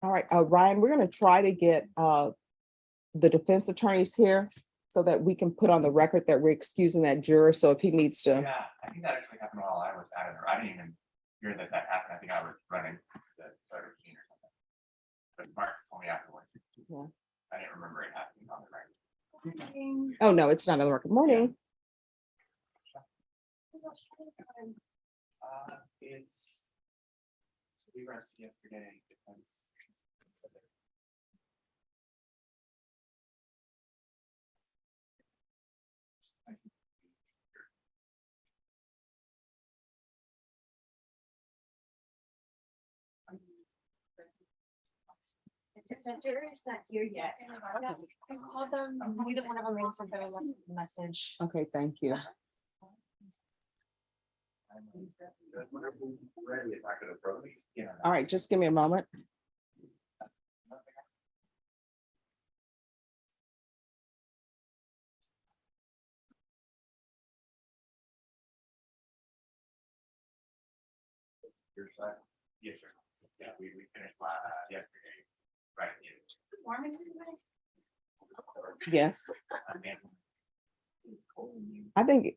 All right, Ryan, we're going to try to get the defense attorneys here so that we can put on the record that we're excusing that juror. So if he needs to. Yeah, I think that actually happened while I was out of there. I didn't even hear that happened. I think I was running the soda machine or something. But Mark told me afterwards. Yeah. I didn't remember it happening on the record. Oh, no, it's not on the record. Morning. It's we rested yesterday. The jury's not here yet. I called them. Neither one of them answered, but I left a message. Okay, thank you. All right, just give me a moment. Your side? Yes, sir. Yeah, we finished yesterday. Right. Yes. I think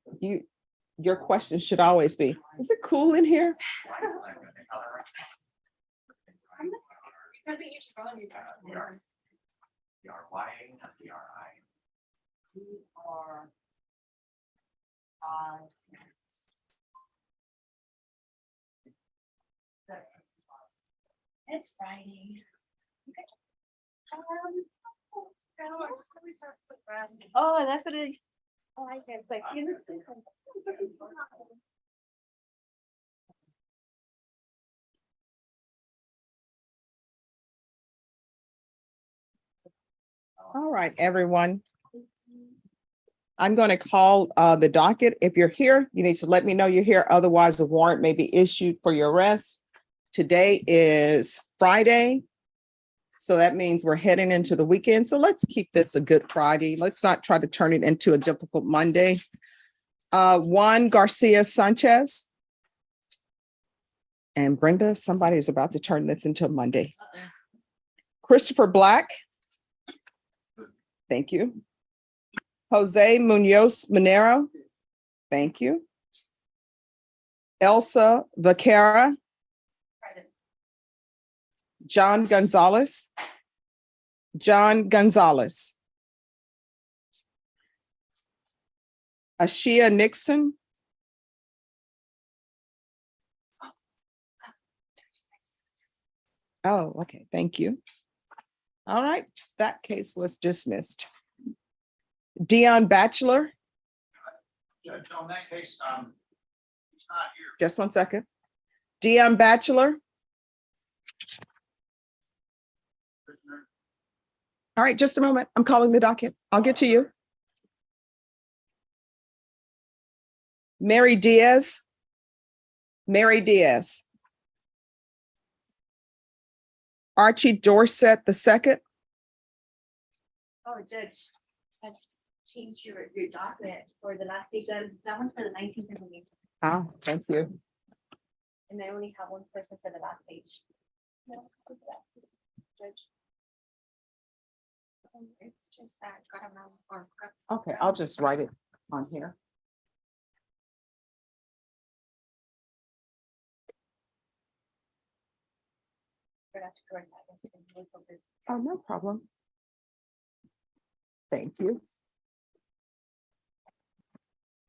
your question should always be, is it cool in here? Doesn't usually bother me. It's Friday. Oh, that's what it is. Oh, I guess like. All right, everyone. I'm going to call the docket. If you're here, you need to let me know you're here. Otherwise, a warrant may be issued for your arrest. Today is Friday. So that means we're heading into the weekend. So let's keep this a good Friday. Let's not try to turn it into a difficult Monday. Juan Garcia Sanchez. And Brenda, somebody is about to turn this into a Monday. Christopher Black. Thank you. Jose Munoz Monero. Thank you. Elsa Vaquera. John Gonzalez. John Gonzalez. Ashia Nixon. Oh, okay. Thank you. All right. That case was dismissed. Dion Batchelor. Judge, on that case, he's not here. Just 1 second. Dion Batchelor. Prisoner. All right, just a moment. I'm calling the docket. I'll get to you. Mary Diaz. Mary Diaz. Archie Dorset II. Oh, Judge, change your document for the last page. That one's for the 19th of May. Ah, thank you. And I only have one person for the last page. Judge. It's just that got amount or. Okay, I'll just write it on here. Oh, no problem. Thank you.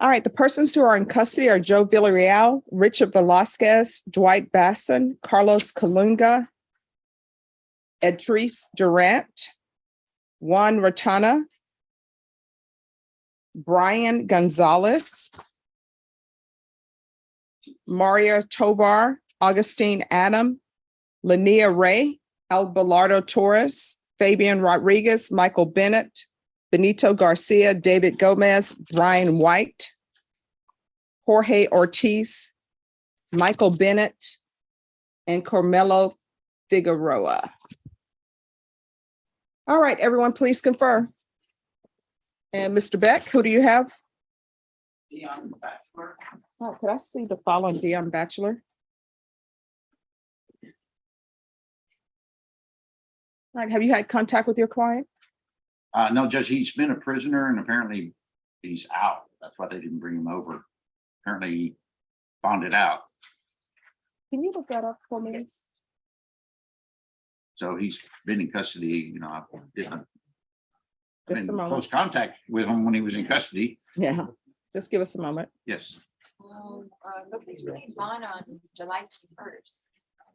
All right, the persons who are in custody are Joe Villarreal, Richard Velasquez, Dwight Basson, Carlos Colunga, Edrice Durant, Juan Ratana, Brian Gonzalez, Maria Tovar, Augustine Adam, Linnea Ray, Albelardo Torres, Fabian Rodriguez, Michael Bennett, Benito Garcia, David Gomez, Brian White, Jorge Ortiz, Michael Bennett, and Carmelo Figueroa. All right, everyone, please confer. And Mr. Beck, who do you have? Dion Batchelor. Oh, could I see the following Dion Batchelor? right, have you had contact with your client? No, Judge, he's been a prisoner and apparently he's out. That's why they didn't bring him over. Apparently he bonded out. Can you look that up for me? So he's been in custody, you know, I've been Just a in moment. close contact with him when he was in custody. Yeah, just give us a moment. Yes. Looks like you made bond on July 1st.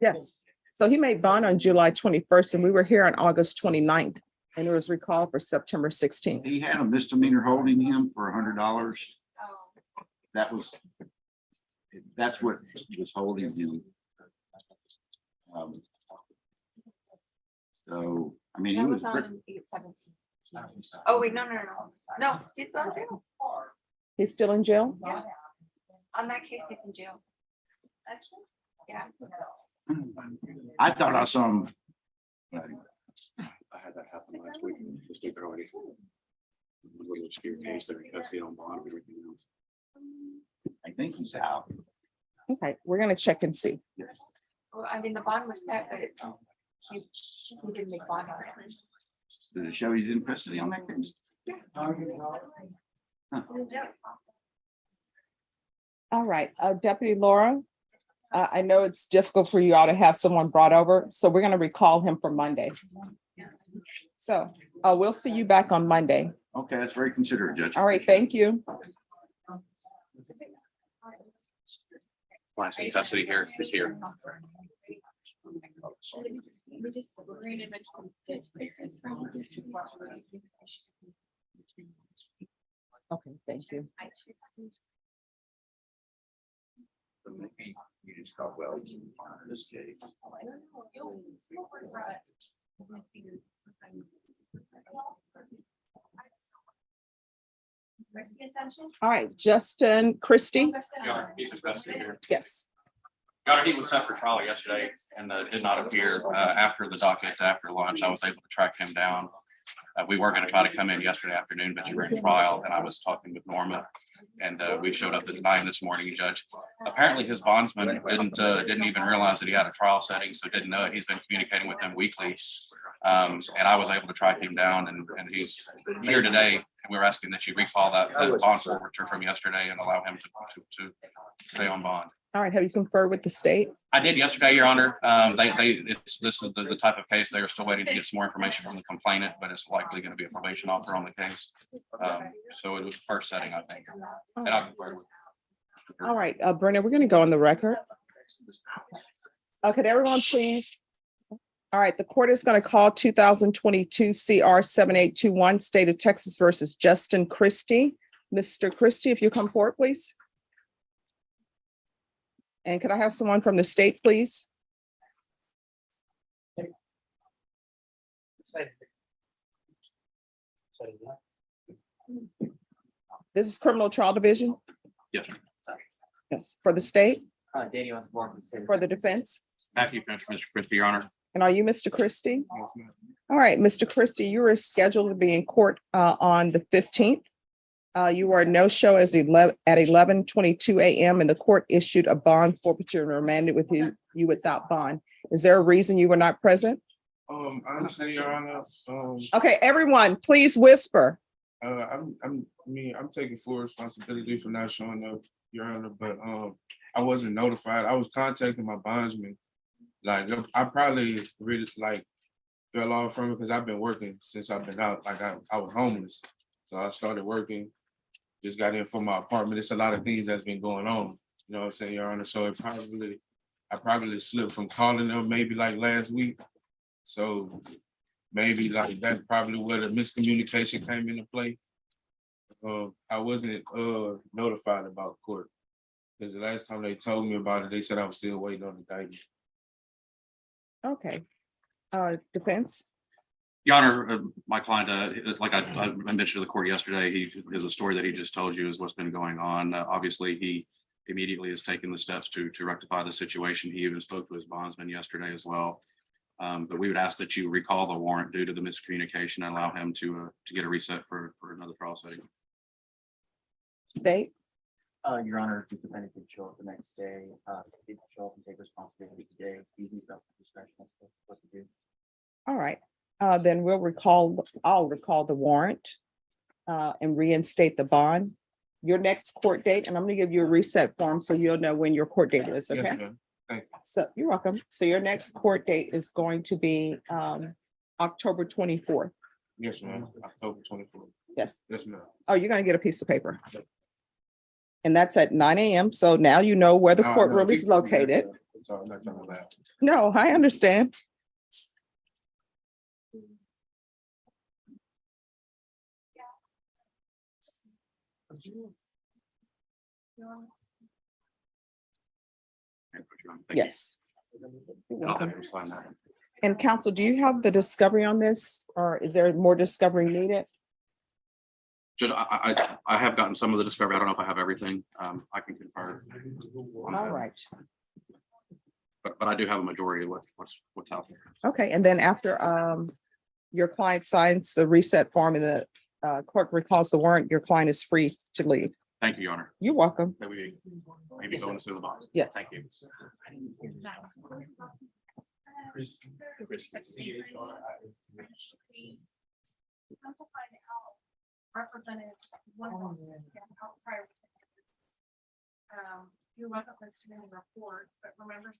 Yes, so he made bond on July 21st, and we were here on August 29th, and it was recalled for September 16th. He had a misdemeanor holding him for $100. Oh, That's what was holding him. So, I mean, he that was, was on 17. Oh, wait, no. No, he's still in jail. He's still in jail? Yeah. On that case, he's in jail. Actually, yeah. I thought I saw him. I had that happen last week, this week already. Little obscure case there, because they don't bond and everything else. I think he's out. Okay, we're gonna check and see. Well, I mean, the bond was set, but he didn't make bond on it. Did it show he's in custody on that case? All right, Deputy Laura, I know it's difficult for you all to have someone brought over, so we're gonna recall him for Monday. So, we'll see you back on Monday. Okay, that's very considerate, Judge. All right, thank you. Last in custody here is here. We just, we're going to mention the difference from this report. Okay, thank you. Maybe you just got well in this case. All right, Justin Christie, Yeah, he's in custody here. yes. Got he was set for trial yesterday and did not appear after the docket, after lunch. I was able to track him down. We were going to try to come in yesterday afternoon, but you were in trial and I was talking with Norma. And we showed up at 9 this morning, Judge. Apparently his bondsman didn't even realize that he had a trial setting, so didn't know it. He's been communicating with him weekly. And I was able to track him down and he's here today. And we were asking that you recall that bond forfeiture from yesterday and allow him to stay on bond. All right, have you conferred with the state? I did yesterday, Your Honor. This is the type of case, they are still waiting to get some more information from the complainant, but it's likely going to be a probation offer on the case. So it was first setting, I think. And I conferred with. All right, Brennan, we're gonna go on the record. Could everyone please? All right, the court is gonna call 2022 CR 7821, State of Texas versus Justin Christie. Mr. Christie, if you come forward, please. And could I have someone from the state, please? This is criminal trial division? Yes, sir. Yes, for the state, Daniel Osborne from the state. of for the Texas. defense. Happy to finish, Mr. Christie, Your Honor. And are you Mr. Christie? All right, Mr. Christie, you were scheduled to be in court on the 15th. You were a no-show at 11:22 a.m. and the court issued a bond forfeiture and remanded with you without bond. Is there a reason you were not present? I understand, Your Honor. Okay, everyone, please whisper. I'm taking full responsibility for not showing up, Your Honor, but I wasn't notified. I was contacting my bondsman. Like, I probably really fell off from it because I've been working since I've been out. Like I was homeless. So I started working, just got in from my apartment. It's a lot of things that's been going on. You know what I'm saying, Your Honor? So I probably slipped from calling them maybe like last week. So maybe like that's probably where the miscommunication came into play. I wasn't notified about court because the last time they told me about it, they said I was still waiting on the indictment. Okay. Defense? Your Honor, my client, like I mentioned to the court yesterday, his story that he just told you is what's been going on. Obviously, he immediately has taken the steps to rectify the situation. He even spoke to his bondsman yesterday as well. But we would ask that you recall the warrant due to the miscommunication and allow him to get a reset for another trial setting. State? Your Honor, if the defendant could show up the next day, did show up and take responsibility today, you leave up to discretion as to what to do. All right. Then I'll recall the warrant and reinstate the bond. Your next court date, and I'm gonna give you a reset form so you'll know when your court date is, Yes, okay? ma'am. Thank you. So you're welcome. So your next court date is going to be October 24th. Yes, ma'am. October 24th. Yes. Yes, ma'am. Oh, you're gonna get a piece of paper. And that's at 9 a.m. So now you know where the No, courtroom no, is keep going. located. Sorry, I'm not trying to laugh. No, I understand. Yes. You're welcome. And counsel, do you have the discovery on this, or is there more discovery needed? Judge, I have gotten some of the discovery. I don't know if I have everything. I can confirm. on All that. right. But I do have a majority of what's out there. Okay, and then after your client signs the reset form and the clerk recalls the warrant, your client is free to leave. Thank you, Your Honor. You're welcome. Maybe going to the box. Yes. Thank you. Representative. You wasn't listed in the report, but remember.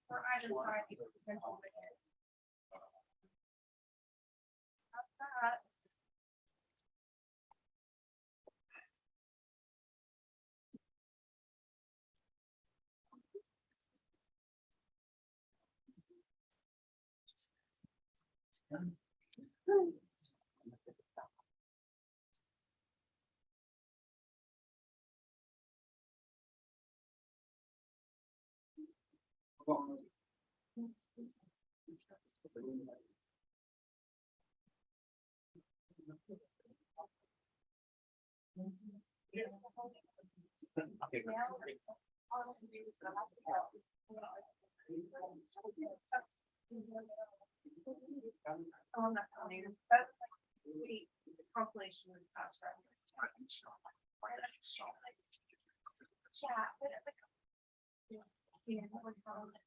For either side. That's that. Oh, I'm not telling you. That's like the compilation of the contract. Yeah, but it's like. Yeah, we're calling it.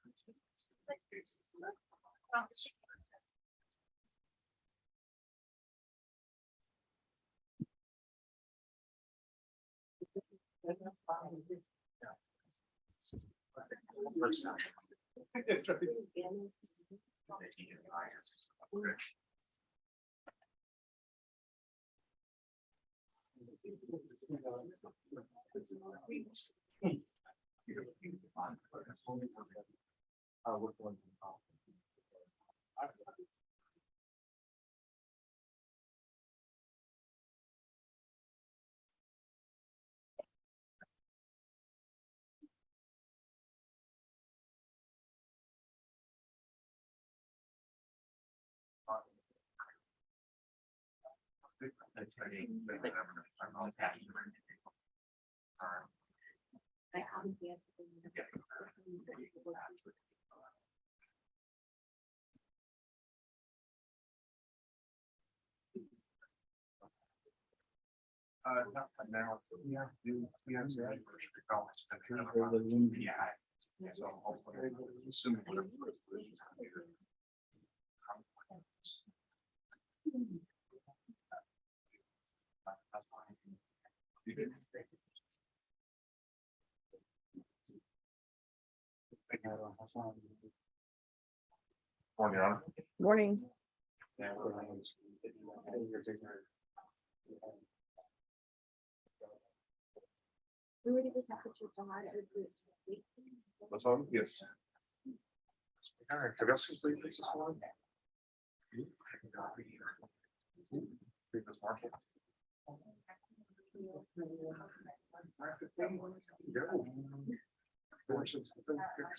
Not for now. Yeah. Yeah. So hopefully, assuming whatever. Morning, Your Honor. Morning. What's on? Yes. All right, have you seen three pieces one? Marshall.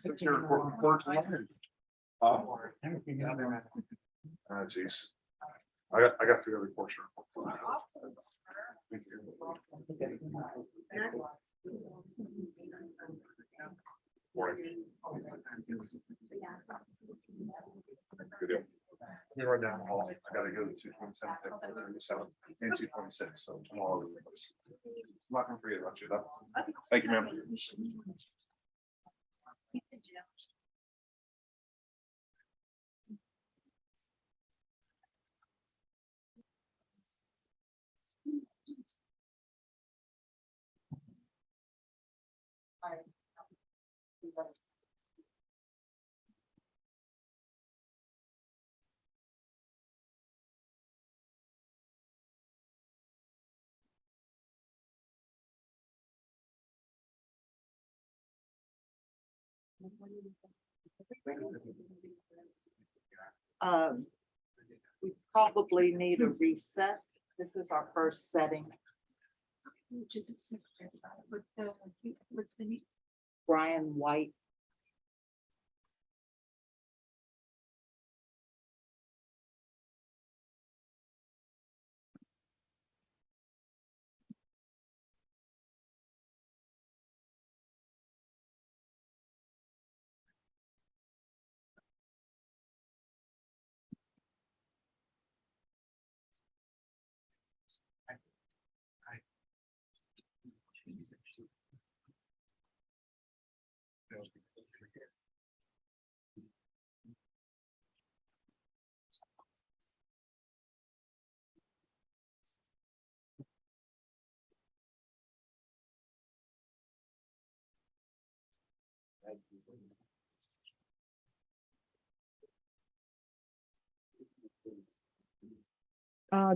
It's your report. Oh, geez. I got to go report. Morning. Good deal. Let me run down the hall. I gotta go to 227, and 226, so I'm all over the place. I'm not gonna forget about you, though. Thank you, ma'am. We probably need a reset. This is our first setting. Just what's the name? Brian White.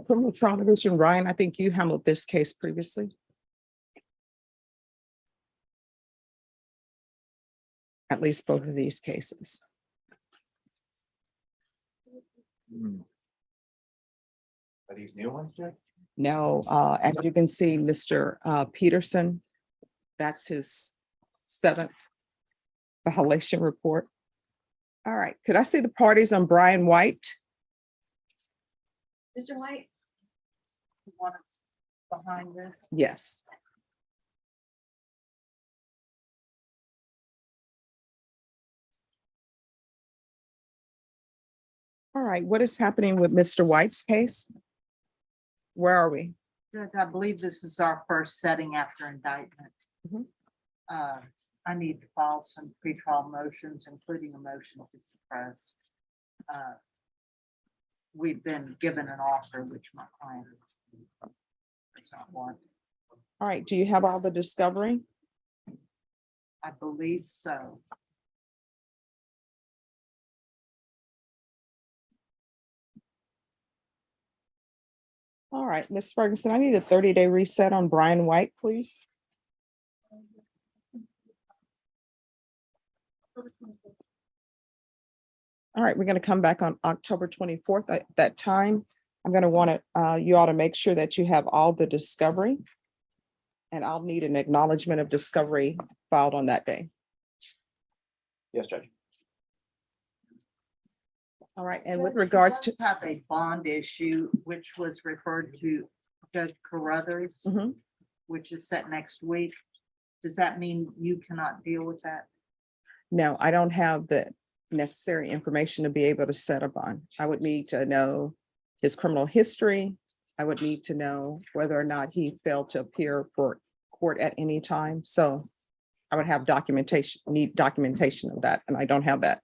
Criminal Trial Division, Ryan, I think you handled this case previously. At least both of these cases. Are these new ones, Jeff? Now, as you can see, Mr. Peterson, that's his 7th violation report. All right, could I see the parties on Brian White? Mr. White, The one that's behind this. Yes. All right, what is happening with Mr. White's case? Where are we? Judge, I believe this is our first setting after indictment. Mhm. I need to file some pretrial motions, including a motion to suppress. We've been given an offer, which my client does not want. All right, do you have all the discovery? I believe so. All right, Ms. Ferguson, I need a 30-day reset on Brian White, please. All right, we're going to come back on October 24th. At that time, I'm going to want to, you ought to make sure that you have all the discovery. And I'll need an acknowledgement of discovery filed on that day. Yes, Judge. All right, and with regards to, Have a bond issue, which was referred to Judge Carruthers, Mhm. which is set next week. Does that mean you cannot deal with that? no, I don't have the necessary information to be able to set a bond. I would need to know his criminal history. I would need to know whether or not he failed to appear for court at any time. So I would have documentation, need documentation of that, and I don't have that.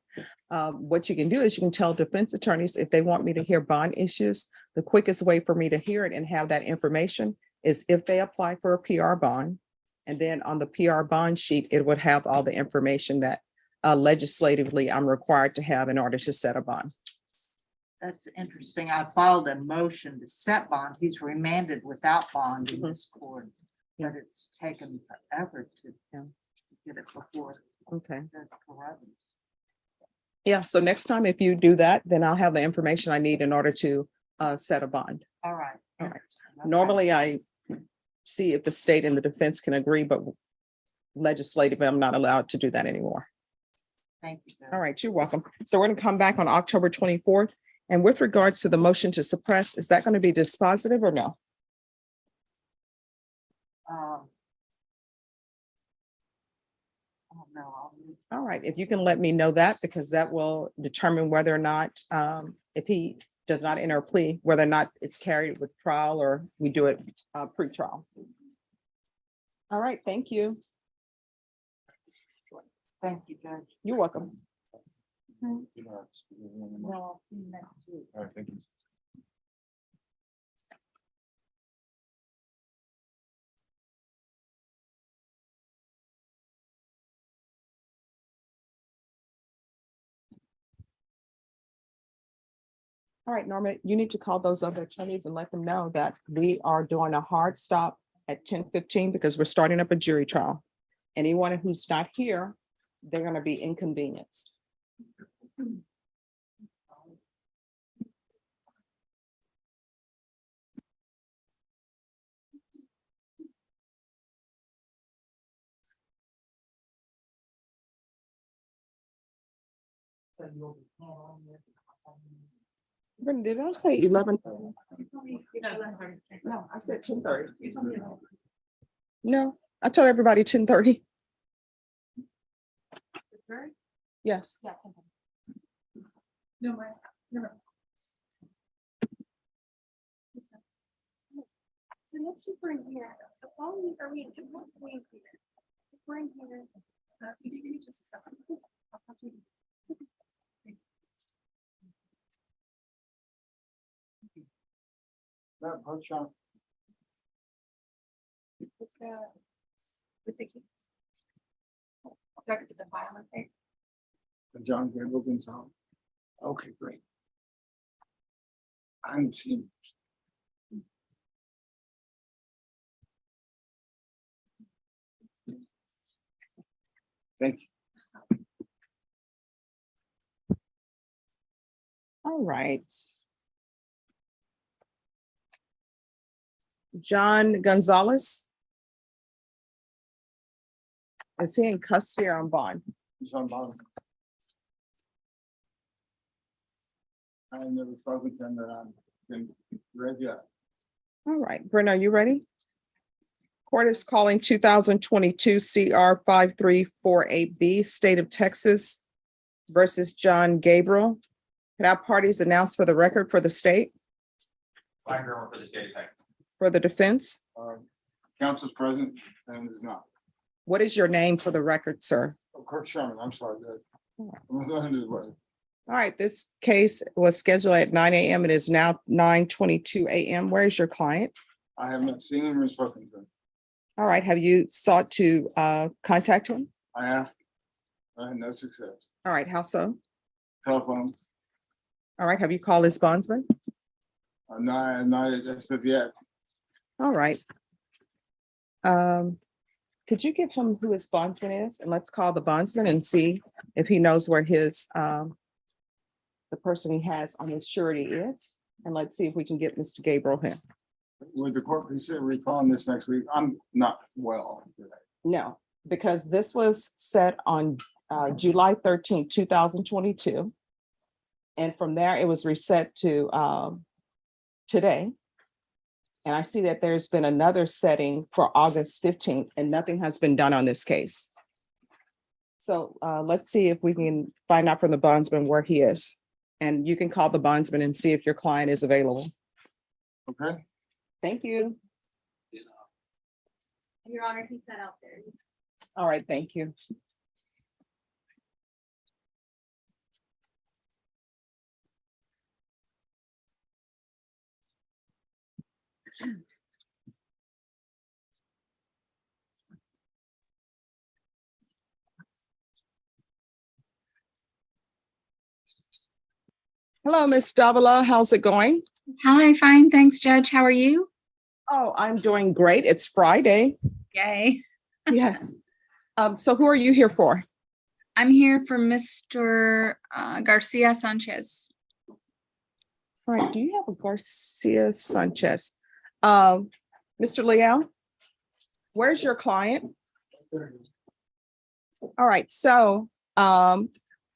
What you can do is you can tell defense attorneys if they want me to hear bond issues, the quickest way for me to hear it and have that information is if they apply for a PR bond. And then on the PR bond sheet, it would have all the information that legislatively I'm required to have in order to set a bond. That's interesting. I filed a motion to set bond. He's remanded without bond in this court. But it's taken forever to get it before Okay. Judge Carruthers. Yeah, so next time if you do that, then I'll have the information I need in order to set a bond. All right. All right. Okay. Normally I see if the state and the defense can agree, but legislatively, I'm not allowed to do that anymore. Thank you. Judge. All right, you're welcome. So we're going to come back on October 24th. And with regards to the motion to suppress, is that going to be dispositive or no? Oh, no, I'll leave. All right, if you can let me know that, because that will determine whether or not, if he does not enter a plea, whether or not it's carried with trial or we do it pre-trial. All right, thank you. Thank you, Judge. You're welcome. No, I'll see you next week. All right, thank you. All right, Norma, you need to call those other attorneys and let them know that we are doing a hard stop at 10:15 because we're starting up a jury trial. Anyone who's not here, they're gonna be inconvenienced. Brenda, did I say 11? No, I said 10:30. No, I told everybody 10:30. Yes. No, no. So let's just bring here. The following, are we? Bring here. Give me just a second. I'll talk to you. What's wrong? With the key. Dr. The file in there. John Gabriel Gonzalez. Okay, great. I'm seeing. Thank you. All right. John Gonzalez. Is he in custody or on bond? He's on bottom. I never spoken to him that I'm been read yet. All right, Brenda, are you ready? Court is calling 2022 CR 5348B, State of Texas versus John Gabriel. Can our parties announce for the record for the state, For the state of Texas. for the defense? Council's present and is not. What is your name for the record, sir? Kirk Sherman, I'm sorry. I'm going to the way. All right, this case was scheduled at 9 a.m. It is now 9:22 a.m. Where is your client? I have not seen him or spoken to him. All right, have you sought to contact him? I asked. I had no success. All right, how so? Telephone, All right, have you called his bondsman? not as of yet. All right. Could you give him who his bondsman is? And let's call the bondsman and see if he knows where his, the person he has on his surety is. And let's see if we can get Mr. Gabriel here. Would the court consider recalling this next week? I'm not well today. No, because this was set on July 13th, 2022. And from there, it was reset to today. And I see that there's been another setting for August 15th, and nothing has been done on this case. So let's see if we can find out from the bondsman where he is. And you can call the bondsman and see if your client is available. Okay. Thank you. Your Honor, he sat out there. All right, thank you. Hello, Miss Davila. How's it going? Hi, fine. Thanks, Judge. How are you? Oh, I'm doing great. It's Friday. Yay. Yes. So who are you here for? I'm here for Mr. Garcia Sanchez. All right. Do you have a Garcia Sanchez? Mr. Leal, where's your client? All right. So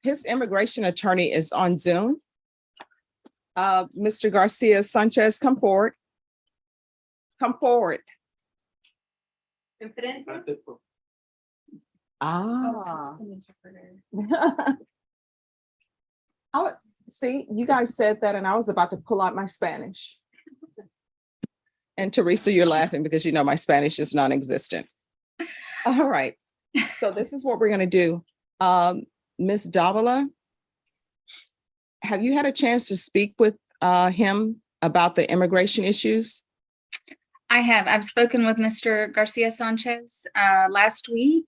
his immigration attorney is on Zoom. Mr. Garcia Sanchez, come forward. Come forward. Ah. See, you guys said that and I was about to pull out my Spanish. And Teresa, you're laughing because you know my Spanish is non-existent. All right. So this is what we're going to do. Ms. Davila, have you had a chance to speak with him about the immigration issues? I have. I've spoken with Mr. Garcia Sanchez last week.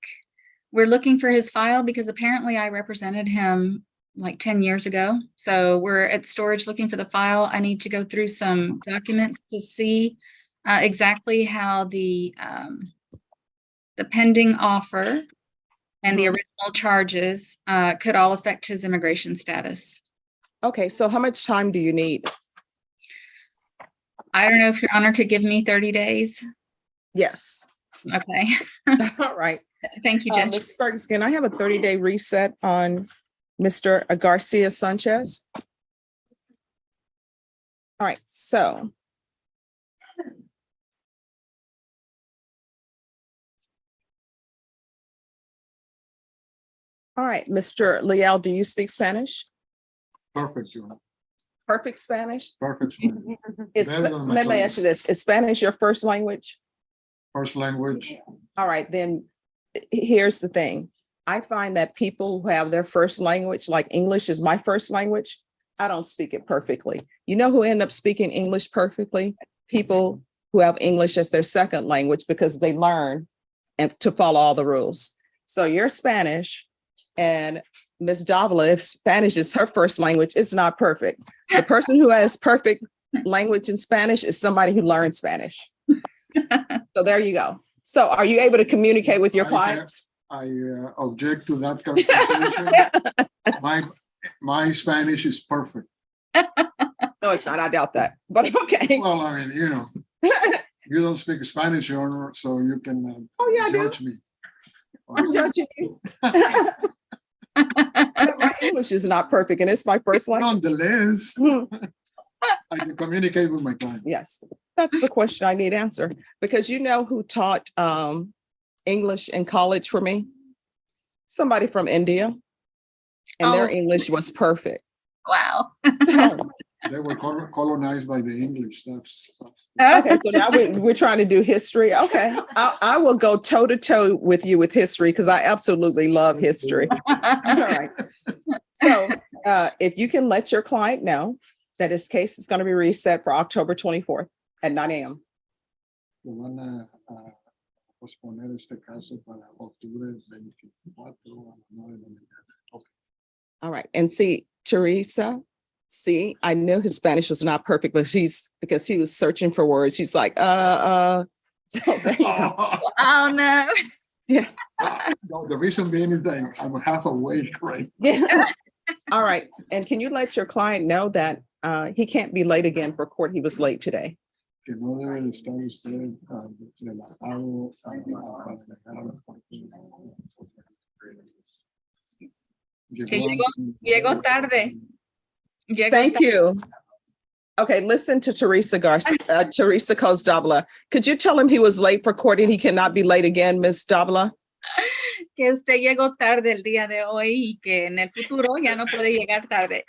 We're looking for his file because apparently I represented him like 10 years ago. So we're at storage looking for the file. I need to go through some documents to see exactly how the pending offer and the Mhm. original charges could all affect his immigration status. Okay, so how much time do you need? I don't know if Your Honor could give me 30 days. Yes. Okay. All right. Thank you, Judge. Ms. Ferguson, can I have a 30-day reset on Mr. Garcia Sanchez? All right, so. All right, Mr. Leal, do you speak Spanish? Perfect, Your Honor. Perfect Spanish? Perfect. Spanish. Is, Better than my let me tongue. ask you this, is Spanish your first language? First language. All right, then here's the thing. I find that people who have their first language, like English is my first language, I don't speak it perfectly. You know who end up speaking English perfectly? People who have English as their second language because they learn and to follow all the rules. So you're Spanish and Ms. Davila, if Spanish is her first language, it's not perfect. The person who has perfect language in Spanish is somebody who learned Spanish. So there you go. So are you able to communicate with your client? I object to that characterization. My Spanish is perfect. No, it's not. I doubt that, but okay. Well, I mean, you know, you don't speak Spanish, Your Honor, so you can Oh, yeah, I do. judge me. I'm judging you. But my English is not perfect and it's my first language. Nonetheless, I can communicate with my client. Yes, that's the question I need answered because you know who taught English in college for me? Somebody from India. And their Oh. English was perfect. Wow. So, They were colonized by the English. That's okay, so now we're trying to do history. Okay, I will go toe to toe with you with history because I absolutely love history. All right. So if you can let your client know that his case is going to be reset for October 24th at 9 a.m. lo van a posponer este caso para octubre 24 a las 9 de la mañana. Okay. All right. And see, Teresa, see, I knew his Spanish was not perfect, but because he was searching for words. He's like, So there you go. Oh, no. Yeah. No, the reason being is that I'm half awake, right? Yeah. All right. And can you let your client know that he can't be late again for court? He was late today. Que no debe de estar usted relajado para llegar a la Que llegó tarde. Thank you. Okay, listen to Teresa Garcia, Teresa Cos-Davila. Could you tell him he was late for court and he cannot be late again, Miss Davila? Que usted llegó tarde el día de hoy y que en el futuro ya no puede llegar tarde.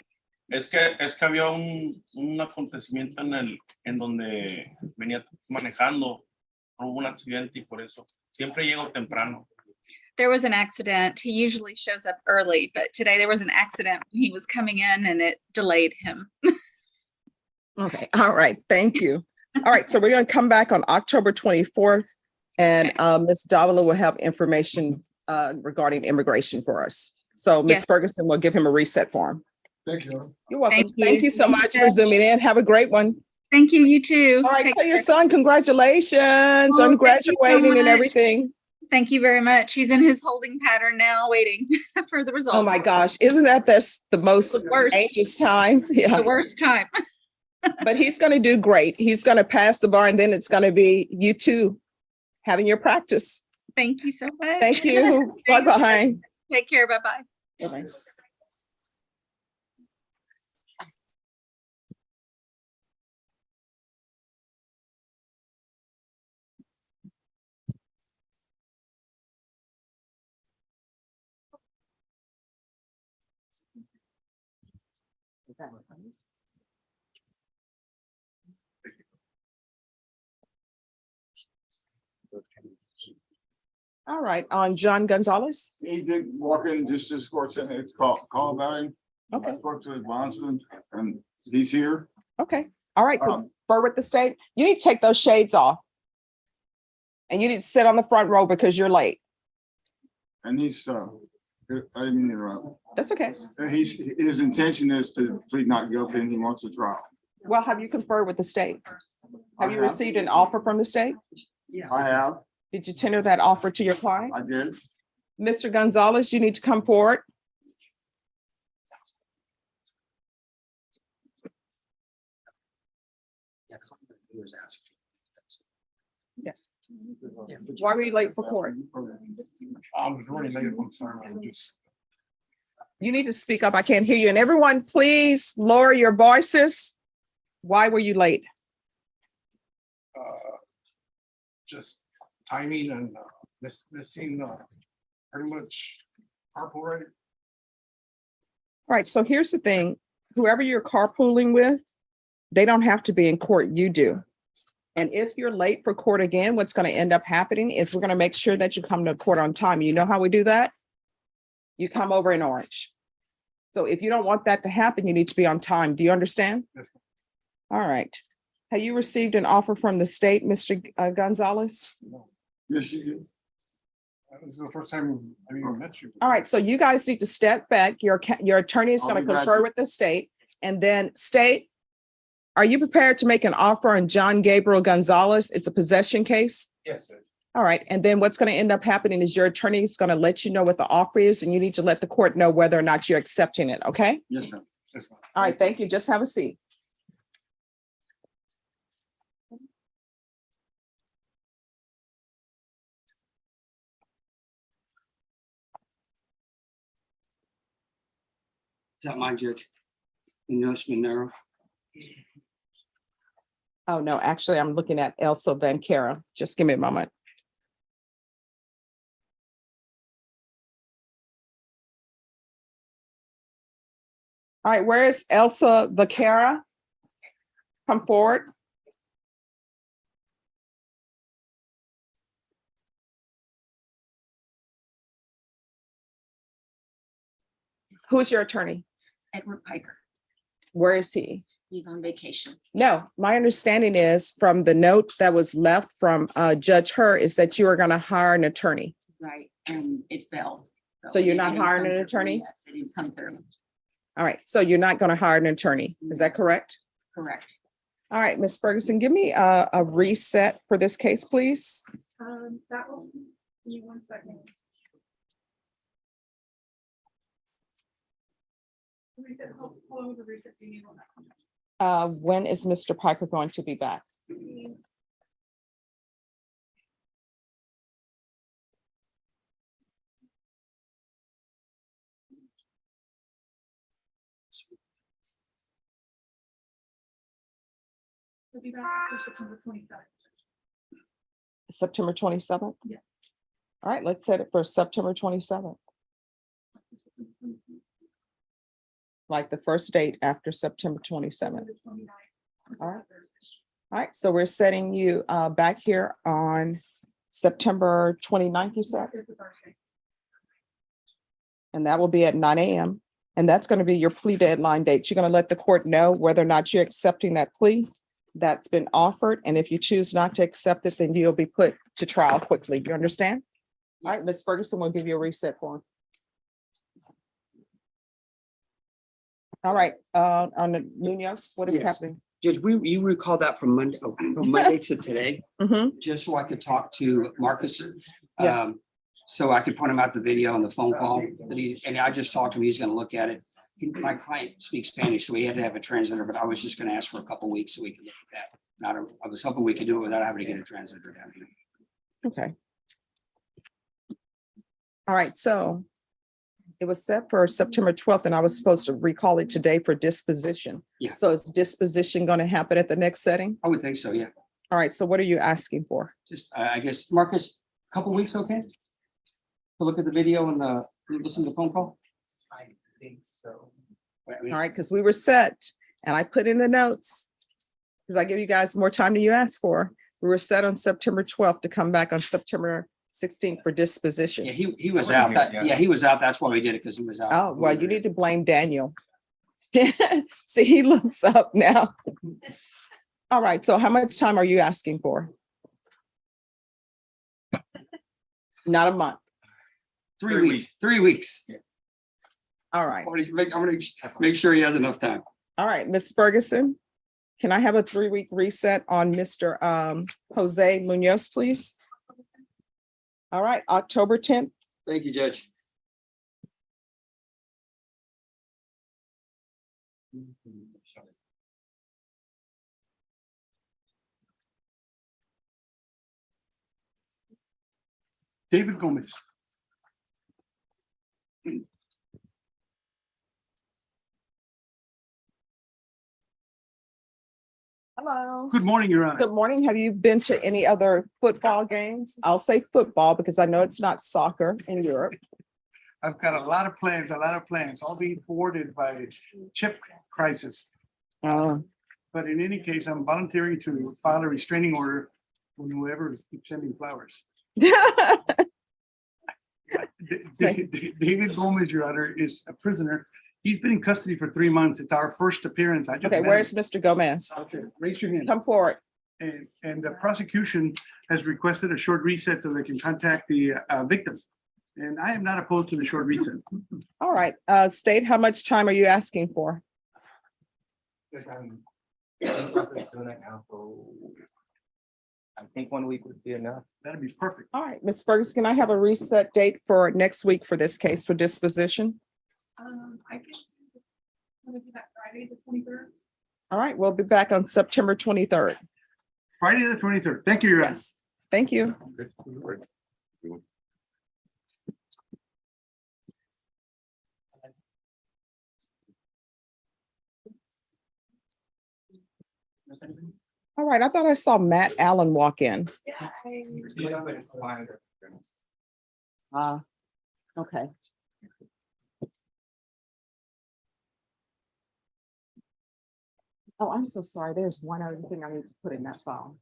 Es que había un acontecimiento en donde venía manejando, hubo un accidente y por eso siempre llego temprano. There was an accident. He usually shows up early, but today there was an accident when he was coming in and it delayed him. Okay, all right, thank you. All right, so we're going to come back on October 24th and Ms. Davila will have information regarding immigration for us. So Ms. Yes. Ferguson will give him a reset form. Thank you. You're welcome. Thank you. Thank you so Thank much you. for zooming in. Have a great one. Thank you, you too. All right, Take tell your care. son congratulations Oh, on thank you so graduating and much. everything. Thank you very much. He's in his holding pattern now, waiting for the results. Oh my gosh, isn't that's the most The worst. anxious time? Yeah, The worst time. but he's going to do great. He's going to pass the bar and then it's going to be you two having your practice. Thank you so much. Thank you. Thanks. Bye-bye. Take care. Bye-bye. Bye-bye. All right, on John Gonzalez. He did walk in just this court center. It's call about him. Okay. I spoke to his bondsman and he's here. Okay, all right, confer with the state. You need to take those shades off. And you need to sit on the front row because you're late. And he's I didn't mean to interrupt. That's okay. His intention is to plead not guilty and he wants a trial. Well, have you conferred with the state? I Have you have. received an offer from the state? I have, Did you tender that offer to your client? I did. Mr. Gonzalez, you need to come forward. Yes. Why were you late for court? I was running late, I'm sorry, You need to speak up. I can't hear you. And everyone, please lower your voices. Why were you late? just timing and missing pretty much carpool rate. All right, so here's the thing. Whoever you're carpooling with, they don't have to be in court, you do. And if you're late for court again, what's going to end up happening is we're going to make sure that you come to court on time. You know how we do that? You come over in orange. So if you don't want that to happen, you need to be on time. Do you understand? Yes, All right. Have you received an offer from the state, Mr. Gonzalez? Yes, you did. This is the first time I've even met you. All right, so you guys need to step back. Your attorney is I'll going to be glad confer to. with the state, and then state, are you prepared to make an offer on John Gabriel Gonzalez? It's a possession case. Yes, sir. All right, and then what's going to end up happening is your attorney is going to let you know what the offer is, and you need to let the court know whether or not you're accepting it, okay? Yes, ma'am. Yes, ma'am. All right, thank you. Just have a seat. Is that my judge? Munoz Monero. Oh, no, actually, I'm looking at Elsa Vancara. Just give me a moment. All right, where is Elsa Vaquera? Come forward. Who's your attorney? Edward Piker, Where is he? he's on vacation. No, my understanding is from the note that was left from Judge Her is that you are going to hire an attorney. Right, and it fell. So you're it not didn't hiring come an through. attorney? Yes, it didn't come through. All right, so you're not going to hire an attorney. Is that correct? Correct. All right, Ms. Ferguson, give me a reset for this case, please. That will be 1 second. Reset, how long of a reset do you need on that? When is Mr. Piker going to be back? He'll be back after September 27th. September 27th? Yes. All right, let's set it for September 27th, like the first date after September 27th. All right. All right, so we're setting you back here on September 29th, you said? It's a Thursday. And that will be at 9 a.m. And that's going to be your plea deadline date. You're going to let the court know whether or not you're accepting that plea that's been offered. And if you choose not to accept it, then you'll be put to trial quickly. Do you understand? All right, Ms. Ferguson will give you a reset form. All right, on the Munoz, what is Yes. happening? Judge, you recall that from Monday, from Monday to today, Mhm. just so I could talk to Marcus. Yes. So I could point him out the video and the phone call that and I just talked to him, he's gonna look at it. My client speaks Spanish, so he had to have a translator, but I was just gonna ask for a couple weeks so we could look at that. I was hoping we could do it without having to get a translator down here. Okay. All right, so it was set for September 12th and I was supposed to recall it today for disposition. Yeah. So is disposition going to happen at the next setting? I would think so, yeah. All right, so what are you asking for? Just, I guess, Marcus, a couple weeks, okay? To look at the video and listen to the phone call? I think so. I mean, All right, because we were set and I put in the notes. Because I give you guys more time than you asked for. We were set on September 12th to come back on September 16th for disposition. Yeah, he was out. Yeah, he was out. That's why we did it, because he was out. Oh, well, you need to blame Daniel. See, he looks up now. All right, so how much time are you asking for? Not a month. 3 weeks, 3 weeks. All right. I'm gonna make sure he has enough time. All right, Ms. Ferguson, can I have a 3-week reset on Mr. Jose Munoz, please? All right, October 10th. Thank you, Judge. David Gomez. Hello. Good morning, Your Honor. Good morning. Have you been to any other football games? I'll say football because I know it's not soccer in Europe. I've got a lot of plans, all being thwarted by chip crisis. But in any case, I'm volunteering to file a restraining order on whoever keeps sending flowers. David Gomez, Your Honor, is a prisoner. He's been in custody for 3 months. It's our first appearance. I just Okay, met where's him. Mr. Gomez? Okay, raise your hand. Come forward. And the prosecution has requested a short reset so they can contact the victim. And I am not opposed to the short reset. All right, state how much time are you asking for? I think 1 week would be enough. That'd be perfect. All right, Ms. Ferguson, can I have a reset date for next week for this case for disposition? I can. Want to do that Friday, the 23rd? All right, we'll be back on September 23rd. Friday the 23rd. Thank you, Your Honor. Yes, thank you. All right, I thought I saw Matt Allen walk in. Okay. Oh, I'm so sorry. There's one other thing I need to put in that file.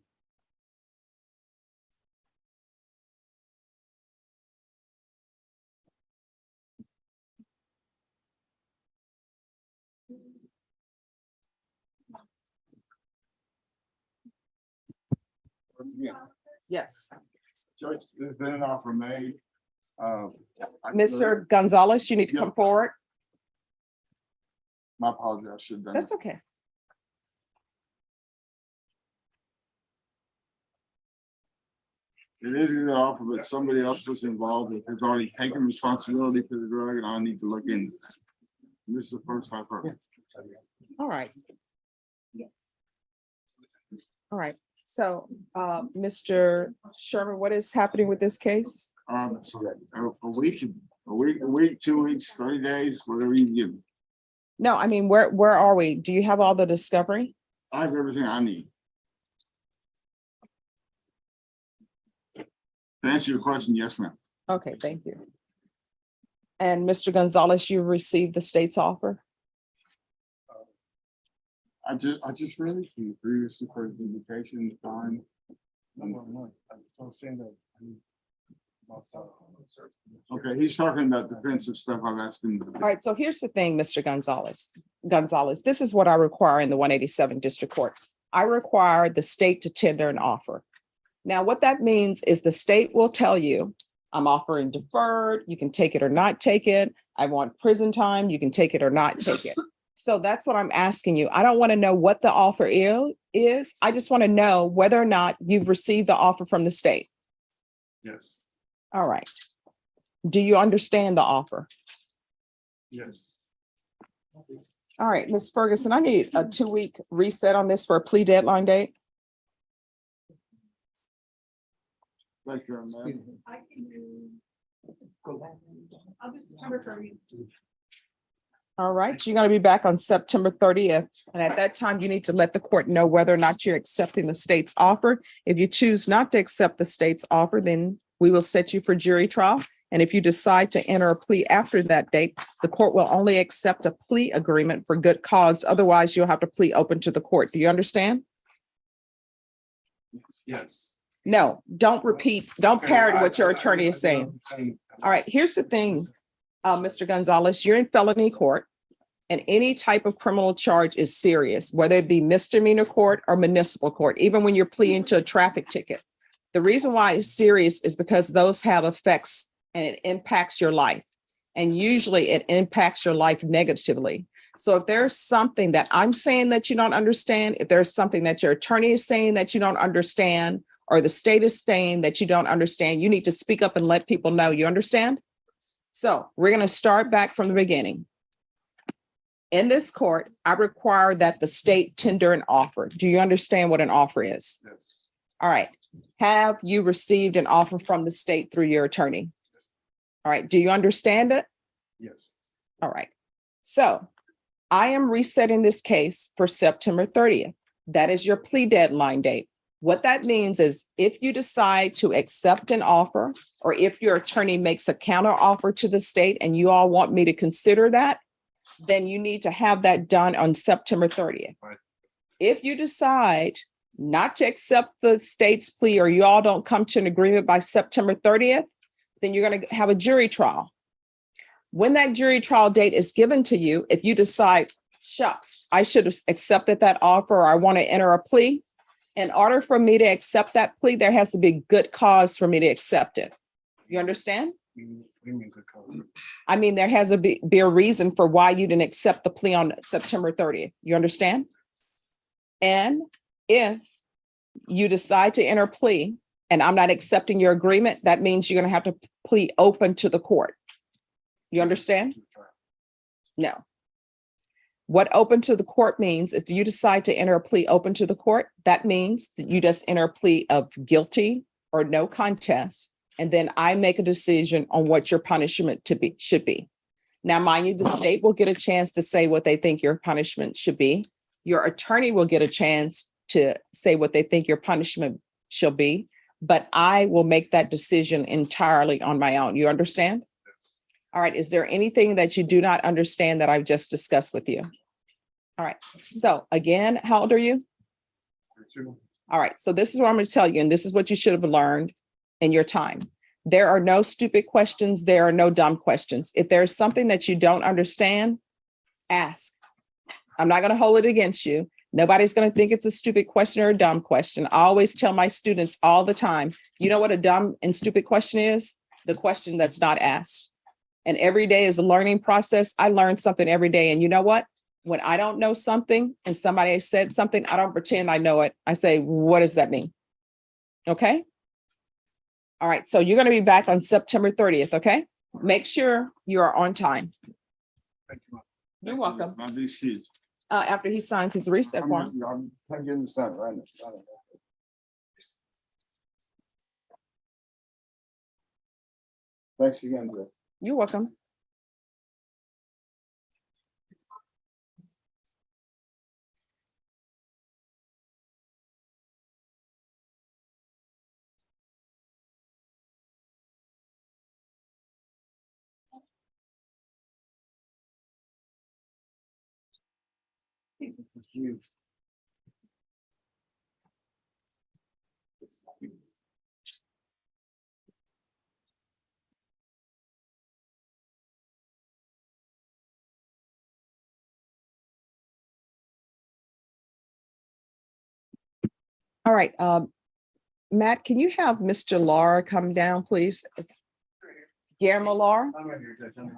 Yes. Judge, there's been an offer made. Mr. Gonzalez, you need to come forward. My apologies, I should have done. That's okay. It is an offer, but somebody else was involved and has already taken responsibility for the drug, and I need to look into that. This is the first I've heard. All right. All right. So, Mr. Sherman, what is happening with this case? A week, 2 weeks, 30 days, whatever you give me. No, I mean, where are we? Do you have all the discovery? I have everything I need. To answer your question, yes, ma'am. Okay, thank you. And Mr. Gonzalez, you received the state's offer? I just really see previously for the invitation time. Okay, he's talking about defensive stuff I've asked him. All right, so here's the thing, Mr. Gonzalez, this is what I require in the 187 District Court. I require the state to tender an offer. Now, what that means is the state will tell you, I'm offering deferred, you can take it or not take it. I want prison time, you can take it or not take it. So that's what I'm asking you. I don't want to know what the offer is. I just want to know whether or not you've received the offer from the state. Yes. All right. Do you understand the offer? Yes. All right, Ms. Ferguson, I need a 2-week reset on this for a plea deadline date. Thank you, ma'am. I can do. I'll do September 30th. All right, you're going to be back on September 30th. And at that time, you need to let the court know whether or not you're accepting the state's offer. If you choose not to accept the state's offer, then we will set you for jury trial. And if you decide to enter a plea after that date, the court will only accept a plea agreement for good cause. Otherwise, you'll have to plea open to the court. Do you understand? Yes. No, don't repeat, don't parrot what your attorney is saying. All right, here's the thing, Mr. Gonzalez, you're in felony court and any type of criminal charge is serious, whether it be misdemeanor court or municipal court, even when you're pleading to a traffic ticket. The reason why it's serious is because those have effects and it impacts your life. And usually it impacts your life negatively. So if there's something that I'm saying that you don't understand, if there's something that your attorney is saying that you don't understand, or the state is saying that you don't understand, you need to speak up and let people know. You understand? So we're going to start back from the beginning. In this court, I require that the state tender an offer. Do you understand what an offer is? Yes. All right. Have you received an offer from the state through your attorney? All right. Do you understand it? Yes. All right. So I am resetting this case for September 30th. That is your plea deadline date. What that means is if you decide to accept an offer, or if your attorney makes a counter offer to the state and you all want me to consider that, then you need to have that done on September 30th. Right. If you decide not to accept the state's plea, or you all don't come to an agreement by September 30th, then you're going to have a jury trial. When that jury trial date is given to you, if you decide, shucks, I should have accepted that offer, or I want to enter a plea, in order for me to accept that plea, there has to be good cause for me to accept it. You understand? We mean good cause. I mean, there has to be a reason for why you didn't accept the plea on September 30th. You understand? And if you decide to enter a plea and I'm not accepting your agreement, that means you're going to have to plea open to the court. You understand? No. What open to the court means, if you decide to enter a plea open to the court, that means that you just enter a plea of guilty or no contest. And then I make a decision on what your punishment should be. Now, mind you, the state will get a chance to say what they think your punishment should be. Your attorney will get a chance to say what they think your punishment shall be, but I will make that decision entirely on my own. You understand? All right. Is there anything that you do not understand that I've just discussed with you? All right. So again, how old are you? 32. All right. So this is what I'm going to tell you, and this is what you should have learned in your time. There are no stupid questions. There are no dumb questions. If there's something that you don't understand, ask. I'm not going to hold it against you. Nobody's going to think it's a stupid question or a dumb question. I always tell my students all the time, you know what a dumb and stupid question is? The question that's not asked. And every day is a learning process. I learn something every day. And you know what? When I don't know something and somebody has said something, I don't pretend I know it. I say, what does that mean? Okay. All right. So you're going to be back on September 30th. Okay. Make sure you are on time. Thank you. You're welcome. My these keys. After he signs his reset form. I'm getting the sun right now. Thanks again, Joe. You're welcome. All right. Matt, can you have Mr. Laura come down, please? Guillermo Laura?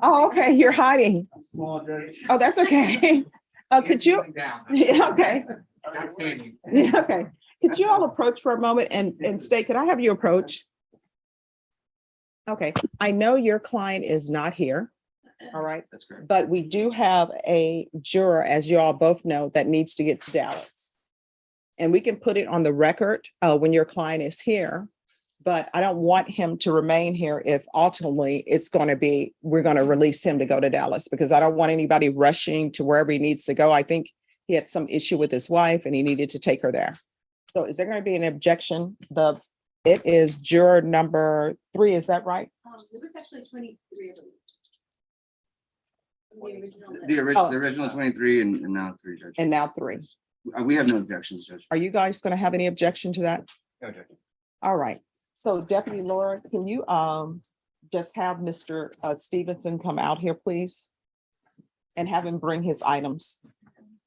Oh, okay. You're hiding. Small judge. Oh, that's okay. Could you? Yeah, okay. Yeah, okay. Could you all approach for a moment and stay? Could I have you approach? Okay. I know your client is not here. All right. That's great. But we do have a juror, as you all both know, that needs to get to Dallas. And we can put it on the record when your client is here. But I don't want him to remain here if ultimately it's going to be, we're going to release him to go to Dallas, because I don't want anybody rushing to wherever he needs to go. I think he had some issue with his wife and he needed to take her there. So is there going to be an objection? It is juror number 3. Is that right? It was actually 23, I believe. The original 23 and now 3, Judge. And now 3. We have no objections, Judge. Are you guys going to have any objection to that? No, Judge. All right. So Deputy Laura, can you just have Mr. Stevenson come out here, please? And have him bring his items.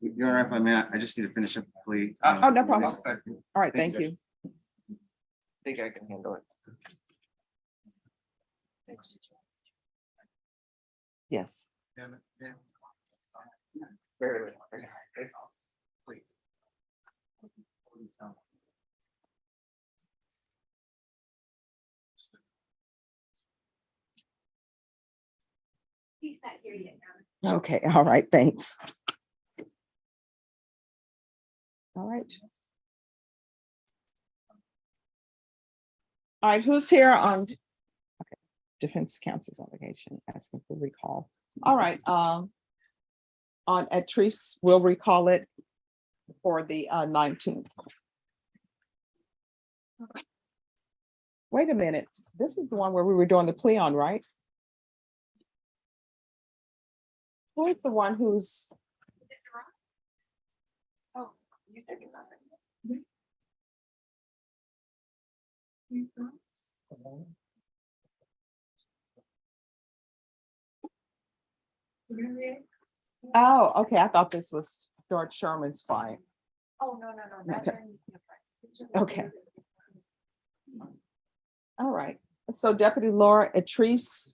You're all right, if I may, I just need to finish up the plea. Oh, no problem. All right, thank Thank you, you. I think I can handle it. Yes. Barely. It's- please. He's not here yet. Okay, all right, thanks. All right. All right, who's here on? Okay, defense counsel's allegation asking for recall. All right, on Atrice, we'll recall it for the 19th. Wait a minute, this is the one where we were doing the plea on, right? Who's the one who's? Oh, you said you're not. Oh, okay, I thought this was George Sherman's client. Oh, no, no, no. that's Okay. different. Okay. All right, so Deputy Laura Atrice,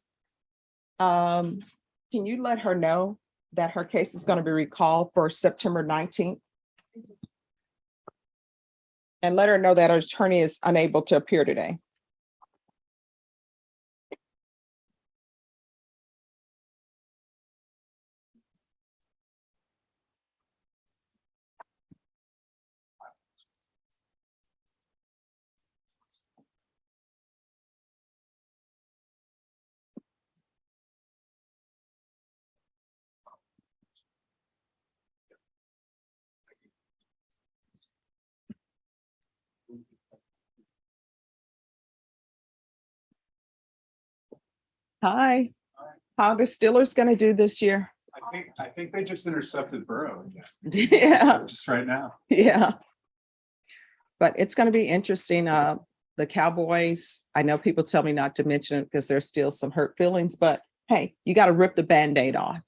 can you let her know that her case is going to be recalled for September 19th? And let her know that her attorney is unable to appear today. Hi, how are the Steelers going to do this year? I think they just intercepted Burrow Yeah, just right now. yeah. But it's going to be interesting. The Cowboys, I know people tell me not to mention it because there's still some hurt feelings, but hey, you got to rip the Band-Aid off.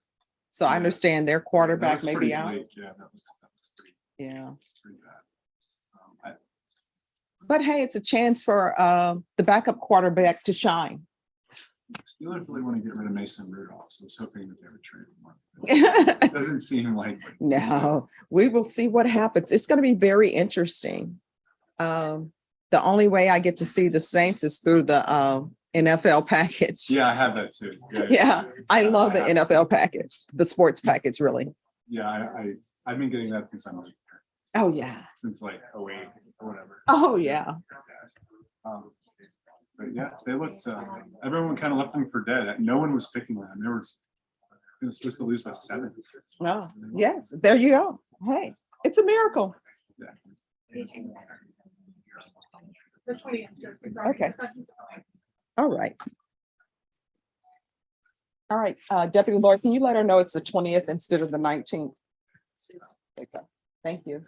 So I understand their quarterback That may looks be pretty out. bleak. Yeah, that looks pretty Yeah, bad. but hey, it's a chance for the backup quarterback to shine. Steelers really want to get rid of Mason Rudolph, so I was hoping that they would trade him. It doesn't seem like. No, we will see what happens. It's going to be very interesting. The only way I get to see the Saints is through the NFL package. Yeah, I have that too. Yeah, I love the NFL package, the sports package, really. Yeah, I've been getting that since I'm like. Oh, yeah. Since like 08 or whatever. Oh, yeah. But yeah, they looked, everyone kind of left them for dead. No one was picking them. They were supposed to lose by 7. Oh, yes, there you go. Hey, it's a miracle. Yeah. The 20th. Okay. All right. All right, Deputy Lord, can you let her know it's the 20th instead of the 19th? Okay, thank you.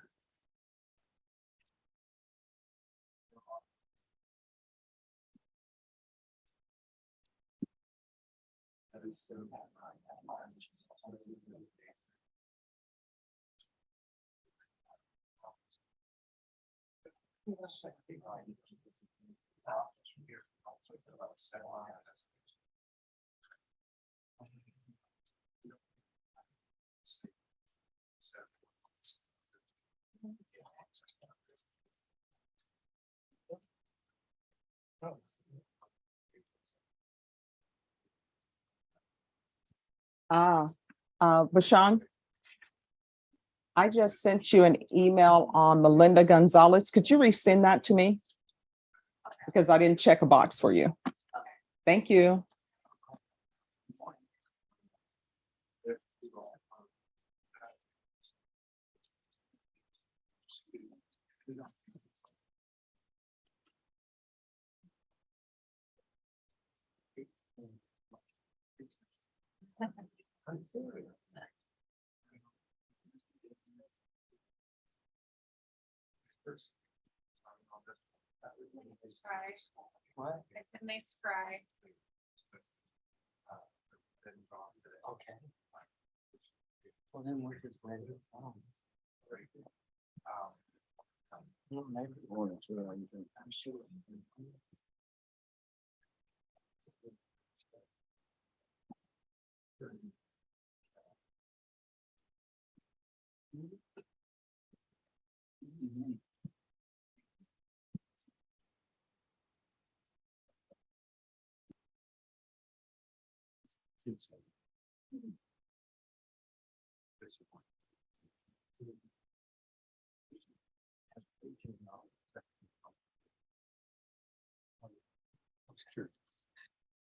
Bashan, I just sent you an email on Melinda Gonzalez. Could you resend that to me? Because I didn't check a box for you. Thank you. What? I said nice try. Okay. Well, then we're just ready. Maybe. I'm sure.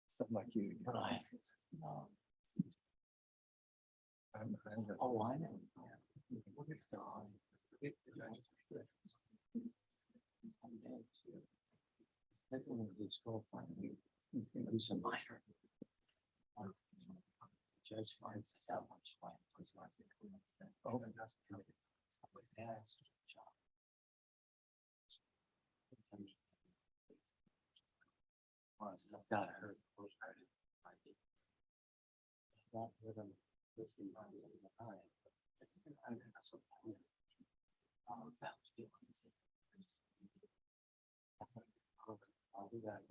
Something like you. Oh, I know. What is gone? His girlfriend, who's a minor. Judge finds out much land was not. Oh, that's. I've got her. Not with him. Listen, I'll do that.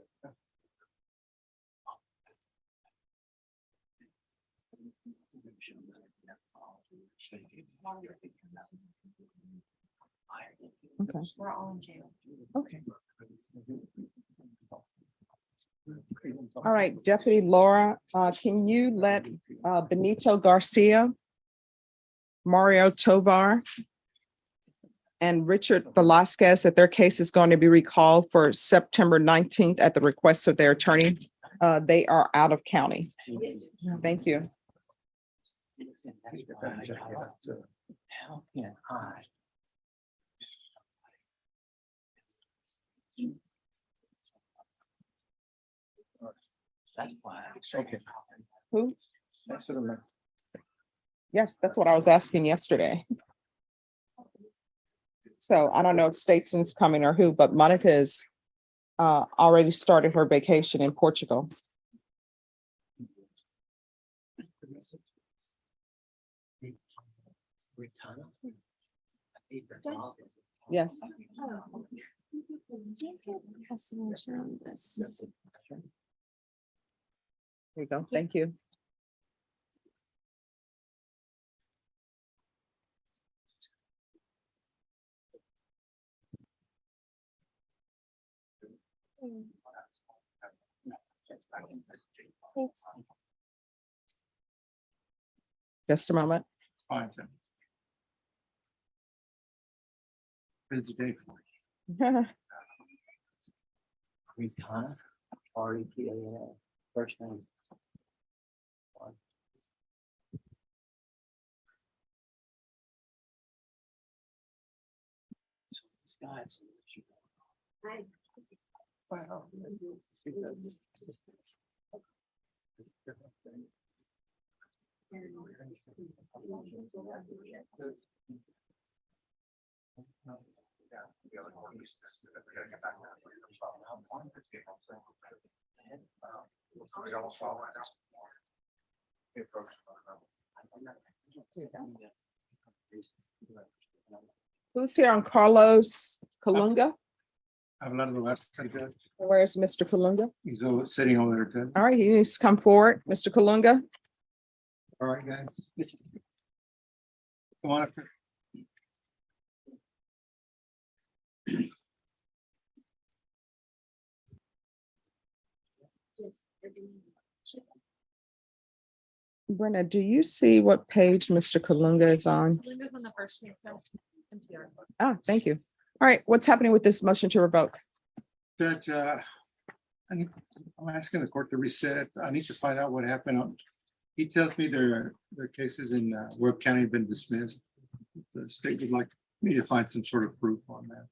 Okay. We're all in jail. Okay. All right, Deputy Laura, can you let Benito Garcia, Mario Tovar, and Richard Velasquez, that their case is going to be recalled for September 19th at the request of their attorney? They are out of county. Thank you. How can I? That's why. Okay. Who? That's what I'm. Yes, that's what I was asking yesterday. So I don't know if Statesman's coming or who, but Monica has already started her vacation in Portugal. Yes. There you go. Thank you. Just a moment. Fine. It's a day for you. Rihanna, R-E-T-A-N-A, first name. So this guy's. Wow. Who's here on Carlos Kalunga? I've learned the last time. Where's Mr. Kalunga? He's sitting over there. Ted. All right, he needs to come forward. Mr. Kalunga. All right, guys. Come on up. Brenda, do you see what page Mr. Kalunga is on? On the first page, NPR. Ah, thank you. All right, what's happening with this motion to revoke? Judge, I'm asking the court to reset it. I need to find out what happened. He tells me their cases in Webb County have been dismissed. The state would like me to find some sort of proof on that.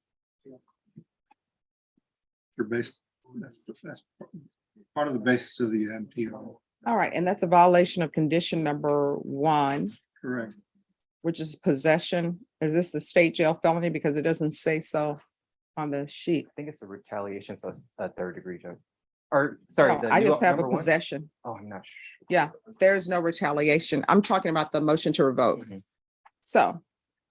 They're based, that's part of the basis of the MTO. All right, and that's a violation of condition number 1, Correct. which is possession. Is this a state jail felony? Because it doesn't say so on the sheet. I think it's a retaliation, so it's a third degree judge. Or, sorry. Oh, the I new just have a number one? possession. Oh, I'm not sure. Yeah, there's no retaliation. I'm talking about the motion to revoke. Mhm. So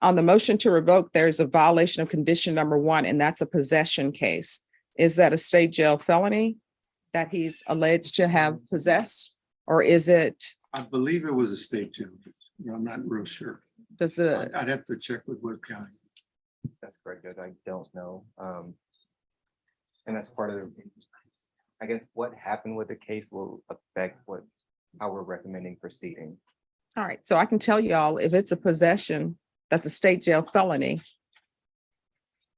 on the motion to revoke, there's a violation of condition number 1, and that's a possession case. Is that a state jail felony that he's alleged to have possessed? Or is it, I believe it was a state jail. I'm not real sure. does the, I'd have to check with Webb County. That's correct, Judge. I don't know. And that's part of the, I guess what happened with the case will affect what how we're recommending proceeding. All right, so I can tell y'all, if it's a possession, that's a state jail felony,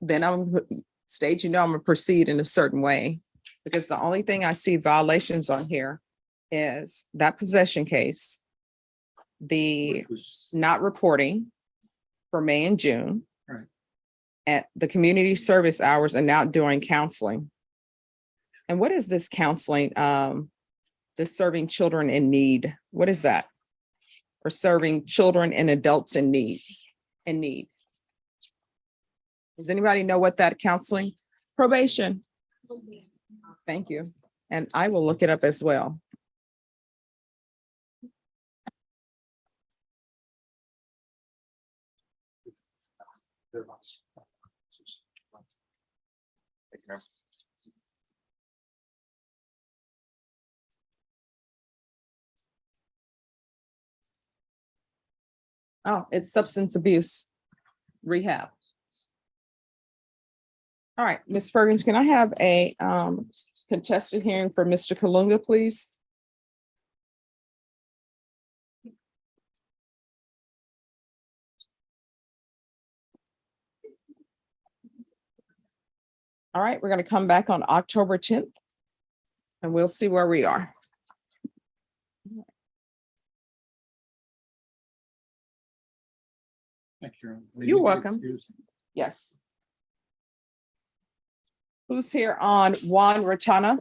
then I'm, state, I'm gonna proceed in a certain way. Because the only thing I see violations on here is that possession case, the not reporting for May and June. Right. At the community service hours and not doing counseling. And what is this counseling? This serving children in need. What is that? Or serving children and adults in needs, in need. Does anybody know what that counseling? Probation. Thank you. And I will look it up as well. Oh, it's substance abuse rehab. All right, Ms. Ferguson, can I have a contested hearing for Mr. Kalunga, please? All right, we're going to come back on October 10th and we'll see where we are. Thank you. You're welcome. Yes. Who's here on Juan Ratana?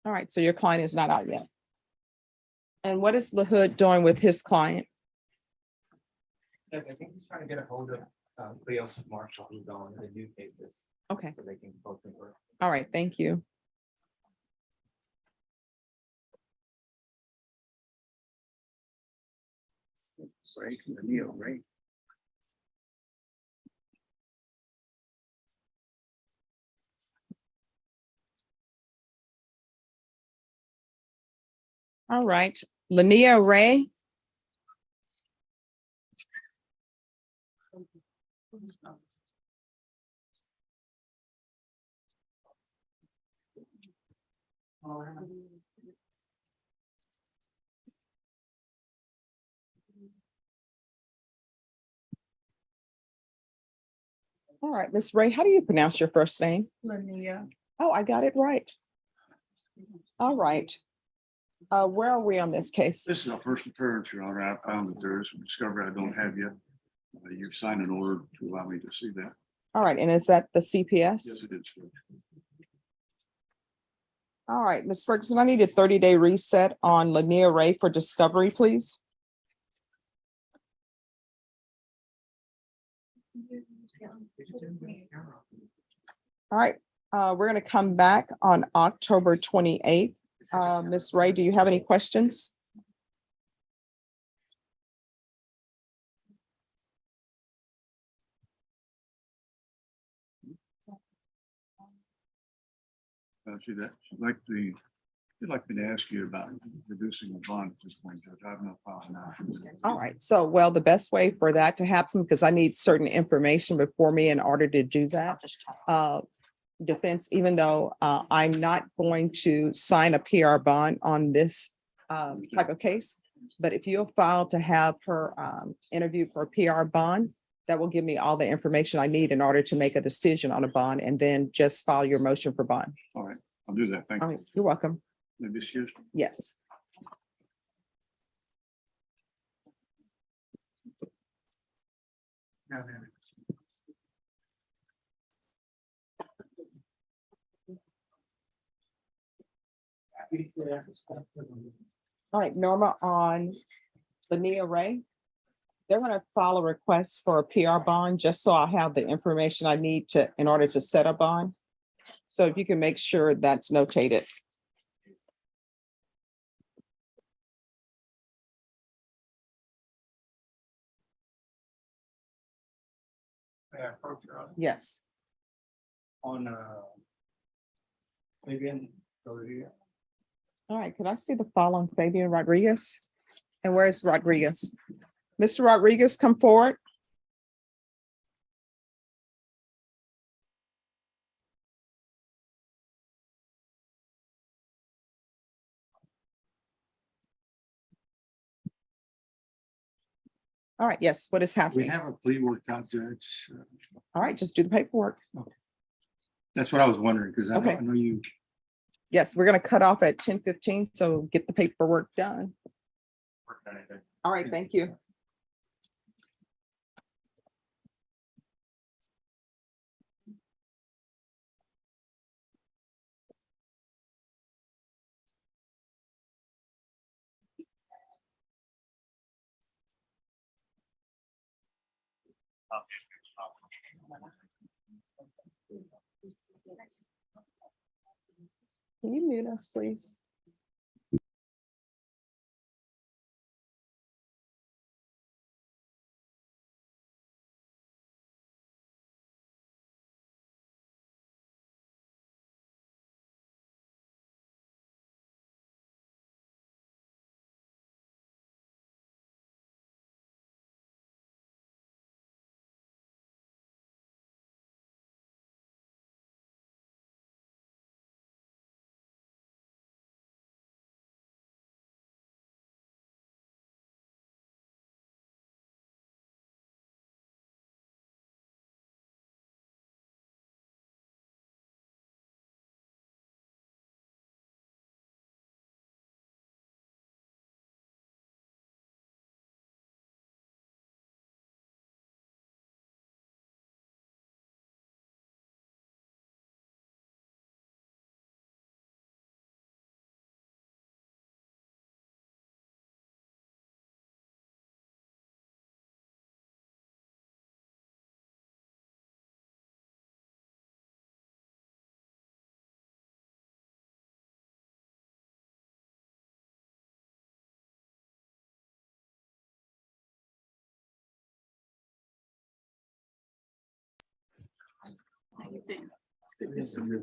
All right, so your client is not out yet. And what is LaHood doing with his client? I think he's trying to get a hold of Leo Marshall, who's on the new cases, Okay, so they can both work. all right, thank you. Right, Neil, right? All right, Lania Ray. All right, Miss Ray, how do you pronounce your first name? Linnea. Oh, I got it right. All right. Where are we on this case? This is our first appearance, Your Honor. I found that there is some discovery I don't have yet. You've signed an order to allow me to see that. All right, and is that the CPS? Yes, it is. All right, Ms. Ferguson, I need a 30-day reset on Lania Ray for discovery, please. All right, we're going to come back on October 28th. Ms. Ray, do you have any questions? See that, she'd like me to ask you about reducing the bond at this point, Judge. I have no problem now. All right, so well, the best way for that to happen, because I need certain information before me in order to do that. Defense, even though I'm not going to sign a PR bond on this type of case, but if you'll file to have her interview for a PR bond, that will give me all the information I need in order to make a decision on a bond, and then just file your motion for bond. All right, I'll do that. Thank All you. right, you're welcome. Maybe excuse. Yes. All right, Norma, on Lania Ray, they're going to file a request for a PR bond, just so I have the information I need to, in order to set a bond. So if you can make sure that's notated. Yes. On, Fabian. All right, could I see the file on Fabian Rodriguez? And where's Rodriguez? Mr. Rodriguez, come forward. All right, yes, what is We happening? have a plea worked out, Judge. All right, just do the paperwork. That's what I was wondering, because I Okay. know you, Yes, we're gonna cut off at 10:15, so get the paperwork done. All right, thank you. Can you mute us, please?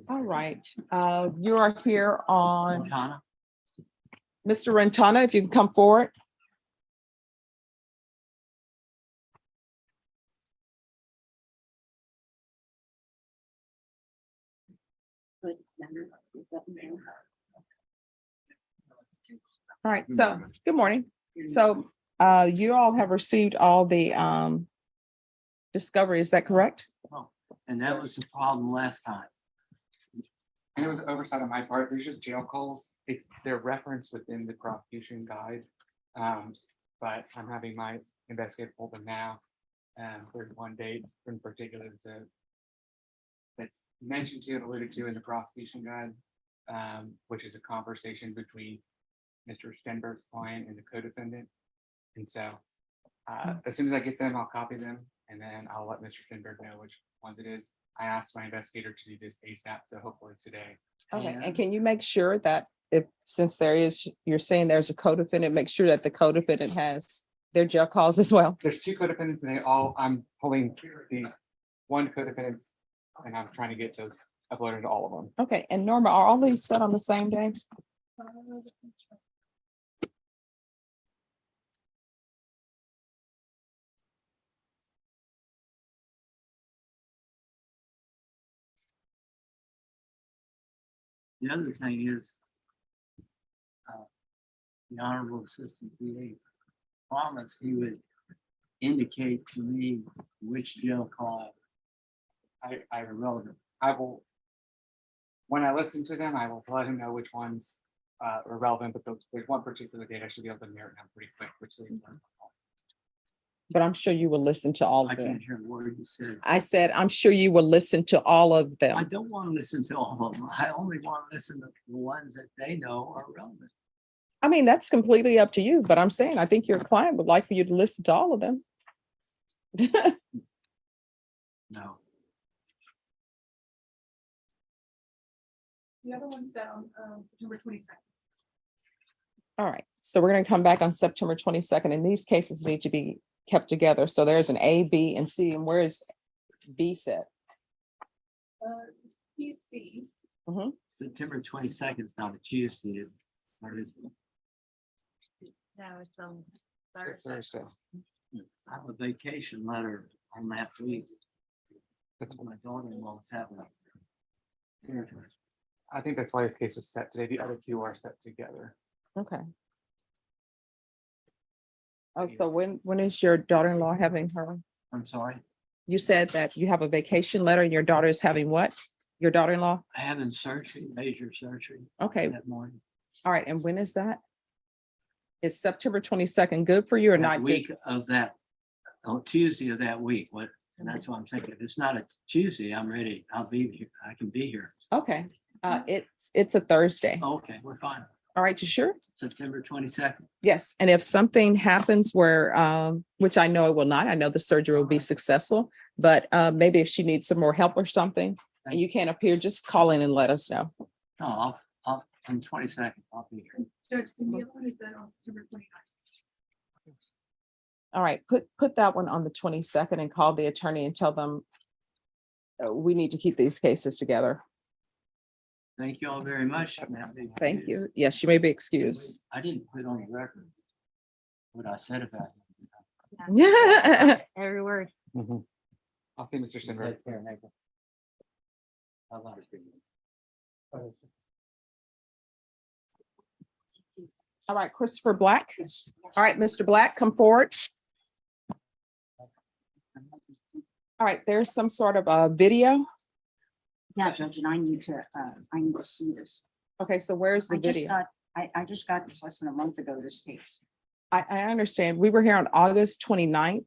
All right, you are here on Mr. Rentana, if you can come forward. All right, so, good morning. So, you all have received all the, discovery, is that correct? And that was the problem last time. And it was oversight on my part. There's just jail calls. They're referenced within the prosecution guide. But I'm having my investigator pull them now. There's one date in particular that's mentioned to and alluded to in the prosecution guide, which is a conversation between Mr. Stenberg's client and the co-defendant. And so as soon as I get them, I'll copy them and then I'll let Mr. Stenberg know which ones it is. I asked my investigator to do this ASAP, so hopefully today. Okay, and can you make sure that if, since there is, you're saying there's a co-defendant, make sure that the co-defendant has their jail calls as well? There's two co-defendants and I'm pulling the one co-defendant and I'm trying to get those uploaded to all of them. Okay, and Norma, are all these set on the same day? The other thing is the Honorable Assistant DA promised he would indicate to me which jail call I relevant. I will, when I listen to them, I will let him know which ones are relevant, but there's one particular date I should be able to narrow down pretty quick, which is. But I'm sure you will listen to all I of them. can't hear a word you said. I said, I'm sure you will listen to all of I them. don't want to listen to all of them. I only want to listen to the ones that they know are relevant. I mean, that's completely up to you, but I'm saying, I think your client would like for you to listen to all of them. No. The other one's set on September 22nd. All right, so we're gonna come back on September 22nd, and these cases need to be kept together. So there's an A, B, and C, and where is B set? PC. September 22nd is not a Tuesday. Or is it? No, it's on Thursday. I have a vacation letter on that week. That's My daughter-in-law is having. I think that's why this case was set today. The other two are set together. Okay. Oh, so when is your daughter-in-law having her? I'm sorry, You said that you have a vacation letter and your daughter is having what? Your daughter-in-law? having surgery, major surgery Okay, that morning. all right, and when is that? Is September 22nd good for you or That not good? week of that, Tuesday of that week, what, and that's what I'm thinking. If it's not a Tuesday, I'm ready. I'll be here. I can be here. Okay, it's a Thursday. Okay, we're fine. All right, you sure? September 22nd. Yes, and if something happens where, which I know it will not, I know the surgery will be successful, but maybe if she needs some more help or something, and you can't appear, just call in and let us know. No, I'll, on 22nd, I'll be here. Judge, can you put that on September 29th? All right, put that one on the 22nd and call the attorney and tell them we need to keep these cases together. Thank you all very much. Thank you. Yes, you may be excused. I didn't put on the record what I said about Every word. I'll see Mr. Sinner. Take care, neighbor. I love you. All right, Christopher Black. All right, Mr. Black, come forward. All right, there's some sort of a video. Yeah, Judge, and I need to see this. Okay, so where's the I just video? got, I just got this less than a month ago, this case. I understand. We were here on August 29th.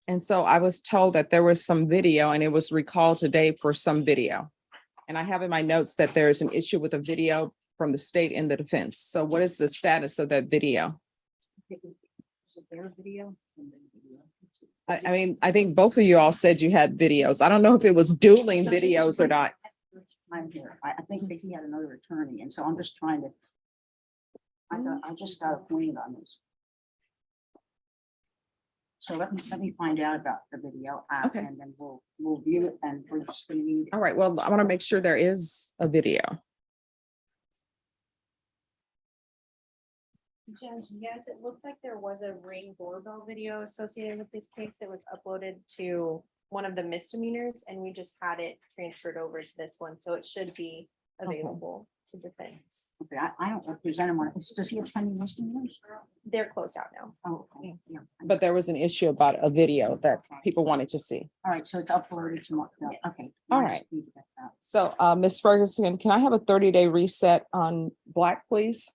And so I was told that there was some video and it was recalled today for some video. And I have in my notes that there is an issue with a video from the state and the defense. So what is the status of that video? Is it their video? I mean, I think both of you all said you had videos. I don't know if it was dueling videos or not. I'm here. I think that he had another attorney, and so I'm just trying to. I just got appointed on this. So let me find out about the video. Okay. And then we'll view it, and we're just gonna need. All right, well, I want to make sure there is a video. Judge, yes, it looks like there was a Ring doorbell video associated with this case that was uploaded to one of the misdemeanors, and we just had it transferred over to this one, so it should be available to defense. Okay, I don't represent him on it. Does he have pending misdemeanors? They're closed out now. Oh, okay, yeah. But there was an issue about a video that people wanted to see. All right, so it's uploaded to, okay. All I right. just need to get that. So, Ms. Ferguson, can I have a 30-day reset on Black, please?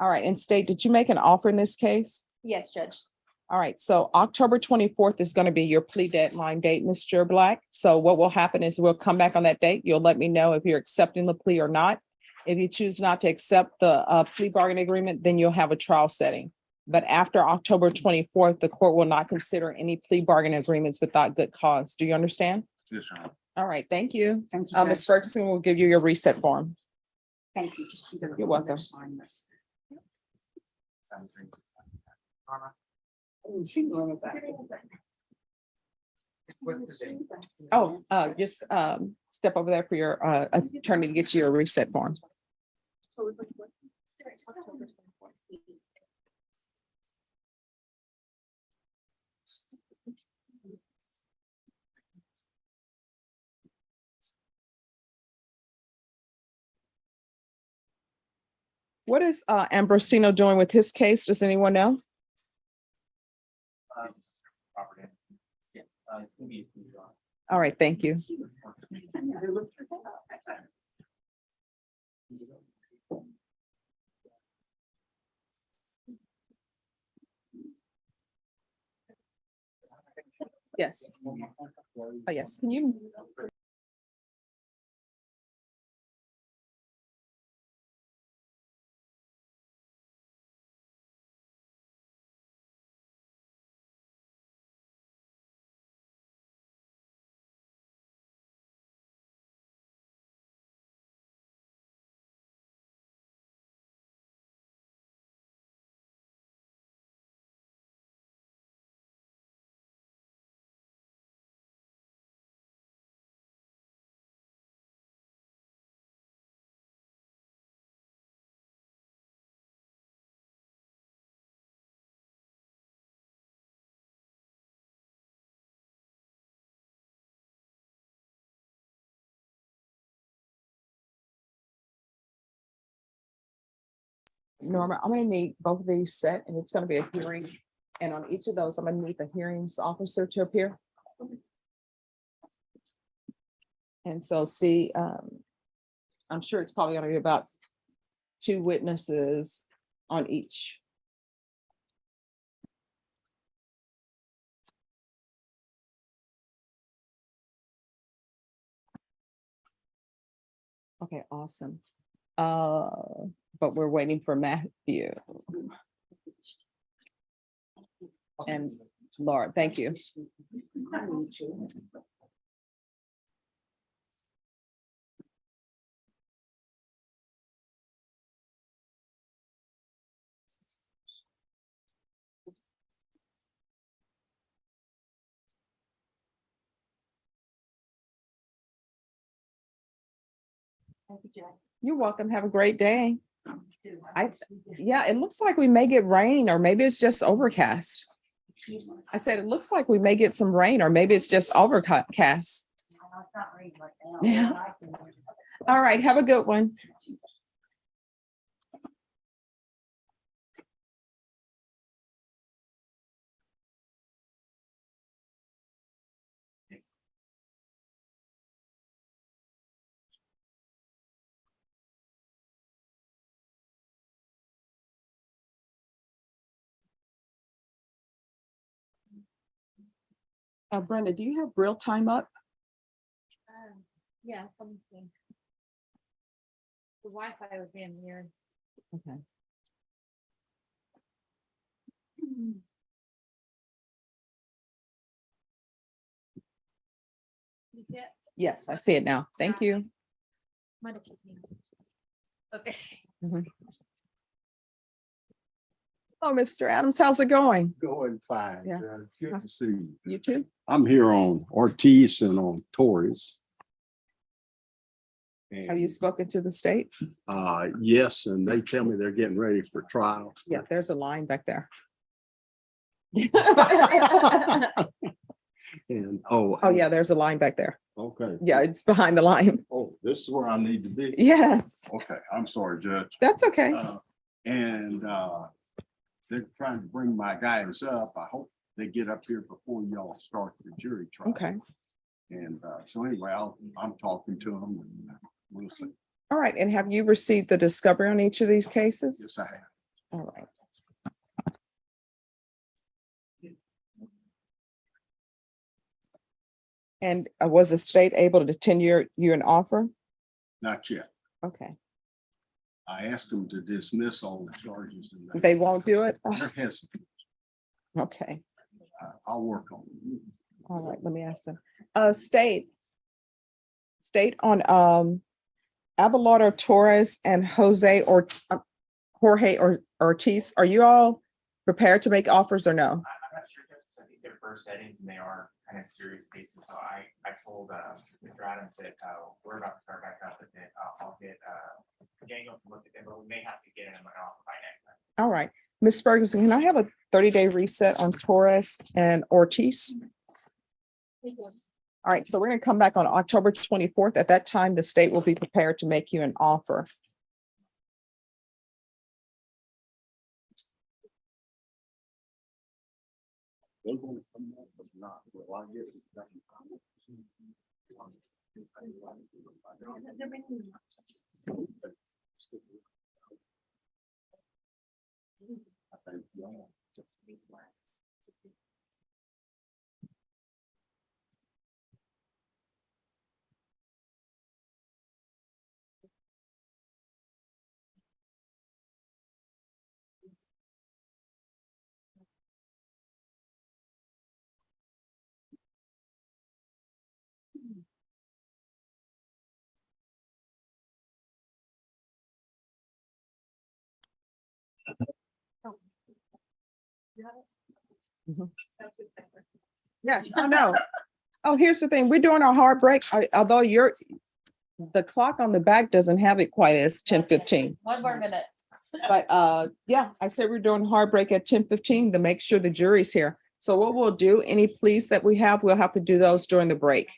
All right, and state, did you make an offer in this case? Yes, Judge. All right, so October 24th is going to be your plea deadline date, Mr. Black. So what will happen is we'll come back on that date. You'll let me know if you're accepting the plea or not. If you choose not to accept the plea bargain agreement, then you'll have a trial setting. But after October 24th, the court will not consider any plea bargain agreements without good cause. Do you understand? Yes, sir. All right, thank you. Thank you, Ms. Judge. Ferguson will give you your reset form. Thank you. Just keep it You're on there, welcome. sign this. Oh, just step over there for your attorney to get you your reset form. What is Ambrosino doing with his case? Does anyone know? All right, thank you. Yes. Oh, yes, can you? Norma, I'm gonna need both of these set, and it's gonna be a hearing. And on each of those, I'm gonna need the hearings officer to appear. And so see, I'm sure it's probably gonna be about 2 witnesses on each. Okay, awesome. But we're waiting for Matthew. And Laura, thank you. You're welcome. Have a great day. Yeah, it looks like we may get rain, or maybe it's just overcast. I said, it looks like we may get some rain, or maybe it's just overcast. Yeah. All right. Have a good one. Brenda, do you have real time up? Yeah, something. The Wi-Fi was being weird. Okay. You get, Yes, I see it now. Thank you. might have kicked me. Okay. Oh, Mr. Adams, how's it going? Going fine. Yeah. Good to see you. You too? I'm here on Ortiz and on Torres. Have you spoken to the state? Yes, and they tell me they're getting ready for trial. Yeah, there's a line back there. And Oh, yeah, there's a line back there. okay. Yeah, it's behind the line. Oh, this is where I need to be. Yes, Okay, I'm sorry, Judge. that's okay. And they're trying to bring my guidance up. I hope they get up here before y'all start the jury trial. Okay. And so anyway, I'm talking to them and we'll see. All right. And have you received the discovery on each of these cases? Yes, I have. All right. And was the state able to tenure you an offer? Not yet. Okay. I asked them to dismiss all the charges. And They won't do it? they're hesitant. Okay. I'll work on it. All right. Let me ask them. State on Abelardo Torres and Jorge Ortiz, are you all prepared to make offers or no? I'm not sure, because I think they're first settings and they are kind of serious cases. So I told Mr. Adams that we're about to start back up, but that I'll get Daniel to look at them, but we may have to get him an offer by next time. All right. Ms. Ferguson, can I have a 30-day reset on Torres and Ortiz? All right, so we're going to come back on October 24th. At that time, the state will be prepared to make you an offer. They're going to come up, but not. Will I get it? I think y'all. Yes, I know. Oh, here's the thing. We're doing our hard break, although the clock on the back doesn't have it quite as 10:15. One more minute. But yeah, I said we're doing hard break at 10:15 to make sure the jury's here. So what we'll do, any pleas that we have, we'll have to do those during the break.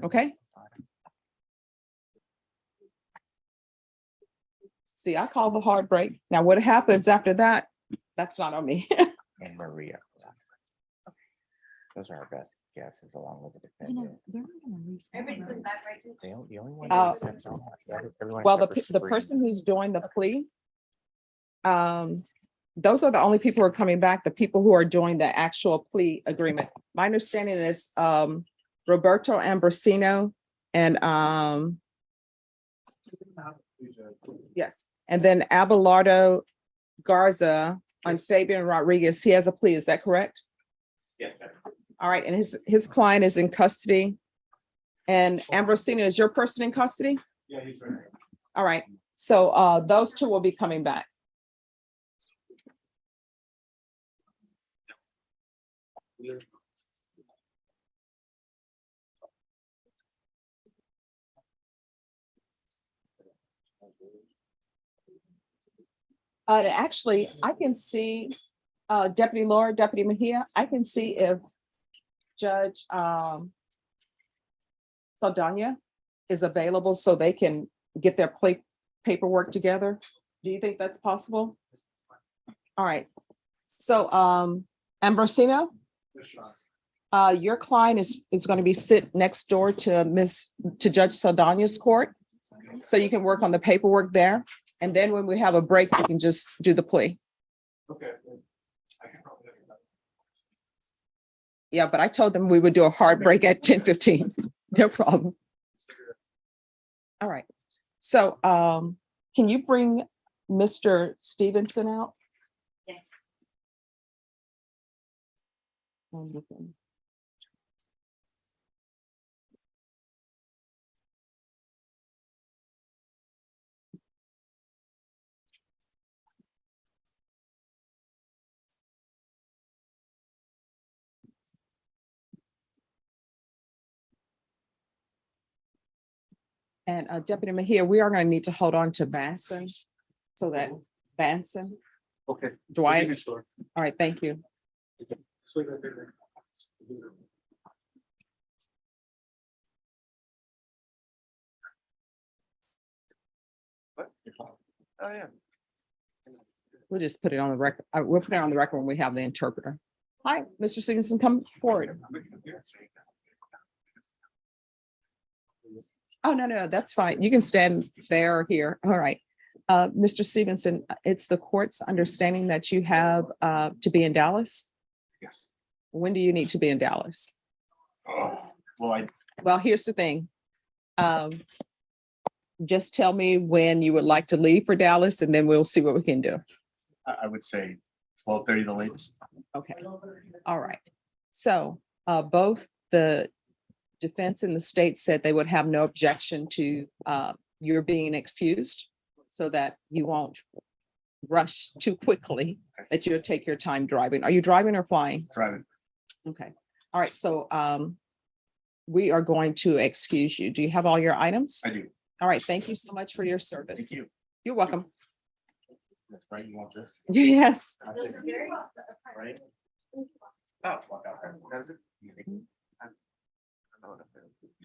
Okay? See, I call the hard break. Now, what happens after that? That's not on me. And Maria. Those are our best guesses along with the defendant. The only one. Uh, that accepts all- everyone Well, except for the Sabrina. person who's doing the plea, those are the only people who are coming back, the people who are doing the actual plea agreement. My understanding is Roberto Ambrosino and yes, and then Abelardo Garza on Fabian Rodriguez. He has a plea, is that correct? Yes. All right, and his client is in custody. And Ambrosino is your person in custody? Yeah, he's right. All right, so those two will be coming back. Actually, I can see Deputy Laura, Deputy Mejia, I can see if Judge Saldana is available so they can get their plate paperwork together. Do you think that's possible? All right. So Ambrosino, your client is going to be sit next door to Judge Saldana's court. So you can work on the paperwork there. And then when we have a break, we can just do the plea. Okay. Yeah, but I told them we would do a hard break at 10:15. No problem. All right. So can you bring Mr. Stevenson out? Yes. And Deputy Mejia, we are going to need to hold on to Vanson so that Vanson, Okay. Dwight. All right, thank you. What? Oh, yeah. We'll just put it on the record. We'll put it on the record when we have the interpreter. Hi, Mr. Stevenson, come forward. Oh, no, that's fine. You can stand there or here. All right. Mr. Stevenson, it's the court's understanding that you have to be in Dallas. Yes. When do you need to be in Dallas? Well, here's the thing. Just tell me when you would like to leave for Dallas and then we'll see what we can do. I would say 12:30 the latest. Okay. All right. So both the defense and the state said they would have no objection to your being excused so that you won't rush too quickly, that you'll take your time driving. Are you driving or flying? Driving. Okay. All right. So we are going to excuse you. Do you have all your items? I do. All right. Thank you so much for your service. Thank you. You're welcome. That's right. You want this? Yes. Right? Oh. That was it?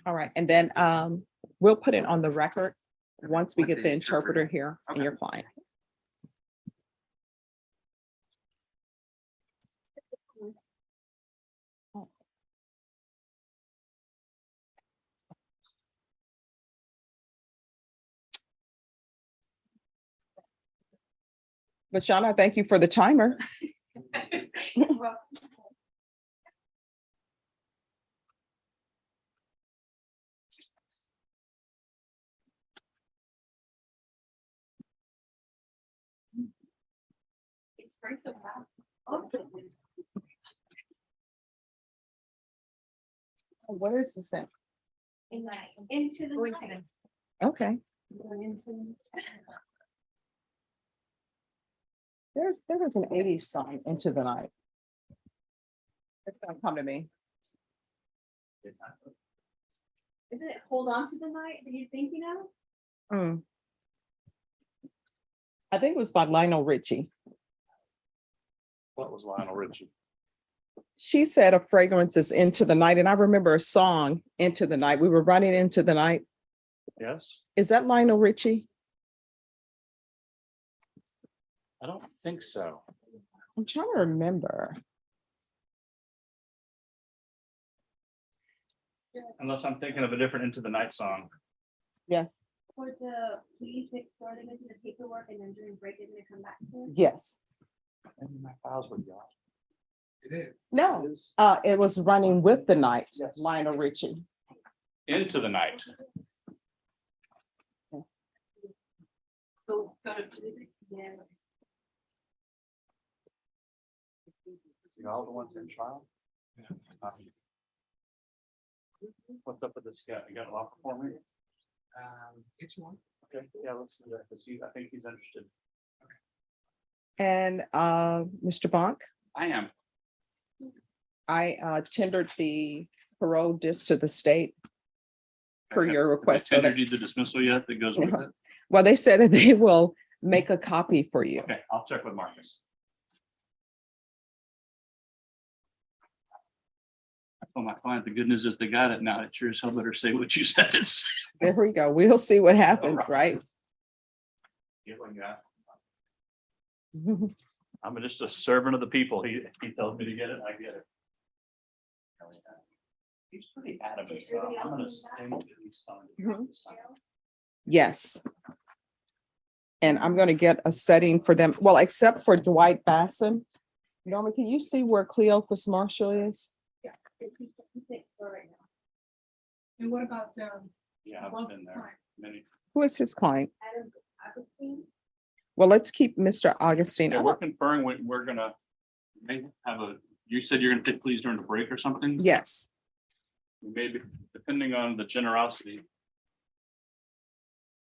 All right. And then we'll put it on the record once we get the interpreter here and your client. But Shauna, thank you for the timer. It's very so fast. Where is this at? Into the night. Okay. There was an 80s song, Into the Night. It's gonna come to me. Is it Hold On to the Night that you're thinking of? I think it was by Lionel Richie. What was Lionel Richie? She said a fragrance is into the night, and I remember a song, Into the Night. We were running into the night. Yes. Is that Lionel Richie? I don't think so. I'm trying to remember. Unless I'm thinking of a different Into the Night song. Yes, For the please store them into the paperwork and then during break, they're gonna come back to it. yes. Maybe my files were y'all. It is. No, it was Running with the Night, Lionel Richie. Into the Night. Go to Tuesday. Yeah. See all the ones in trial? What's up with this guy? You got a lot for me? It's one. Okay, yeah, let's see that, 'cause I think he's interested. And Mr. Bonk, I am. I tendered the parole disc to the state per your Have they request. So that, tendered you the dismissal yet that goes with No. it? well, they said that they will make a copy for you. Okay, I'll check with Marcus. I told my client, the good news is they got it now. It sure as hell better say what you said. It's. There we go. We'll see what happens, right? Get what you got. I'm just a servant of the people. He tells me to get it, I get it. He's pretty adamant, so I'm gonna stay with these on this time. Yes. And I'm going to get a setting for them. Well, except for Dwight Basson. Norma, can you see where Cleophas Marshall is? And what about, Yeah, I've been there many. Who is his client? Adam Agustin? Well, let's keep Mr. Augustine. Yeah, we're conferring, we're gonna may have a, you said you're gonna take pleas during the break or something? Yes. Maybe, depending on the generosity.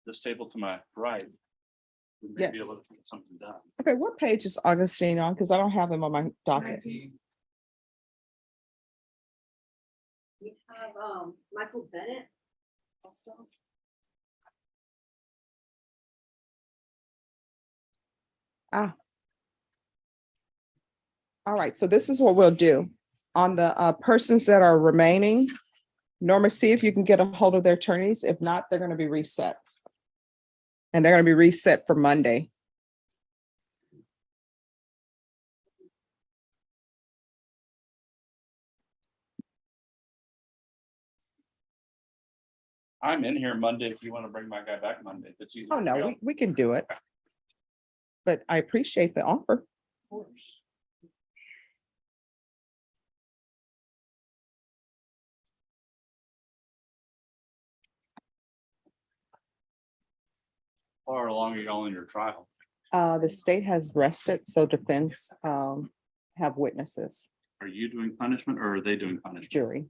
This table to my right. We may be Yes. able to get something done. Okay, what page is Augustine on? Because I don't have him on my docket. We have, Michael Bennett also. Ah. All right, so this is what we'll do. On the persons that are remaining, Norma, see if you can get a hold of their attorneys. If not, they're going to be reset. And they're going to be reset for Monday. I'm in here Monday if you want to bring my guy back Monday. If it's easy. Oh, no, we can do it. But I appreciate the offer. Of course. How far along are y'all in your trial? The state has rested, so defense have witnesses, Are you doing punishment or are they doing punishment? jury.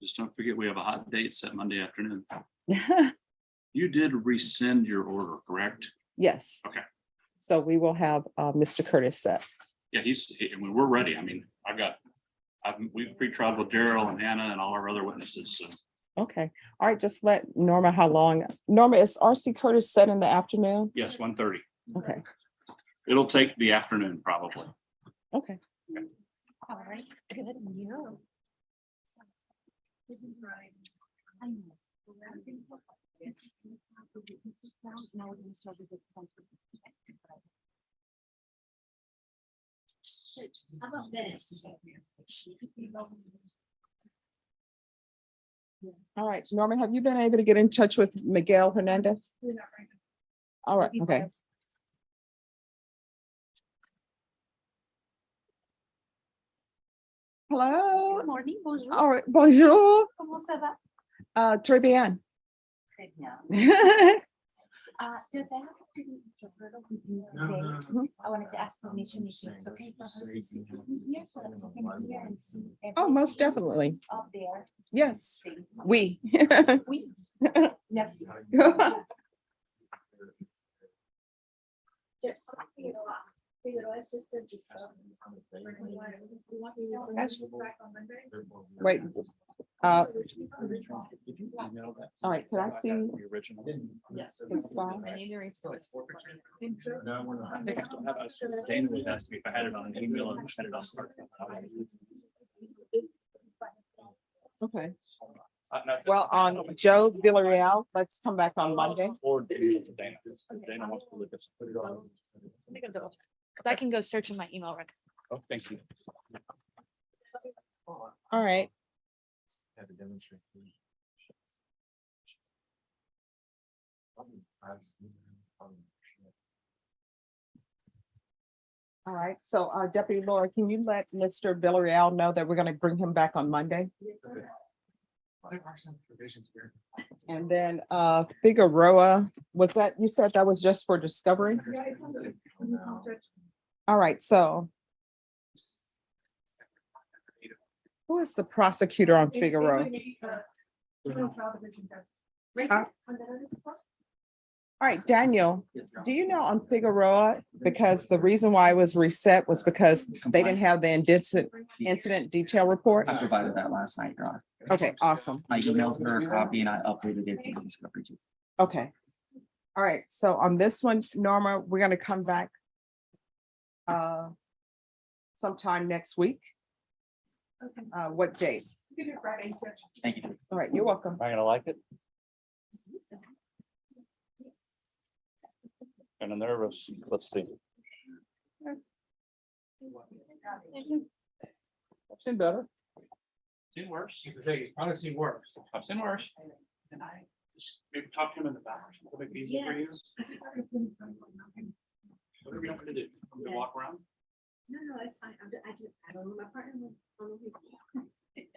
Just don't forget, we have a hot date set Monday afternoon. You did rescind your order, correct? Yes. Okay. So we will have Mr. Curtis set. Yeah, we're ready. I mean, we've pre-trialed with Daryl and Hannah and all our other witnesses, so. Okay, all right, just let Norma how long. Norma, is RC Curtis set in the afternoon? Yes, 1:30. Okay, It'll take the afternoon probably. okay. All right, good, you. I know. Now we're gonna start with the How about this? All right, Norma, have you been able to get in touch with Miguel Hernandez? All right, okay. Hello. Good morning, bonjour. All right, bonjour. Comment ça va? Très bien. Très bien. Does that have to be interpreted with you today? I wanted to ask permission if it's okay for her to see you here so that we can hear and see. Oh, most definitely. Up there. Yes. We. We. Merci. Figueroa is just a. Wait. All right, can I see? The original. Yes. his file? I think I still have it. Dana was asking me if I had it on an email and had it on. Okay. No, Well, on Joe Villarreal, let's come back on Monday. Or Dana. Dana wants to look at. Because I can go search in my email record. Oh, thank you. All right. All right. So Deputy Laura, can you let Mr. Villarreal know that we're going to bring him back on Monday? There are some provisions here. And then Figueroa, was that, you said that was just for discovery? All right, so who is the prosecutor on Figueroa? Huh? All right, Daniel, do you know on Figueroa, because the reason why it was reset was because they didn't have the incident detail report? I provided that last night, Your Honor. Okay, awesome. I emailed her a copy and I uploaded it in the discovery too. Okay. All right, so on this one, Norma, we're gonna come back sometime next week. What date? Thank you. All right, you're welcome. Am I gonna like it? Kind of nervous. Let's see. I've seen better. Seen worse. Probably seen worse. I've seen worse. And I just maybe talk to him in the back. Will it be easy for you? Whatever you want me to do. Want me to walk around? No, it's fine. I don't know my partner.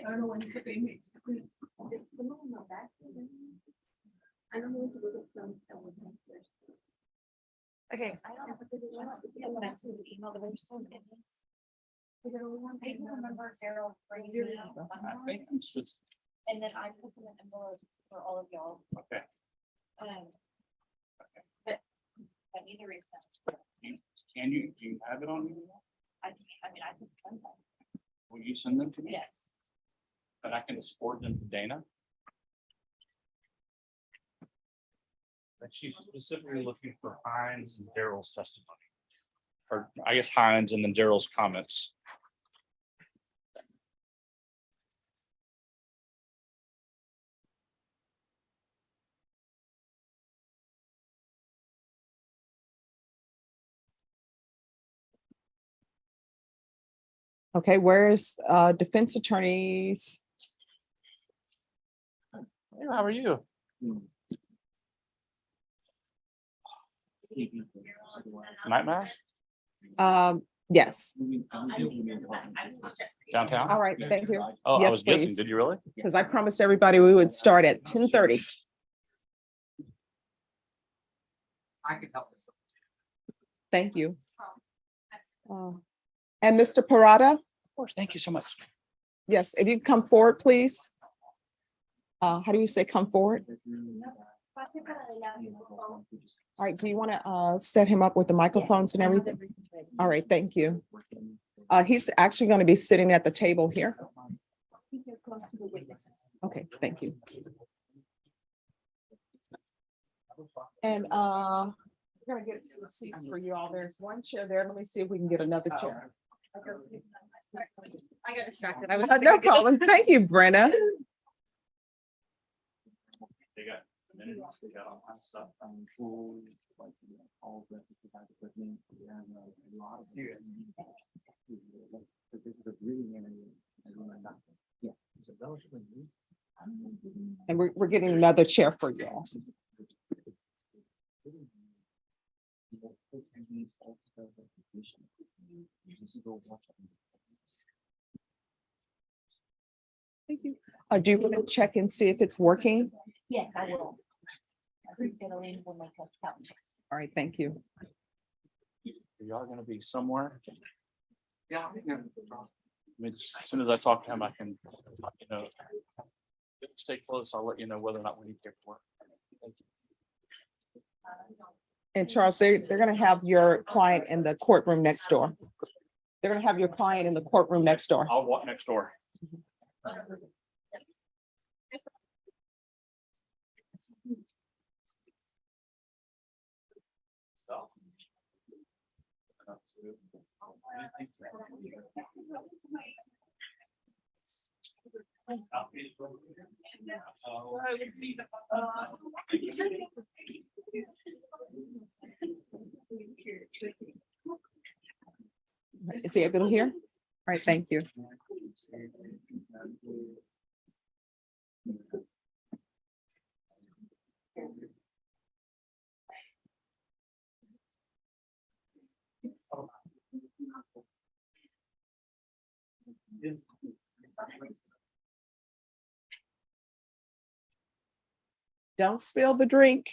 I don't know when you could be me. I don't know what to do with them. Okay. I don't know. That's the email that I'm so many. I remember Daryl bringing me up. I think it's just, And then I put them in envelopes for all of y'all. okay. But I need to read them. Do you have it on you? I mean, I can send them. Will you send them to me? Yes. But I can export them to Dana? But she's specifically looking for Hines and Daryl's testimony. Or I guess Hines and then Daryl's comments. Okay, where's defense attorneys? Hey, how are you? Nightmare? Yes. Downtown? All right, thank you. Oh, I Yes, was guessing. please. Did you really? Because I promised everybody we would start at 10:30. I can help this. Thank you. And Mr. Parada? Of course. Thank you so much. Yes, if you come forward, please. How do you say come forward? All right, do you want to set him up with the microphones and everything? All right, thank you. He's actually going to be sitting at the table here. Okay, thank you. And we're gonna get some seats for you all. There's one chair there. Let me see if we can get another chair. I got distracted. I was. No problem. Thank you, Brenna. They got amenities, they got all kinds of stuff. Pool, like, all the exercise equipment, we have a lot of. Yeah. It's a relatively new. And we're getting another chair for you all. Thank you. Do you want to check and see if it's working? Yes, I will. I think it'll enable my sound check. All right, thank you. Y'all gonna be somewhere? Yeah. I mean, as soon as I talk to him, I can, stay close. I'll let you know whether or not we need paperwork. Thank you. And Charles, they're gonna have your client in the courtroom next door. They're gonna have your client in the courtroom next door. I'll walk next door. Is he able to hear? All right, thank you. Don't spill the drink.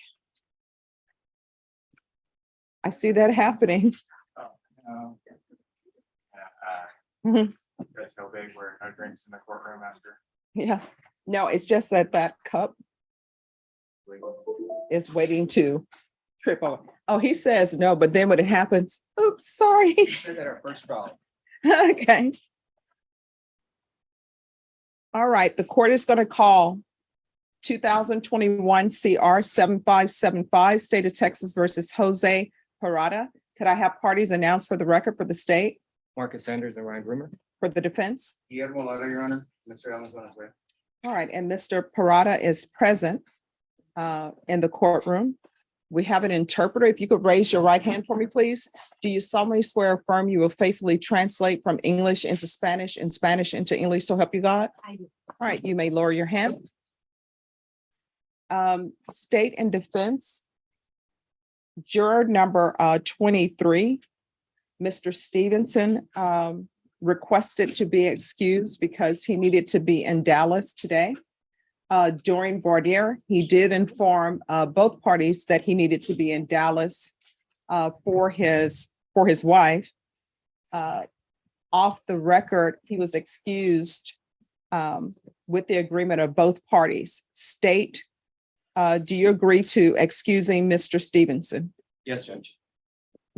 I see that happening. Mhm. That's how big where no drinks in the courtroom after. Yeah, no, it's just that that cup is waiting to trip over. Oh, he says no, but then when it happens, oops, sorry. Said that our first trial. Okay. All right, the court is going to call 2021 CR 7575, State of Texas versus Jose Parada. Could I have parties announced for the record for the state, Marcus Sanders and Ryan Groomer. for the defense? Guillermo Lotto, Your Honor. Mr. Allen's on his way. All right, and Mr. Parada is present in the courtroom. We have an interpreter. If you could raise your right hand for me, please. Do you solemnly swear or affirm you will faithfully translate from English into Spanish and Spanish into English, so help you God? I do. All right, you may lower your hand. State and defense. Juror number 23, Mr. Stevenson, requested to be excused because he needed to be in Dallas today. During voir dire, he did inform both parties that he needed to be in Dallas for his wife. Off the record, he was excused with the agreement of both parties. State, do you agree to excusing Mr. Stevenson? Yes, Judge.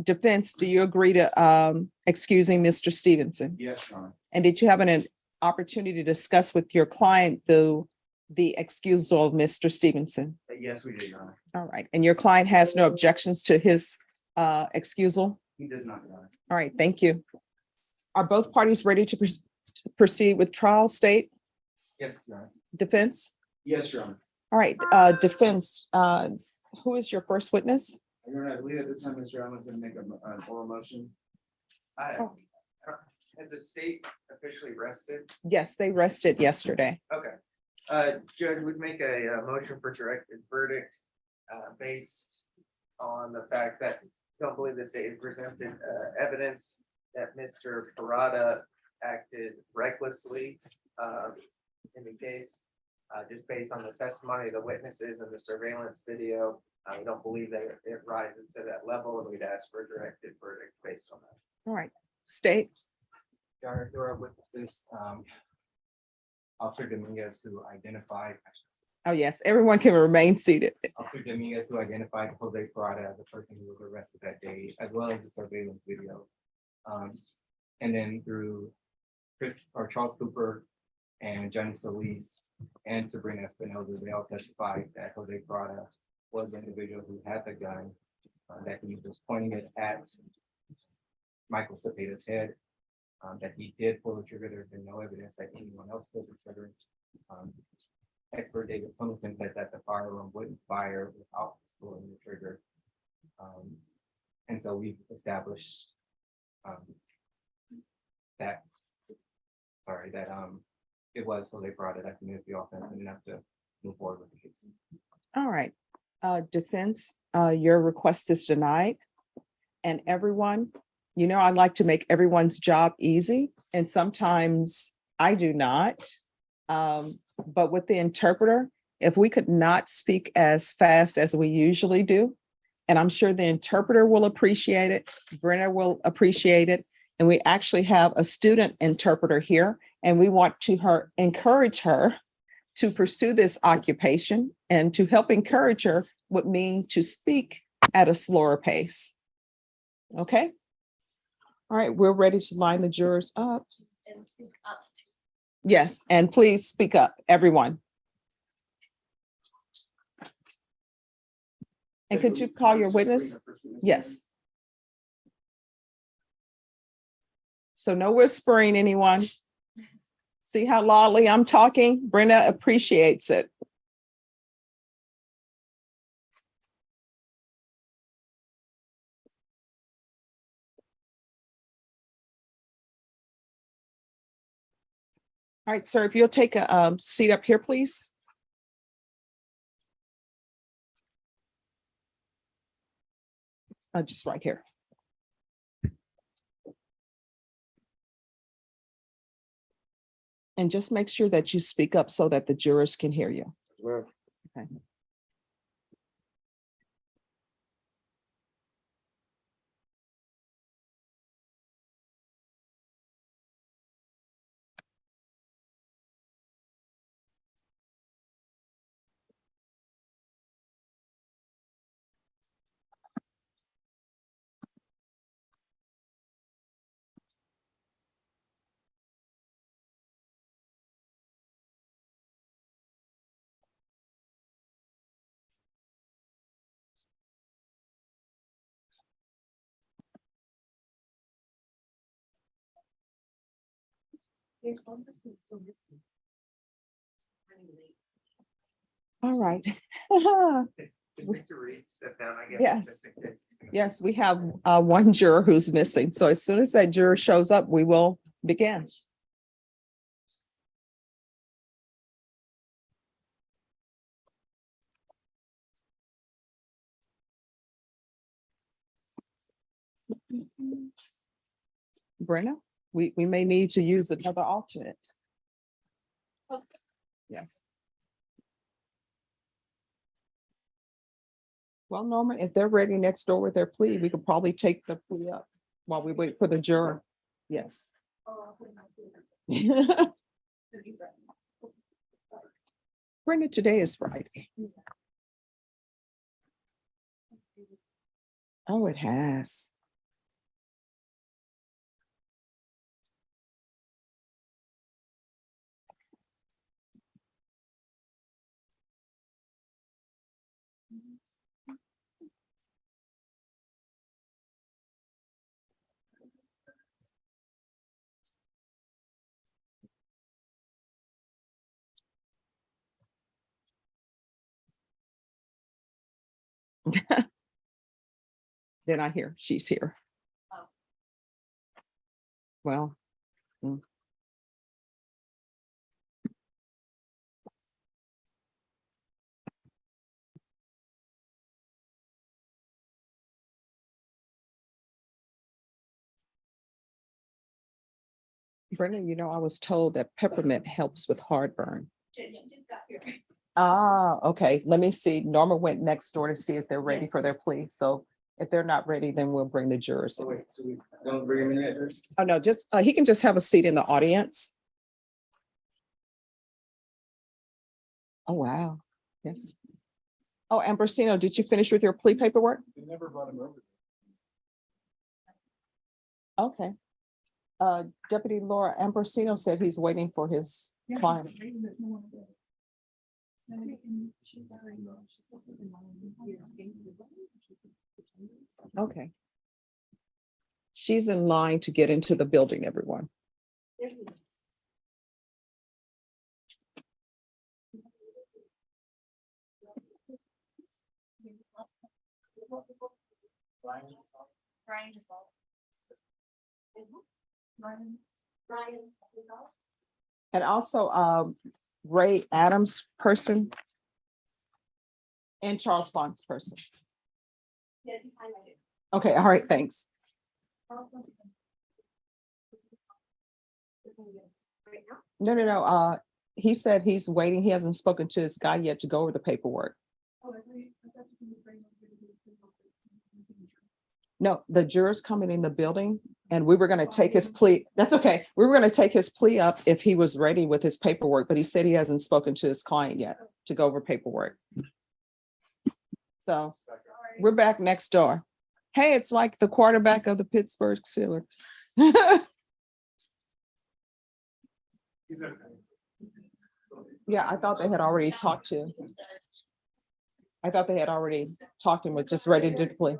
Defense, do you agree to excusing Mr. Stevenson? Yes, Your Honor. And did you have an opportunity to discuss with your client the excusal of Mr. Stevenson? Yes, we did, Your Honor. All right, and your client has no objections to his excusal? He does not, Your Honor. All right, thank you. Are both parties ready to proceed with trial, state, Yes, Your Honor. defense? Yes, Your Honor. All right, defense, who is your first witness? Your Honor, I believe at this time, Mr. Allen's going to make an oral motion. Has the state officially rested? Yes, they rested yesterday. Okay. Judge would make a motion for directed verdict based on the fact that don't believe the state has presented evidence that Mr. Parada acted recklessly in the case. Just based on the testimony of the witnesses and the surveillance video, we don't believe that it rises to that level, and we'd ask for a directed verdict based on that. All right, state. Your Honor, there are witnesses, Officer Dominguez who identified. Oh, yes, everyone can remain seated. Officer Dominguez who identified Jose Parada as the person who was arrested that day, as well as the surveillance video. And then through Charles Cooper and Johnny Solis and Sabrina Espinoza, they all testified that Jose Parada was the individual who had the gun, that he was pointing it at Michael Cepeda's head, that he did pull the trigger. There's been no evidence that anyone else pulled the trigger. Expert David Pendleton said that the firearm wouldn't fire without pulling the trigger. And so we've established that it was Jose Parada that committed the offense, and enough to move forward with the case. All right, defense, your request is denied. And everyone, you know, I like to make everyone's job easy, and sometimes I do not. But with the interpreter, if we could not speak as fast as we usually do, and I'm sure the interpreter will appreciate it, Brenner will appreciate it, and we actually have a student interpreter here, and we want to encourage her to pursue this occupation, and to help encourage her would mean to speak at a slower pace. Okay? All right, we're ready to line the jurors up. And speak up. Yes, and please speak up, everyone. And could you call your witness? Yes. So no whispering, anyone. See how loudly I'm talking? Brenda appreciates it. All right, sir, if you'll take a seat up here, please. Just right here. And just make sure that you speak up so that the jurors can hear you. Well, Okay. There's one person still missing. All right. Did Mr. Reed step down? I guess. Yes. just in case he's gonna- Yes, we have one juror who's missing. So as soon as that juror shows up, we will begin. Brenna, we may need to use another alternate. Yes. Well, Norman, if they're ready next door with their plea, we could probably take the plea up while we wait for the juror. Yes. Brenda, today is Friday. Oh, it has. Then I hear she's here. Well. Brenda, you know, I was told that peppermint helps with heartburn. Ah, okay. Let me see. Norma went next door to see if they're ready for their plea. So if they're not ready, then we'll bring the jurors in. Wait, so we don't bring him in yet? Oh, no, just, he can just have a seat in the audience. Oh, wow. Yes. Oh, Ambrosino, did you finish with your plea paperwork? They never brought him over. Okay. Deputy Laura Ambrosino said he's waiting for his client. Okay. She's in line to get into the building, everyone. And also Ray Adams person and Charles Bond's person. Okay, all right, thanks. No. He said he's waiting. He hasn't spoken to his guy yet to go over the paperwork. No, the jurors coming in the building and we were going to take his plea. That's okay. We were going to take his plea up if he was ready with his paperwork, but he said he hasn't spoken to his client yet to go over paperwork. So we're back next door. Hey, it's like the quarterback of the Pittsburgh Steelers. Yeah, I thought they had already talked to. I thought they had already talked and was just ready to play.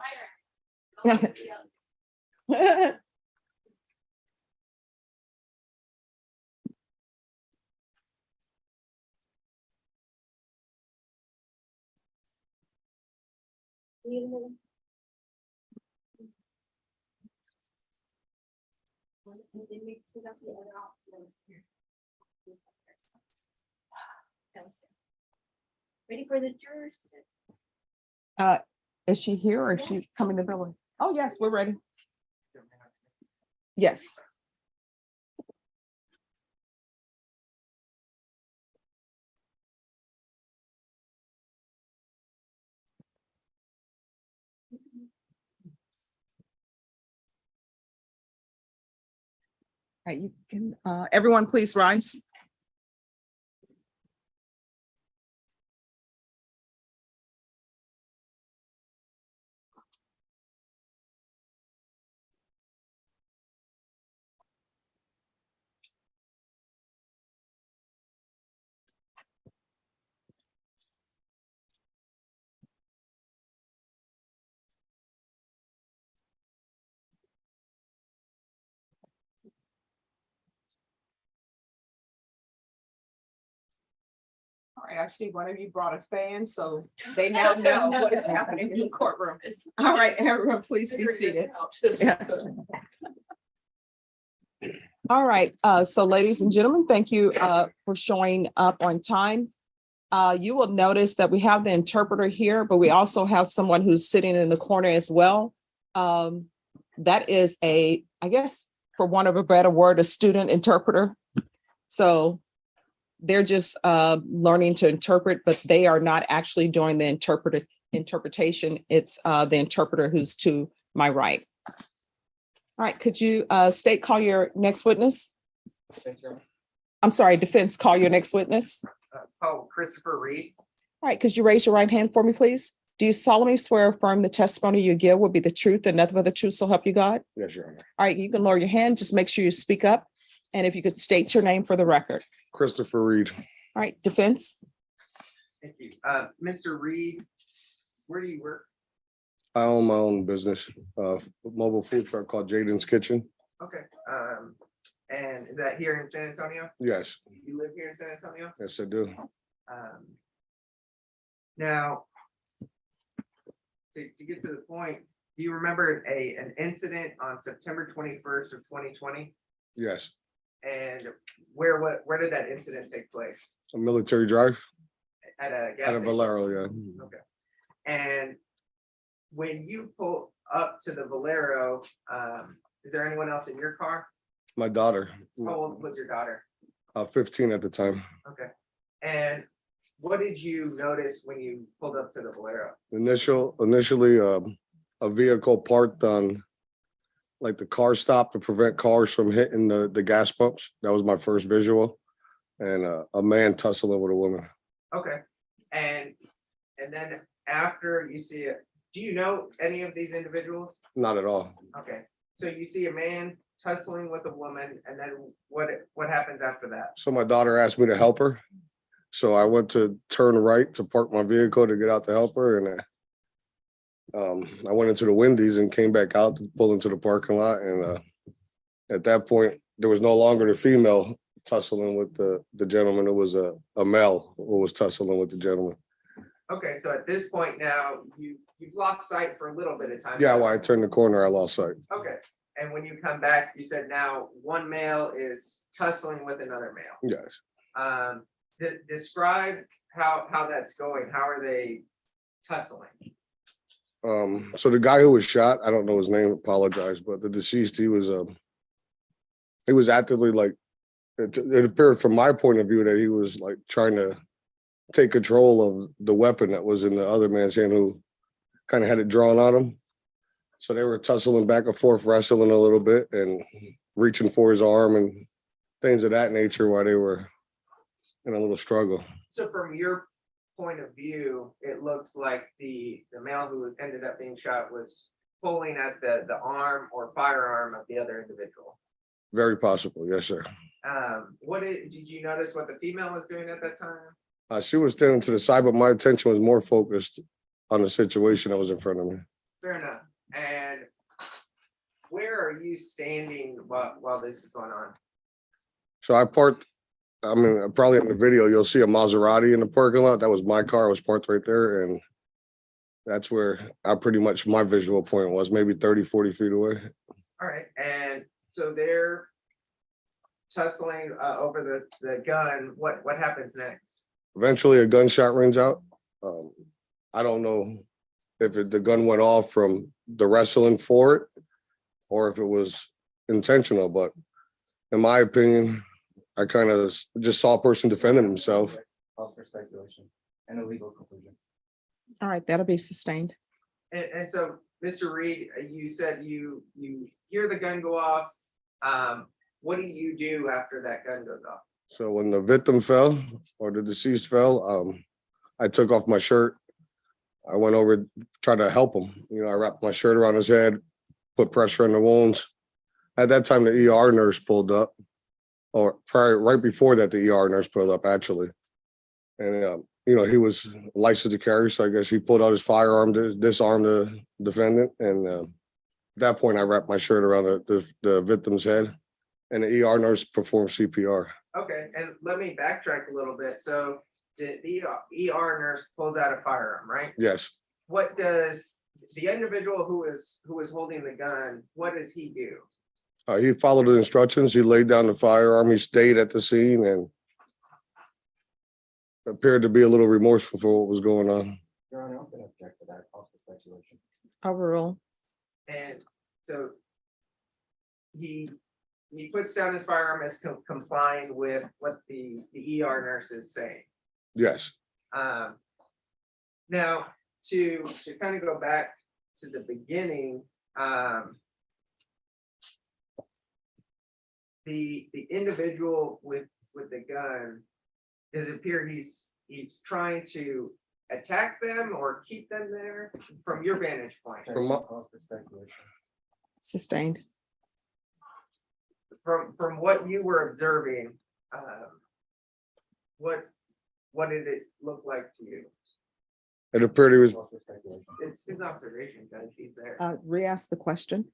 Ready for the jurors? Is she here or is she coming to the building? Oh, yes, we're ready. Yes. All right, you can, everyone please rise. All right, I see one of you brought a fan, so they now know what is happening in the courtroom. All right, everyone, please be seated. Yes. All right, so ladies and gentlemen, thank you for showing up on time. You will notice that we have the interpreter here, but we also have someone who's sitting in the corner as well. That is I guess, for want of a better word, a student interpreter. So they're just learning to interpret, but they are not actually doing the interpretation. It's the interpreter who's to my right. All right, could you state, call your next witness? I'm sorry, defense, call your next witness. Oh, Christopher Reed. All right, could you raise your right hand for me, please? Do you solemnly swear or affirm the testimony you give will be the truth and nothing but the truth, so help you God? Yes, Your Honor. All right, you can lower your hand. Just make sure you speak up. And if you could state your name for the record. Christopher Reed. All right, defense. Thank you. Mr. Reed, where do you work? I own my own business, mobile food truck called Jaden's Kitchen. Okay. And is that here in San Antonio? Yes, You live here in San Antonio? yes, I do. Now, to get to the point, do you remember an incident on September 21st of 2020? Yes, And where did that incident take place? a military drive At a gas out of station? Valero, yeah. Okay. And when you pull up to the Valero, is there anyone else in your car? My daughter, How old was your daughter? 15 at the time. Okay. And what did you notice when you pulled up to the Valero? Initially, a vehicle parked on like the car stop to prevent cars from hitting the gas pumps. That was my first visual. And a man tussling with a woman. Okay. And then after you see it, do you know any of these individuals? Not at all. Okay. So you see a man tussling with a woman, and then what happens after that? So my daughter asked me to help her. So I went to turn right to park my vehicle to get out to help her. And I went into the Wendy's and came back out to pull into the parking lot. And at that point, there was no longer the female tussling with the gentleman. It was a male who was tussling with the gentleman. Okay, so at this point now, you've lost sight for a little bit of time. Yeah, when I turned the corner, I lost sight. Okay, and when you come back, you said now one male is tussling with another male. Yes. Describe how that's going. How are they tussling? So the guy who was shot, I don't know his name, apologize, but the deceased, he was actively like, it appeared from my point of view that he was like trying to take control of the weapon that was in the other man's hand, who kind of had it drawn on him. So they were tussling back and forth, wrestling a little bit and reaching for his arm and things of that nature while they were in a little struggle. So from your point of view, it looks like the male who ended up being shot was pulling at the arm or firearm of the other individual. Very possible, yes, sir. Did you notice what the female was doing at that time? She was standing to the side, but my attention was more focused on the situation that was in front of me. Fair enough. And where are you standing while this is going on? So I parked, I mean, probably in the video, you'll see a Maserati in the parking lot. That was my car. I was parked right there. And That's where I pretty much, my visual point was maybe 30, 40 feet away. All right, and so they're tussling over the gun. What happens next? Eventually a gunshot rings out. I don't know if the gun went off from the wrestling for it or if it was intentional, but in my opinion, I kind of just saw a person defending himself. Call for speculation and a legal conclusion. All right, that'll be sustained. And so, Mr. Reed, you said you hear the gun go off. What do you do after that gun goes off? So when the victim fell or the deceased fell, I took off my shirt. I went over, tried to help him. You know, I wrapped my shirt around his head, put pressure on the wounds. At that time, the ER nurse pulled up, or prior, right before that, the ER nurse pulled up actually. And, you know, he was licensed to carry, so I guess he pulled out his firearm to disarm the defendant. And at that point, I wrapped my shirt around the victim's head, and the ER nurse performed CPR. Okay, and let me backtrack a little bit. So the ER nurse pulls out a firearm, right? Yes. What does the individual who is holding the gun, what does he do? He followed the instructions. He laid down the firearm. He stayed at the scene and appeared to be a little remorseful for what was going on. Your Honor, I'm gonna object to that. Call for speculation. Overrule. And so he puts down his firearm as complying with what the ER nurse is saying. Yes. Now, to kind of go back to the beginning, the individual with the gun, does it appear he's trying to attack them or keep them there from your vantage point? Call for speculation. Sustained. From what you were observing, what did it look like to you? It appeared he was, Call for speculation. It's his observation, Judge, he's there. Re-ask the question.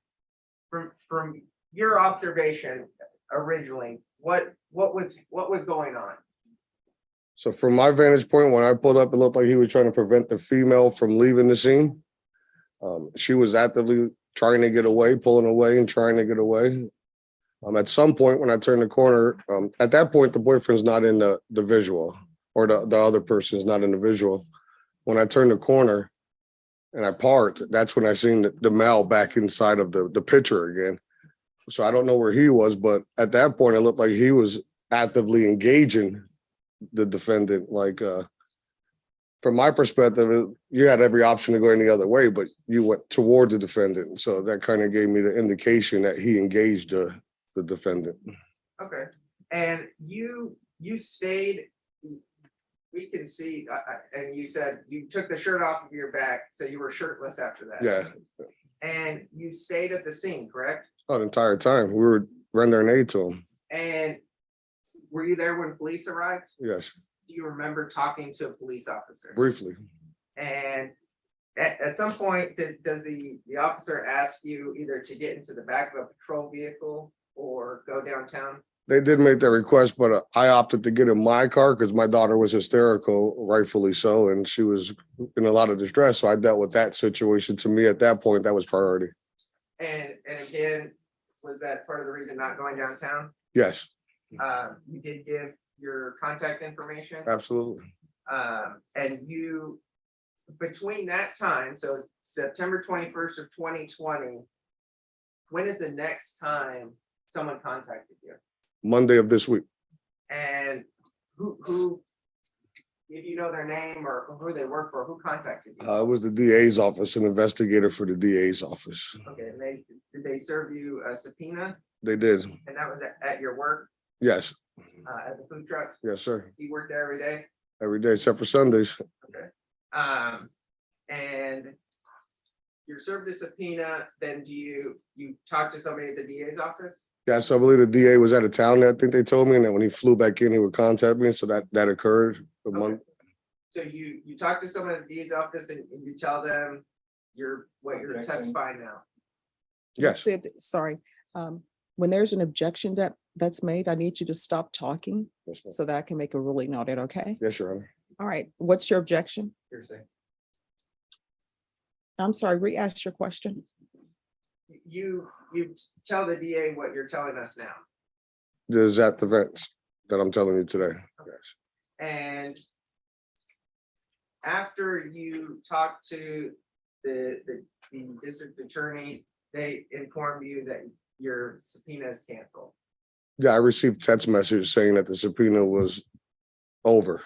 From your observation originally, what was going on? so from my vantage point, when I pulled up, it looked like he was trying to prevent the female from leaving the scene. She was actively trying to get away, pulling away and trying to get away. At some point when I turned the corner, at that point, the boyfriend's not in the visual, or the other person is not in the visual. When I turned the corner and I parked, that's when I seen the male back inside of the picture again. So I don't know where he was, but at that point, it looked like he was actively engaging the defendant. Like, from my perspective, you had every option to go any other way, but you went toward the defendant. So that kind of gave me the indication that he engaged the defendant. Okay, and you stayed, we can see, and you said you took the shirt off of your back, so you were shirtless after that. Yeah. And you stayed at the scene, correct? Oh, the entire time. We were rendering aid to him. And were you there when police arrived? Yes, Do you remember talking to a police officer? briefly. And at some point, does the officer ask you either to get into the back of a patrol vehicle or go downtown? They did make that request, but I opted to get in my car because my daughter was hysterical, rightfully so, and she was in a lot of distress. So I dealt with that situation. To me, at that point, that was priority. And again, was that part of the reason not going downtown? Yes, You did give your contact information. absolutely. And you, between that time, so September 21st of 2020, when is the next time someone contacted you? Monday of this week. And who, if you know their name or who they work for, who contacted you? It was the DA's office, an investigator for the DA's office. Okay, and did they serve you a subpoena? They did. And that was at your work, Yes, at the food truck? yes, sir. You worked there every day? Every day except for Sundays. Okay. And you're served a subpoena, then do you talk to somebody at the DA's office? Yes, I believe the DA was out of town. I think they told me, and then when he flew back in, he would contact me. So that occurred a month. So you talk to someone at the DA's office and you tell them what you're testifying now? Yes. Sorry, when there's an objection that's made, I need you to stop talking Yes, ma'am. so that I can make a ruling on it, okay? Yes, Your Honor. All right, what's your objection? Hearsay. I'm sorry, re-ask your question. You tell the DA what you're telling us now. There's that events that I'm telling you today. Yes. And after you talk to the district attorney, they inform you that your subpoena is canceled. Yeah, I received text message saying that the subpoena was over.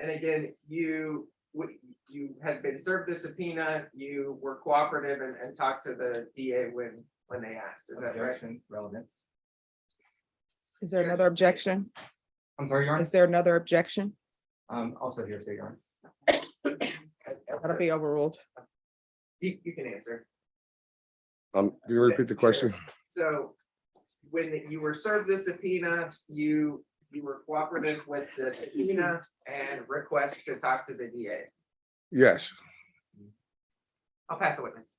And again, you had been served the subpoena, you were cooperative and talked to the DA when they asked, is that right? Relevance. Is there another objection? I'm sorry, Your Honor. Is there another objection? Also here, say, Your Honor. That'll be overruled. You can answer. Can you repeat the question? So when you were served the subpoena, you were cooperative with the subpoena and request to talk to the DA. Yes. I'll pass the witness.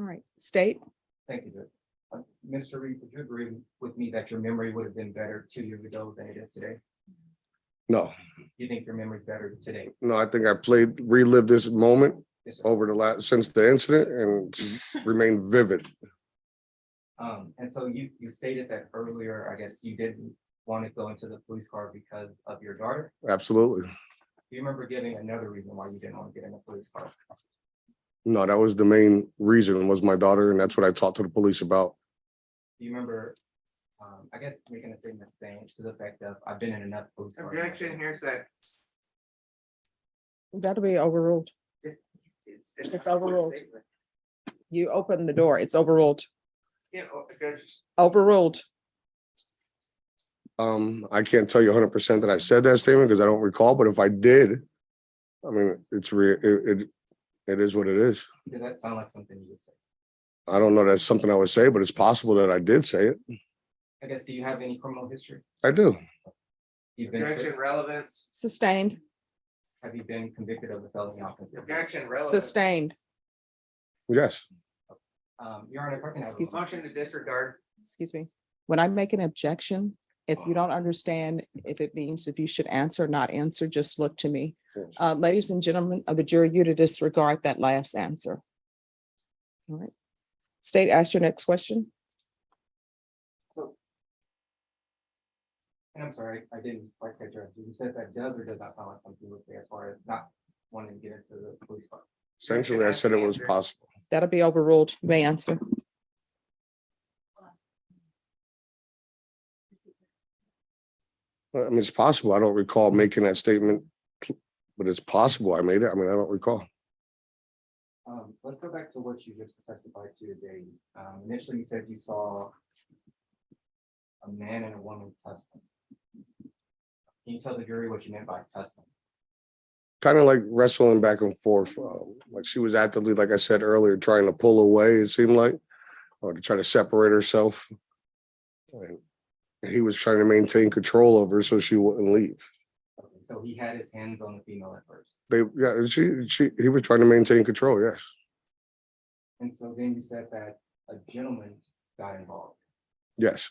All right, state. Thank you, Judge. Mr. Reed, would you agree with me that your memory would have been better 2 years ago than it is today? No, You think your memory's better today? no, I think I relived this moment over since the incident and remained vivid. And so you stated that earlier, I guess you didn't want to go into the police car because of your daughter. Absolutely. Do you remember giving another reason why you didn't want to get in the police car? No, that was the main reason, was my daughter, and that's what I talked to the police about. Do you remember, I guess making a statement saying to the effect of, I've been in enough police cars. Objection, hearsay. That'll be overruled. It's overruled. You opened the door. It's overruled. Yeah, Judge, Overruled. I can't tell you 100% that I said that statement because I don't recall, but if I did, I mean, it is what it is. Does that sound like something you would say? I don't know that's something I would say, but it's possible that I did say it. I guess, do you have any criminal history? I do. You've been, objection, relevance. Sustained. have you been convicted of a felony offense? Objection, relevance. Sustained. Yes. Your Honor, if I can have a Excuse me. Motion to disregard. Excuse me. When I make an objection, if you don't understand if it means if you should answer or not answer, just look to me. Ladies and gentlemen of the jury, you to disregard that last answer. All right. State, ask your next question. So. And I'm sorry, I didn't quite catch your, you said that does or does not sound like something you would say as far as not wanting to get into the police car? Essentially, I said it was possible. That'll be overruled. You may answer. I mean, it's possible. I don't recall making that statement, but it's possible I made it. I mean, I don't recall. Let's go back to what you just testified to today. Initially, you said you saw a man and a woman tussling. Can you tell the jury what you meant by tussling? Kind of like wrestling back and forth. Like she was actively, like I said earlier, trying to pull away, it seemed like, or to try to separate herself. And he was trying to maintain control over her so she wouldn't leave. Okay, so he had his hands on the female at first. He was trying to maintain control, yes. And so then you said that a gentleman got involved. Yes,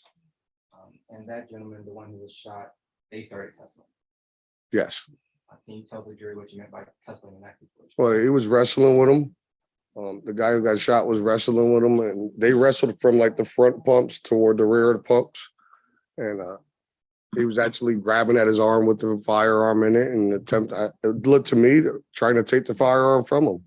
And that gentleman, the one who was shot, they started tussling. yes. Can you tell the jury what you meant by tussling in that situation? Well, he was wrestling with him. The guy who got shot was wrestling with him, and they wrestled from like the front pumps toward the rear of the pumps. And he was actually grabbing at his arm with the firearm in it and it looked to me trying to take the firearm from him.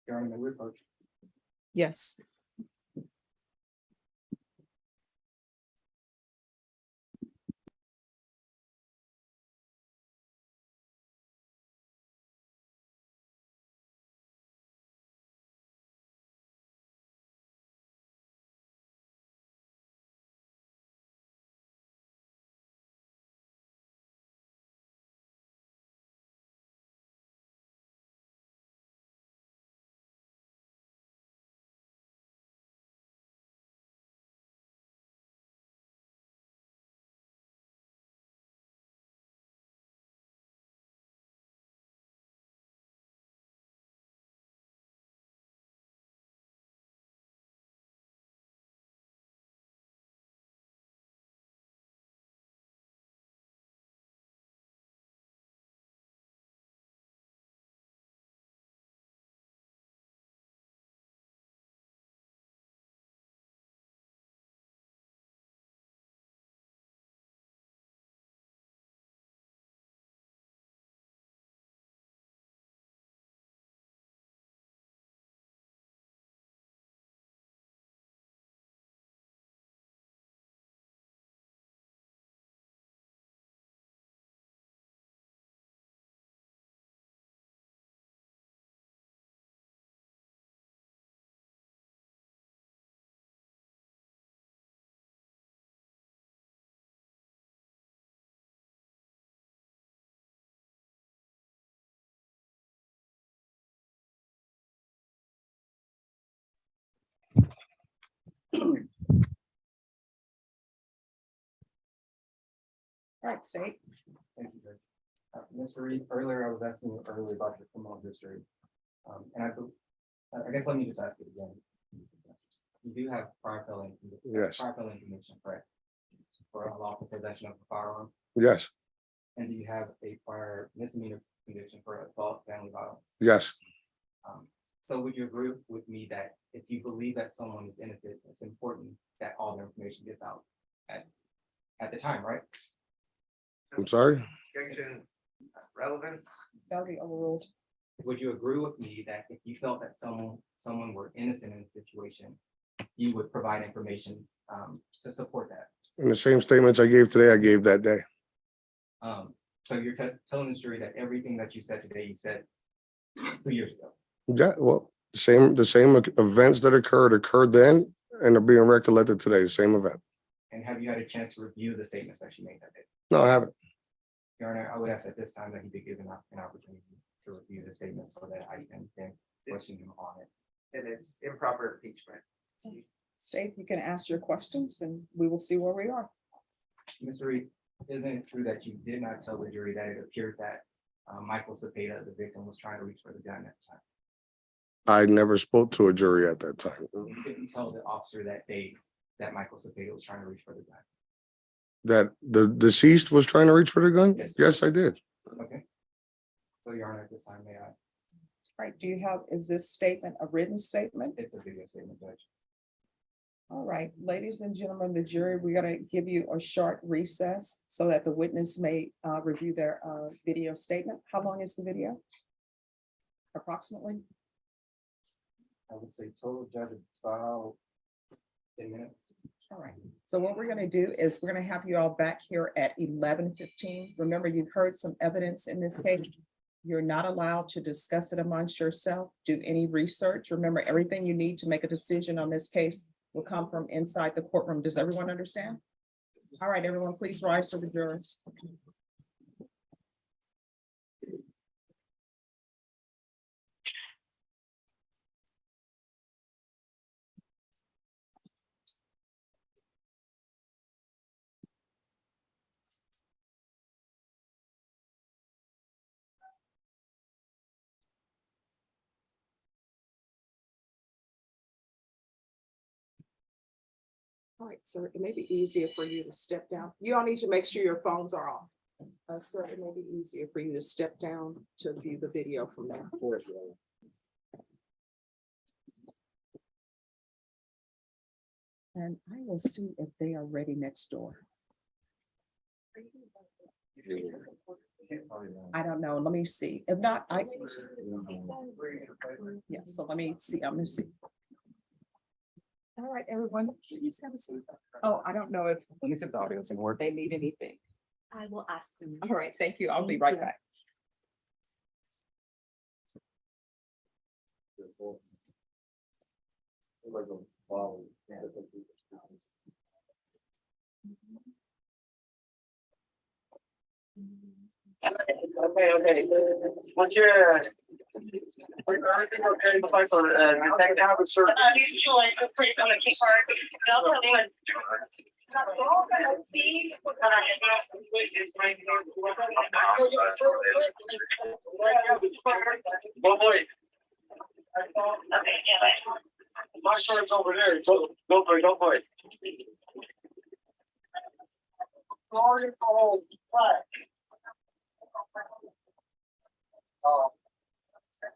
Your Honor, may we approach? Yes. All right, State. Thank you, Judge. Mr. Reed, earlier I was asking you earlier about your criminal history. I guess let me just ask it again. You do have prior felony. Yes. Prior felony conviction, correct? For unlawful possession of a firearm, Yes, and do you have a prior misdemeanor conviction for assault, family violence? yes, So would you agree with me that if you believe that someone is innocent, it's important that all their information gets out at the time, right? I'm sorry. Objection, relevance. That'll be overruled. Would you agree with me that if you felt that someone were innocent in a situation, you would provide information to support that? In the same statements I gave today, I gave that day. So you're telling the jury that everything that you said today, you said 2 years ago? Yeah, well, the same events that occurred then and are being recollected today, the same event. And have you had a chance to review the statements that you made that day? No, I haven't. Your Honor, I would ask at this time that he be given an opportunity to review the statement so that I can then question him on it. And it's improper impeachment. State, you can ask your questions and we will see where we are. Mr. Reed, isn't it true that you did not tell the jury that it appeared that Michael Cepeda, the victim, was trying to reach for the gun at the time? I never spoke to a jury at that time. You didn't tell the officer that Michael Cepeda was trying to reach for the gun? That the deceased was trying to reach for the gun? Yes. Yes, I did. Okay. So Your Honor, at this time, may I? Right, is this statement a written statement? It's a video statement, Judge. All right, ladies and gentlemen, the jury, we're gonna give you a short recess so that the witness may review their video statement. How long is the video? Approximately? I would say total, Judge, about 10 minutes. All right, so what we're gonna do is we're gonna have you all back here at 11:15. Remember, you've heard some evidence in this case. You're not allowed to discuss it amongst yourself, do any research. Remember, everything you need to make a decision on this case will come from inside the courtroom. Does everyone understand? All right, everyone, please rise to the jurors. All right, so it may be easier for you to step down. You all need to make sure your phones are off. So it may be easier for you to step down to view the video from there. And I will see if they are ready next door. I don't know. Let me see. If not, yeah, so let me see. I'm gonna see. All right, everyone, please have a seat. Oh, I don't know if. Let me see if the audio's gonna work. They need anything. I will ask them. All right, thank you. I'll be right back. Okay. What's your? Everything okay? The fights on detective have a certain. One boy. My short's over there. Go for it. Sorry for home.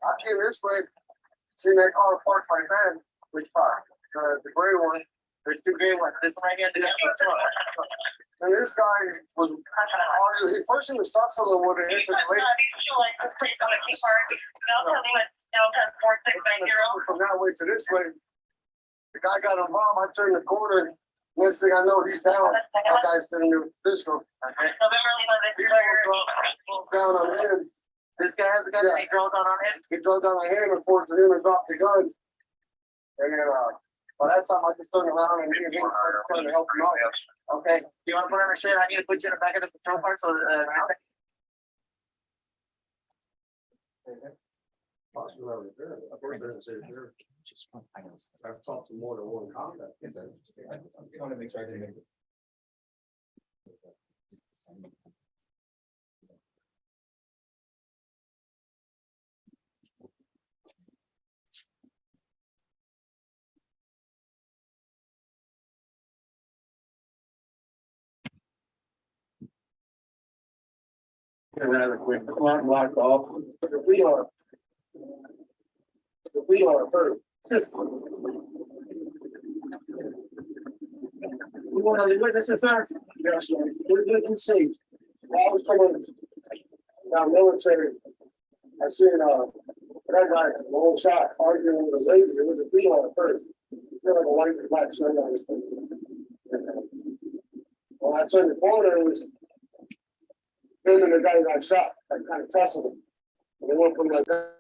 I came this way, seen that car parked my van, which car? The gray one. There's two gray ones. This one right here. And this guy was arguing. First he was talking someone with it. From that way to this way, the guy got involved. I turned the corner. Next thing I know, he's down. That guy's sitting in the pistol. He drove down on him. This guy has the gun. He drove down on him. He drove down on him and forced him and dropped the gun. And then, by that time, I just turned around and he was trying to help him out. Okay. Do you want to put on a shirt? I need to put you in the back of the patrol car. So, I've talked to more than one contact. Yes, sir. I want to make sure I didn't make it. Rather quick, locked off. If we are first system. We want to witness this, sir? Yes, sir. We can see. I was coming down military. I seen that guy, a little shot arguing with a lady. It was a female at first. Feel like a white and black shirt on his face. When I turned the corner, it was him and the guy who got shot, like kind of tussling. And they went from like that.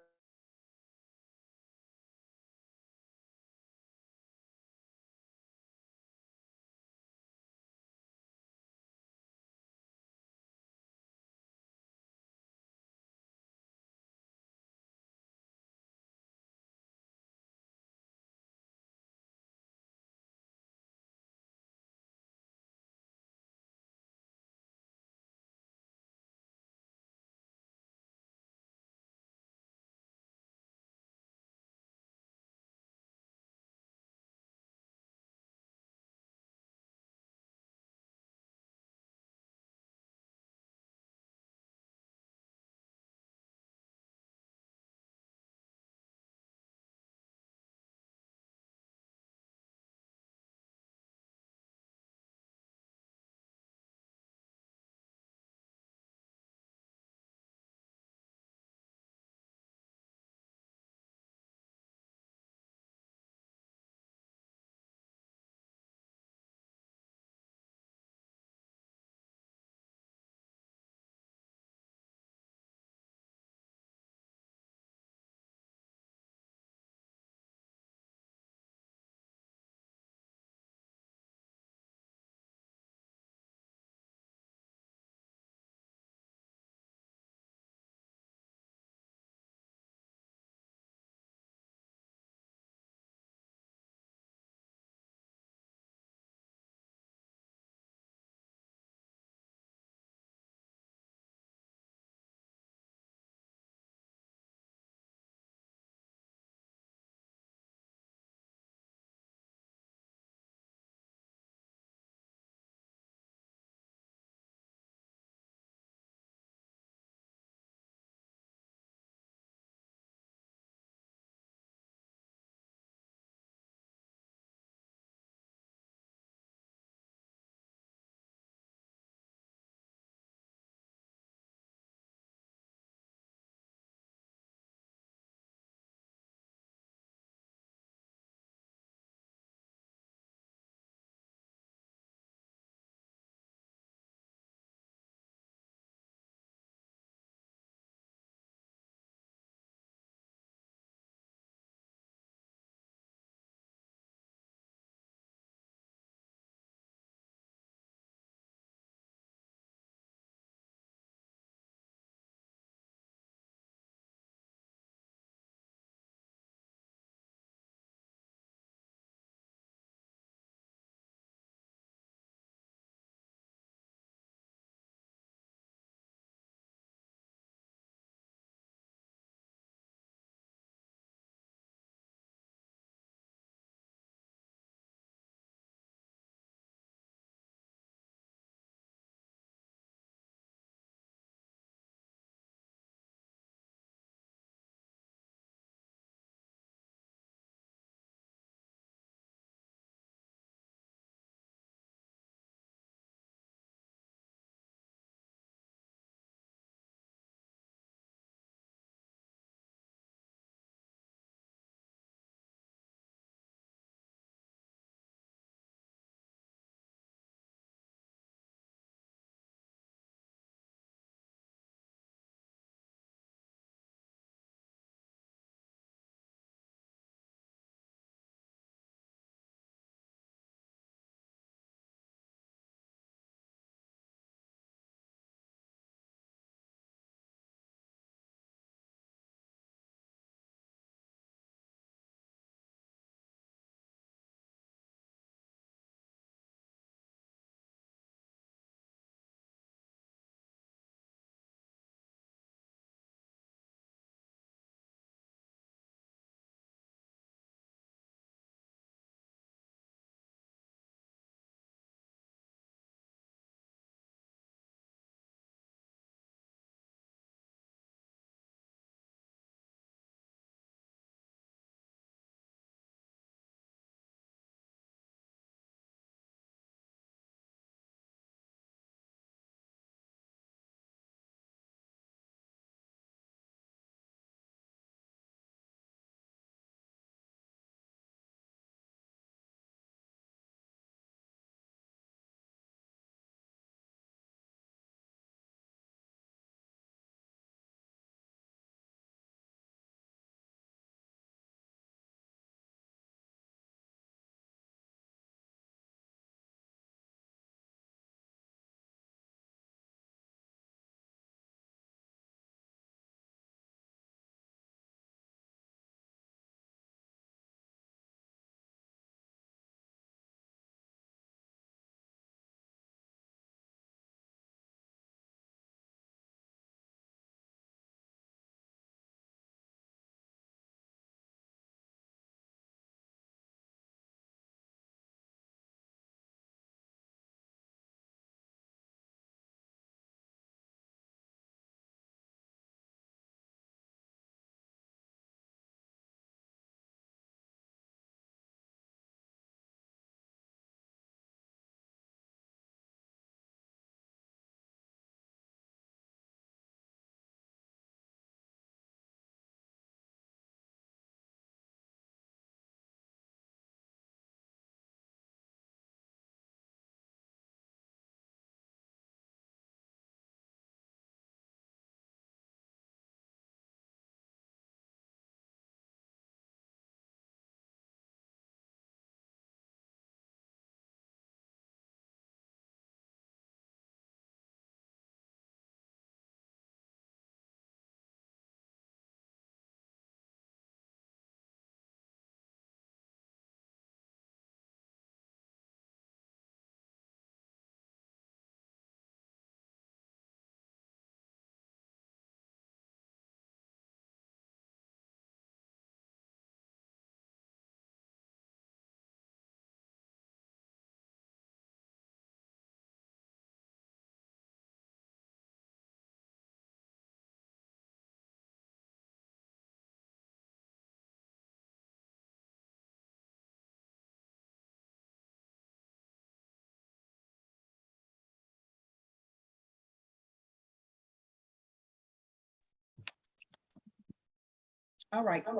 All right. You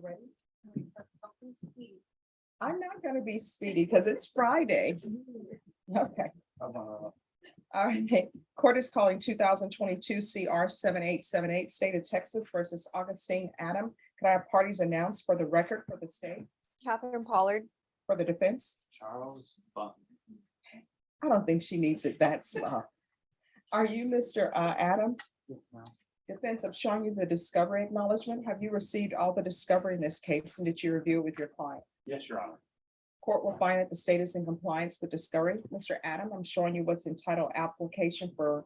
ready? I'm not gonna be speedy because it's Friday. Okay. All right, court is calling 2022 CR 7878, State of Texas versus Augustine Adam. Can I have parties announced for the record for the state, Catherine Pollard. for the defense? Charles Bun. I don't think she needs it that slow. Are you Mr. Adam? Defense, I'm showing you the discovery acknowledgement. Have you received all the discovery in this case, and did you review it with your client? Yes, Your Honor. Court will find that the state is in compliance with discovery. Mr. Adam, I'm showing you what's entitled application for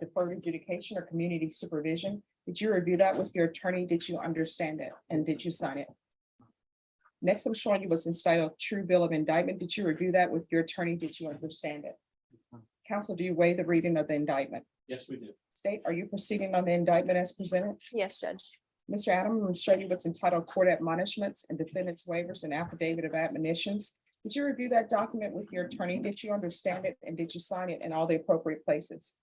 deferred adjudication or community supervision. Did you review that with your attorney? Did you understand it? And did you sign it? Next, I'm showing you what's entitled true bill of indictment. Did you review that with your attorney? Did you understand it? Counsel, do you waive the reading of the indictment? Yes, we do. State, are you proceeding on the indictment as presented? Yes, Judge. Mr. Adam, I'm going to show you what's entitled court admonishments and defendant's waivers and affidavit of admonitions. Did you review that document with your attorney? Did you understand it? And did you sign it in all the appropriate places?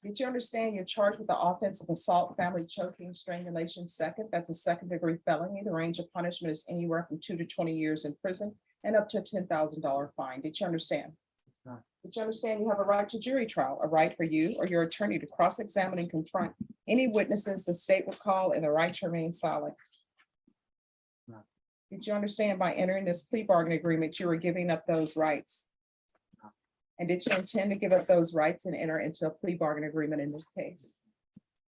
Did you understand you're charged with the offense of assault, family choking, strangulation, second? That's a second-degree felony. The range of punishment is anywhere from 2 to 20 years in prison and up to a $10,000 fine. Did you understand? Did you understand you have a right to jury trial, a right for you or your attorney to cross-examine and confront any witnesses the state will call, and the right to remain silent? Did you understand by entering this plea bargain agreement, you were giving up those rights? And did you intend to give up those rights and enter into a plea bargain agreement in this case?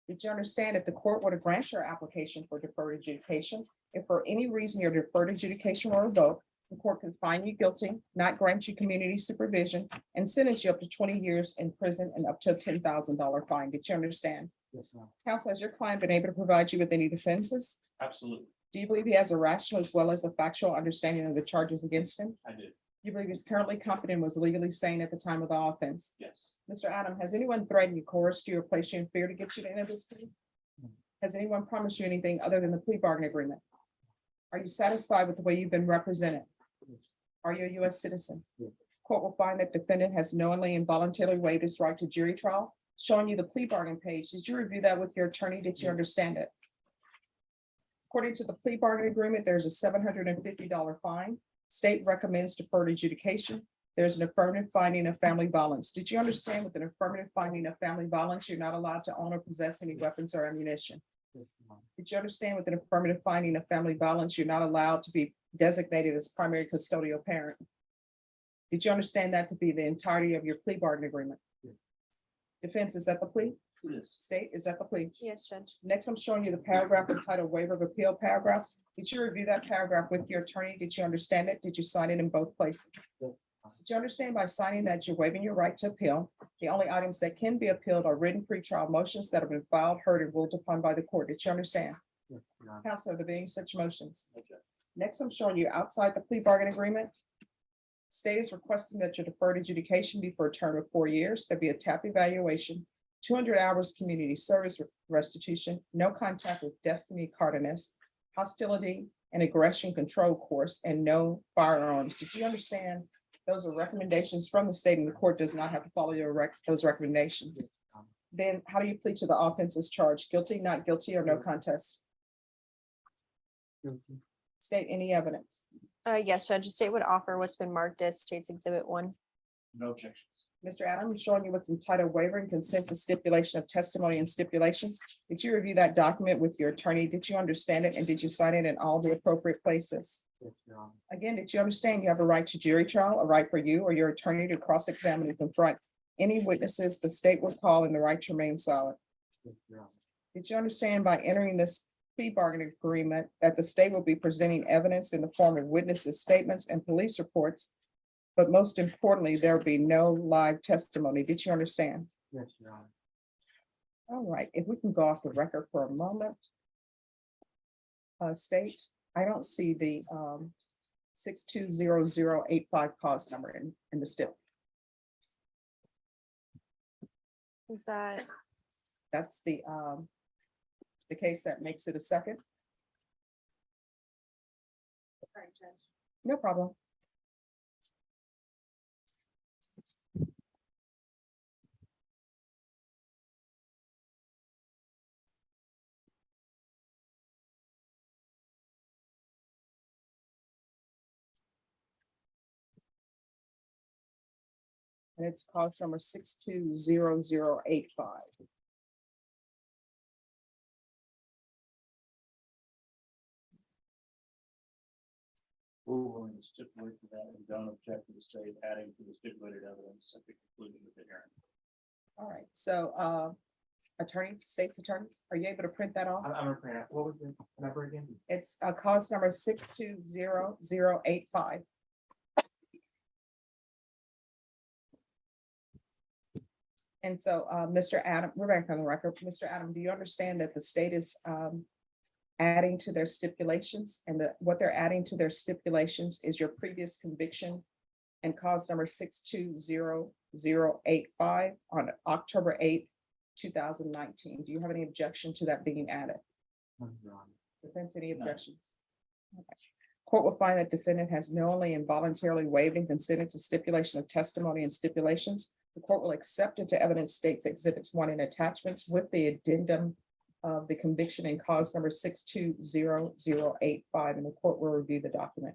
Did you understand if the court were to grant your application for deferred adjudication, if for any reason your deferred adjudication were revoked, the court can find you guilty, not grant you community supervision, and sentence you up to 20 years in prison and up to a $10,000 fine? Did you understand? Yes, ma'am. Counsel, has your client been able to provide you with any defenses? Absolutely. Do you believe he has a rational as well as a factual understanding of the charges against him? I did. You believe he's currently competent and was legally sane at the time of the offense? Yes. Mr. Adam, has anyone threatened you, coerced you, or placed you in fear to get you to enter this plea? Has anyone promised you anything other than the plea bargain agreement? Are you satisfied with the way you've been represented? Are you a U.S. citizen? Court will find that defendant has knowingly and voluntarily waived his right to jury trial, showing you the plea bargain page. Did you review that with your attorney? Did you understand it? According to the plea bargain agreement, there's a $750 fine. State recommends deferred adjudication. There's an affirmative finding of family violence. Did you understand with an affirmative finding of family violence, you're not allowed to own or possess any weapons or ammunition? Did you understand with an affirmative finding of family violence, you're not allowed to be designated as primary custodial parent? Did you understand that to be the entirety of your plea bargain agreement? Defense, is that the plea? Yes. State, is that the plea? Yes, Judge. Next, I'm showing you the paragraph entitled waiver of appeal paragraph. Did you review that paragraph with your attorney? Did you understand it? Did you sign it in both places? Did you understand by signing that you're waiving your right to appeal? The only items that can be appealed are written pretrial motions that have been filed, heard, and ruled upon by the court. Did you understand? Counsel, are there being such motions? Next, I'm showing you outside the plea bargain agreement. State is requesting that your deferred adjudication be for a term of 4 years. There be a TAP evaluation, 200 hours community service restitution, no contact with Destiny Cardenas, hostility and aggression control course, and no firearms. Did you understand? Those are recommendations from the state, and the court does not have to follow those recommendations. Then how do you plead to the offenses charged? Guilty, not guilty, or no contest? State, any evidence? Yes, Judge. The state would offer what's been marked as State's Exhibit 1. No objections. Mr. Adam, I'm showing you what's entitled waiver and consent to stipulation of testimony and stipulations. Did you review that document with your attorney? Did you understand it? And did you sign it in all the appropriate places? Again, did you understand you have a right to jury trial, a right for you or your attorney to cross-examine and confront any witnesses the state would call, and the right to remain silent? Did you understand by entering this plea bargaining agreement that the state will be presenting evidence in the form of witnesses' statements and police reports, but most importantly, there will be no live testimony? Did you understand? Yes, Your Honor. All right, if we can go off the record for a moment. State, I don't see the 620085 cause number in the stip. Is that? That's the case that makes it a second. No problem. And it's cause number 620085. We're willing to stipulate to that and don't object to the state adding to the stipulated evidence at the conclusion of the hearing. All right, so state's attorneys, are you able to print that off? I'm gonna print out, what was the number again? It's cause number 620085. And so, Mr. Adam, we're back on the record. Mr. Adam, do you understand that the state is adding to their stipulations, and what they're adding to their stipulations is your previous conviction and cause number 620085 on October 8th, 2019. Do you have any objection to that being added? Defense, any objections? Okay. Court will find that defendant has knowingly and voluntarily waived and consented to stipulation of testimony and stipulations. The court will accept into evidence states exhibits 1 and attachments with the addendum of the conviction and cause number 620085, and the court will review the document.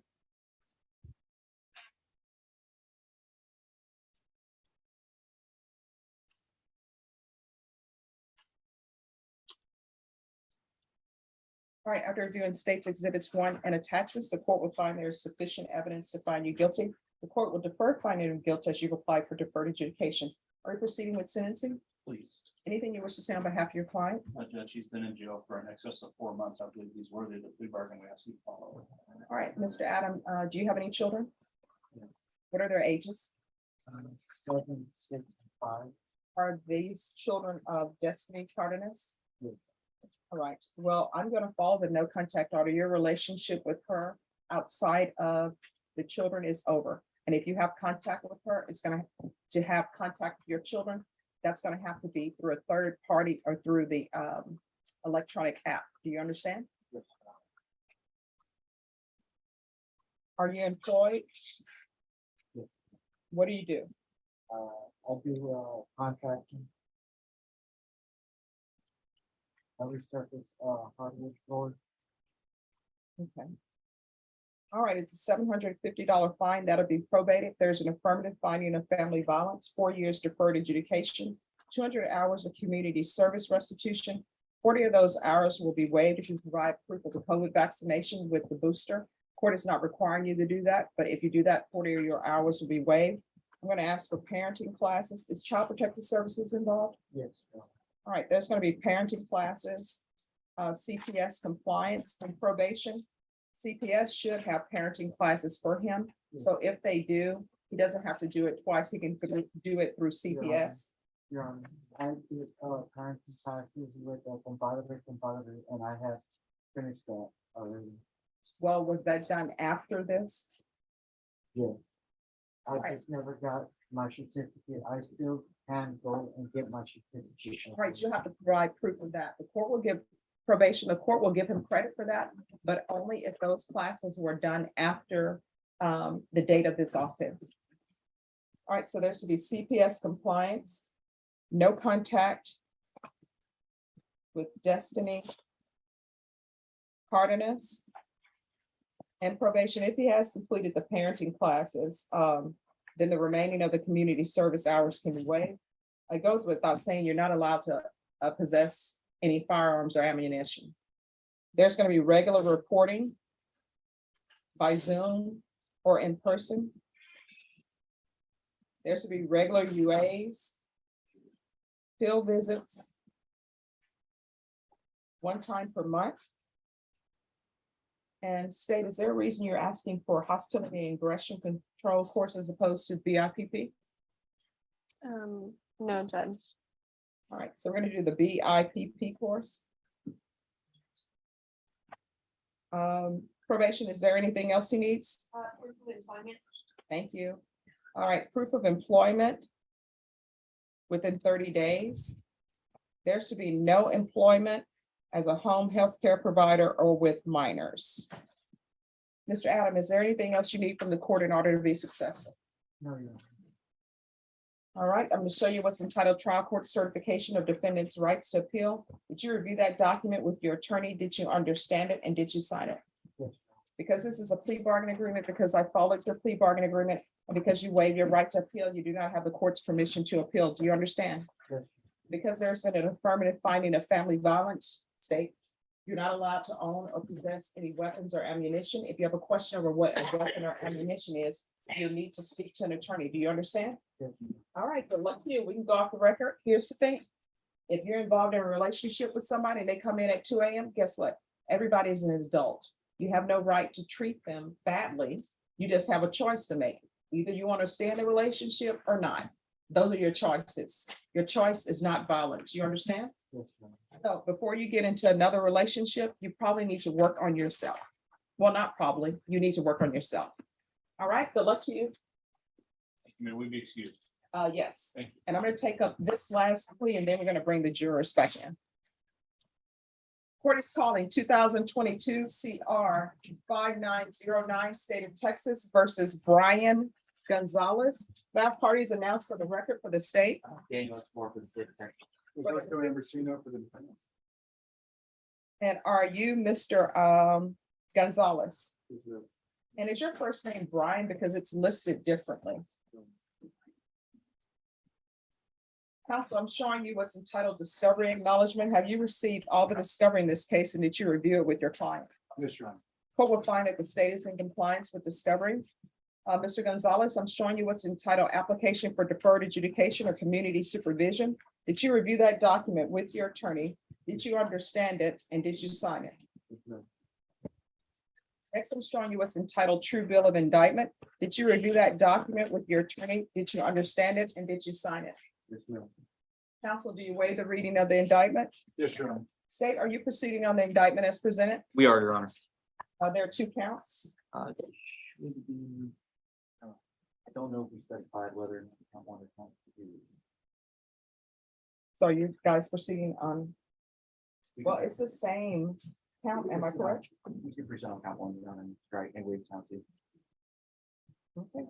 All right, after reviewing states exhibits 1 and attachments, the court will find there is sufficient evidence to find you guilty. The court will defer finding of guilt as you apply for deferred adjudication. Are you proceeding with sentencing? Please. Anything you wish to say on behalf of your client? Judge, he's been in jail for an excess of 4 months. I believe he's worthy of the plea bargain we ask you to follow. All right, Mr. Adam, do you have any children? What are their ages? 7, 6, 5. Are these children of Destiny Cardenas? Yes. All right, well, I'm going to follow the no contact order. Your relationship with her outside of the children is over. And if you have contact with her, it's going to have contact with your children. That's going to have to be through a third party or through the electronic app. Do you understand? Yes. Are you employed? Yes. What do you do? I do contracting. I resurface hardwood floors. Okay. All right, it's a $750 fine. That'll be probated. There's an affirmative finding of family violence, 4 years deferred adjudication, 200 hours of community service restitution. 40 of those hours will be waived if you provide proof of the COVID vaccination with the booster. Court is not requiring you to do that, but if you do that, 40 of your hours will be waived. I'm going to ask for parenting classes. Is Child Protective Services involved? Yes. All right, there's going to be parenting classes, CPS compliance and probation. CPS should have parenting classes for him. So if they do, he doesn't have to do it twice. He can do it through CPS. Your Honor, I did parenting classes with compadre, and I have finished that already. Well, was that done after this? Yes. I Right. just never got my certificate. I still can go and get my certificate. Right, you'll have to provide proof of that. The court will give probation, the court will give him credit for that, but only if those classes were done after the date of this offense. All right, so there's to be CPS compliance, no contact with Destiny Cardenas, and probation. If he has completed the parenting classes, then the remaining of the community service hours can be waived. It goes without saying, you're not allowed to possess any firearms or ammunition. There's going to be regular reporting by Zoom or in person. There's to be regular UAs, field visits, 1 time per month. And state, is there a reason you're asking for hostility and aggression control course as opposed to BIPP? No, Judge. All right, so we're going to do the BIPP course. Probation, is there anything else he needs? Proof of employment. Thank you. All right, proof of employment within 30 days. There's to be no employment as a home health care provider or with minors. Mr. Adam, is there anything else you need from the court in order to be successful? No, Your Honor. All right, I'm going to show you what's entitled Trial Court Certification of Defendant's Rights to Appeal. Did you review that document with your attorney? Did you understand it and did you sign it? Yes. Because this is a plea bargain agreement, because I followed your plea bargain agreement, and because you waive your right to appeal, you do not have the court's permission to appeal. Do you understand? Yes. Because there's been an affirmative finding of family violence, state, you're not allowed to own or possess any weapons or ammunition. If you have a question over what a weapon or ammunition is, you need to speak to an attorney. Do you understand? Yes. All right, good luck to you. We can go off the record. Here's the thing. If you're involved in a relationship with somebody and they come in at 2 a.m., guess what? Everybody is an adult. You have no right to treat them badly. You just have a choice to make. Either you want to stay in the relationship or not. Those are your choices. Your choice is not violence. You understand? Yes, Your Honor. So before you get into another relationship, you probably need to work on yourself. Well, not probably, you need to work on yourself. All right, good luck to you. May we be excused? Yes, Thank you. and I'm gonna take up this last plea and then we're gonna bring the jurors back in. Court is calling 2022 CR 5909, State of Texas versus Brian Gonzalez. That party is announced for the record for the state. Daniel for the state of Texas. Roberto Ambrosino for the defendants. And are you Mr. Gonzalez? And is your first name Brian, because it's listed differently? Counsel, I'm showing you what's entitled discovery acknowledgement. Have you received all the discovery in this case and did you review it with your client? Yes, Your Honor. Court will find that the state is in compliance with discovery. Mr. Gonzalez, I'm showing you what's entitled application for deferred adjudication or community supervision. Did you review that document with your attorney? Did you understand it and did you sign it? Next, I'm showing you what's entitled true bill of indictment. Did you review that document with your attorney? Did you understand it and did you sign it? Yes, ma'am. Counsel, do you waive the reading of the indictment? Yes, Your Honor. State, are you proceeding on the indictment as presented? We are, Your Honor. There are 2 counts. I don't know if we specified whether or not count 1 or count 2. So you guys proceeding on, well, it's the same count, am I correct? We can present on count 1, Your Honor, and strike and waive count 2. Okay.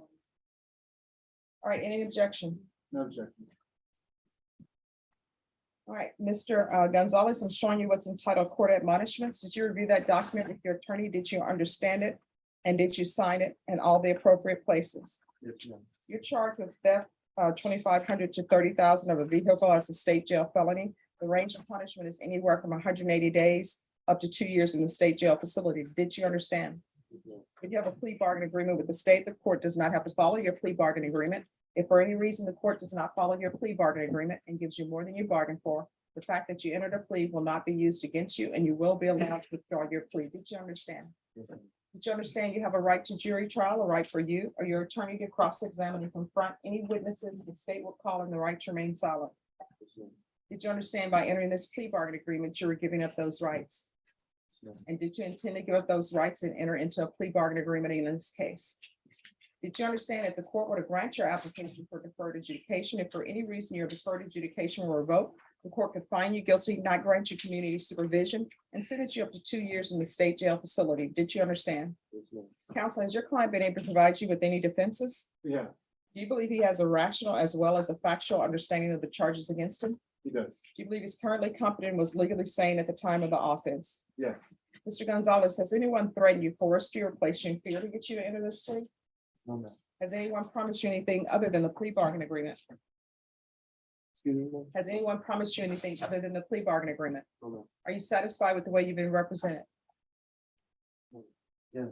All right, any objection? No objection. All right, Mr. Gonzalez, I'm showing you what's entitled court admonishments. Did you review that document with your attorney? Did you understand it? And did you sign it in all the appropriate places? Yes, ma'am. You're charged with theft, 2,500 to 30,000 of a vehicle as a state jail felony. The range of punishment is anywhere from 180 days up to 2 years in the state jail facility. Did you understand? If you have a plea bargain agreement with the state, the court does not have to follow your plea bargain agreement. If for any reason the court does not follow your plea bargain agreement and gives you more than you bargained for, the fact that you entered a plea will not be used against you and you will be allowed to withdraw your plea. Did you understand? Did you understand you have a right to jury trial, a right for you or your attorney to cross-examine and confront any witnesses the state will call in the right to remain silent? Did you understand by entering this plea bargain agreement, you were giving up those rights? And did you intend to give up those rights and enter into a plea bargain agreement in this case? Did you understand if the court were to grant your application for deferred adjudication, if for any reason your deferred adjudication were revoked, the court could find you guilty, not grant you community supervision, and sentence you up to 2 years in the state jail facility? Did you understand? Counsel, has your client been able to provide you with any defenses? Yes, Do you believe he has a rational as well as a factual understanding of the charges against him? he does. Do you believe he's currently competent and was legally sane at the time of the offense? Yes. Mr. Gonzalez, has anyone threatened you, coerced you, or placed you in fear to get you to enter this plea? No, ma'am. Has anyone promised you anything other than the plea bargain agreement? Excuse me, ma'am. Has anyone promised you anything other than the plea bargain agreement? No, ma'am. Are you satisfied with the way you've been represented? Yeah.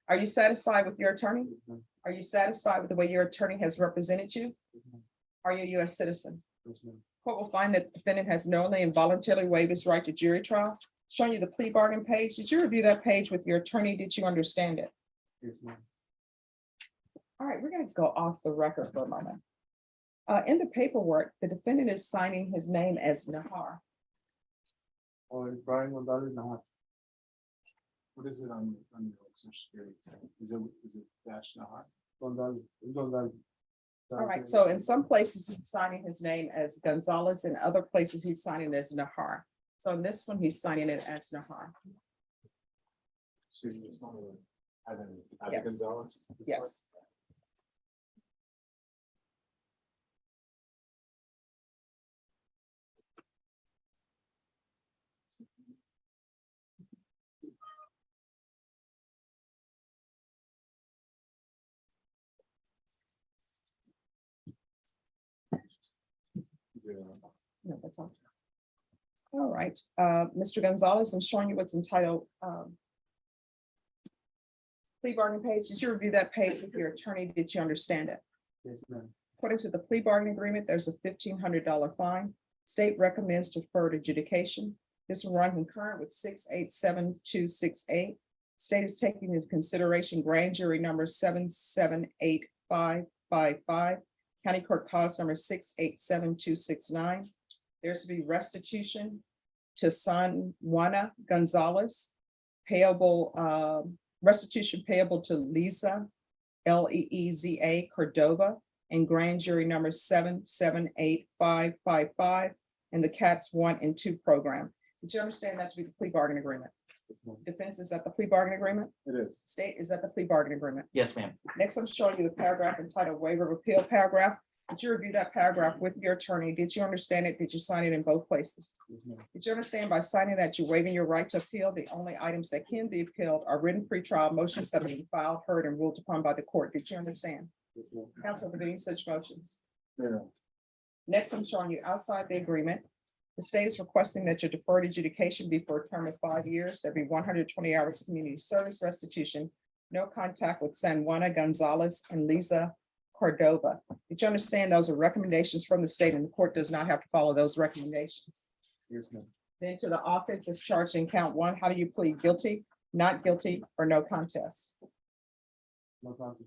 Are you satisfied with your attorney? Yes, ma'am. Are you satisfied with the way your attorney has represented you? Yes, ma'am. Are you a US citizen? Yes, ma'am. Court will find that the defendant has knowingly and voluntarily waived his right to jury trial. Showing you the plea bargain page. Did you review that page with your attorney? Did you understand it? Yes, ma'am. All right, we're gonna go off the record for a moment. In the paperwork, the defendant is signing his name as Nahar. Oh, it's Brian Gonzalez, not. What is it on your social security? Is it dash Nahar? Gonzalez, Gonzalez. All right, so in some places he's signing his name as Gonzalez, in other places he's signing as Nahar. So in this one, he's signing it as Nahar. Yes. Yes. No, that's all. All right, Mr. Gonzalez, I'm showing you what's entitled plea bargaining page. Did you review that page with your attorney? Did you understand it? Yes, ma'am. According to the plea bargaining agreement, there's a $1,500 fine. State recommends deferred adjudication. This will run concurrent with 687-268. State is taking into consideration grand jury number 7785555, county court cause number 687-269. There's to be restitution to San Juana Gonzalez, payable, restitution payable to Lisa, Leeza Cordova, and grand jury number 7785555, and the CATS 1 and 2 program. Did you understand that to be the plea bargain agreement? Defense, is that the plea bargain agreement? It is. State, is that the plea bargain agreement? Yes, ma'am. Next, I'm showing you the paragraph entitled waiver of appeal paragraph. Did you review that paragraph with your attorney? Did you understand it? Did you sign it in both places? Did you understand by signing that you're waiving your right to appeal? The only items that can be appealed are written pretrial motions that have been filed, heard, and ruled upon by the court. Did you understand? Counsel, for any such motions? Yeah. Next, I'm showing you outside the agreement. The state is requesting that your deferred adjudication be for a term of 5 years. There'll be 120 hours of community service restitution, no contact with San Juana Gonzalez and Lisa Cordova. Did you understand those are recommendations from the state and the court does not have to follow those recommendations? Yes, ma'am. Then to the offense is charged in count 1. How do you plead? Guilty, not guilty, or no contest? No problem.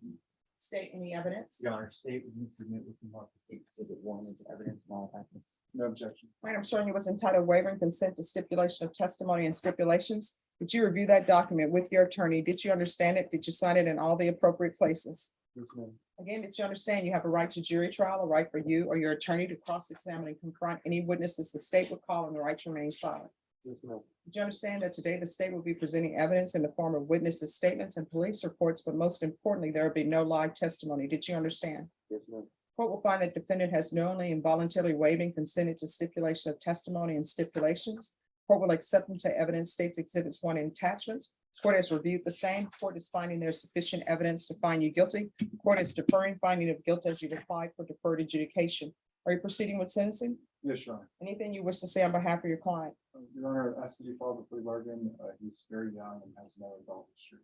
State any evidence? Your Honor, state would need to submit with the mark state exhibit 1 as evidence of all facts. No objection. Right, I'm showing you what's entitled waiver and consent to stipulation of testimony and stipulations. Did you review that document with your attorney? Did you understand it? Did you sign it in all the appropriate places? Yes, ma'am. Again, did you understand you have a right to jury trial, a right for you or your attorney to cross-examine and confront any witnesses the state would call, and the right to remain silent? Yes, ma'am. Did you understand that today the state will be presenting evidence in the form of witnesses' statements and police reports, but most importantly, there will be no live testimony? Did you understand? Yes, ma'am. Court will find that defendant has knowingly and voluntarily waived and consented to stipulation of testimony and stipulations. Court will accept them to evidence states exhibits 1 and attachments. Court has reviewed the same. Court is finding there's sufficient evidence to find you guilty. Court is deferring finding of guilt as you've applied for deferred adjudication. Are you proceeding with sentencing? Yes, Your Honor. Anything you wish to say on behalf of your client? Your Honor, I see you filed the plea bargain. He's very young and has no adult history.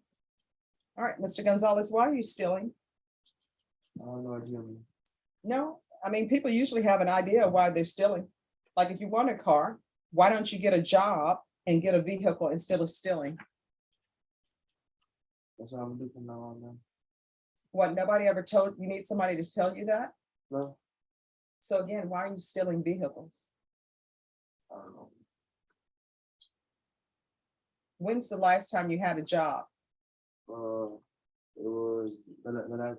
All right, Mr. Gonzalez, why are you stealing? I don't know idea. No, I mean, people usually have an idea of why they're stealing. Like if you want a car, why don't you get a job and get a vehicle instead of stealing? That's what I'm doing from now on, man. What, nobody ever told, you need somebody to tell you that? No, So again, why are you stealing vehicles? I don't know. When's the last time you had a job? It was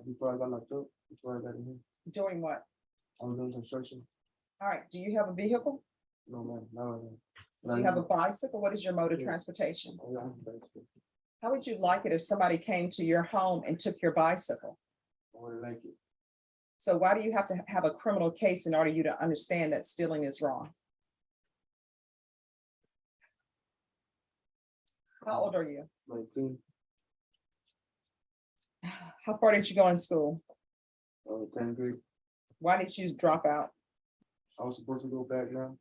before I got locked up, before I got in here. Doing what? I was doing construction. All right, do you have a vehicle? No, man, no. Do you have a bicycle? What is your mode of transportation? How would you like it if somebody came to your home and took your bicycle? I would like it. So why do you have to have a criminal case in order for you to understand that stealing is wrong? How old are you? 19, How far did you go in school? 10th grade. Why did you drop out? I was supposed to go back now.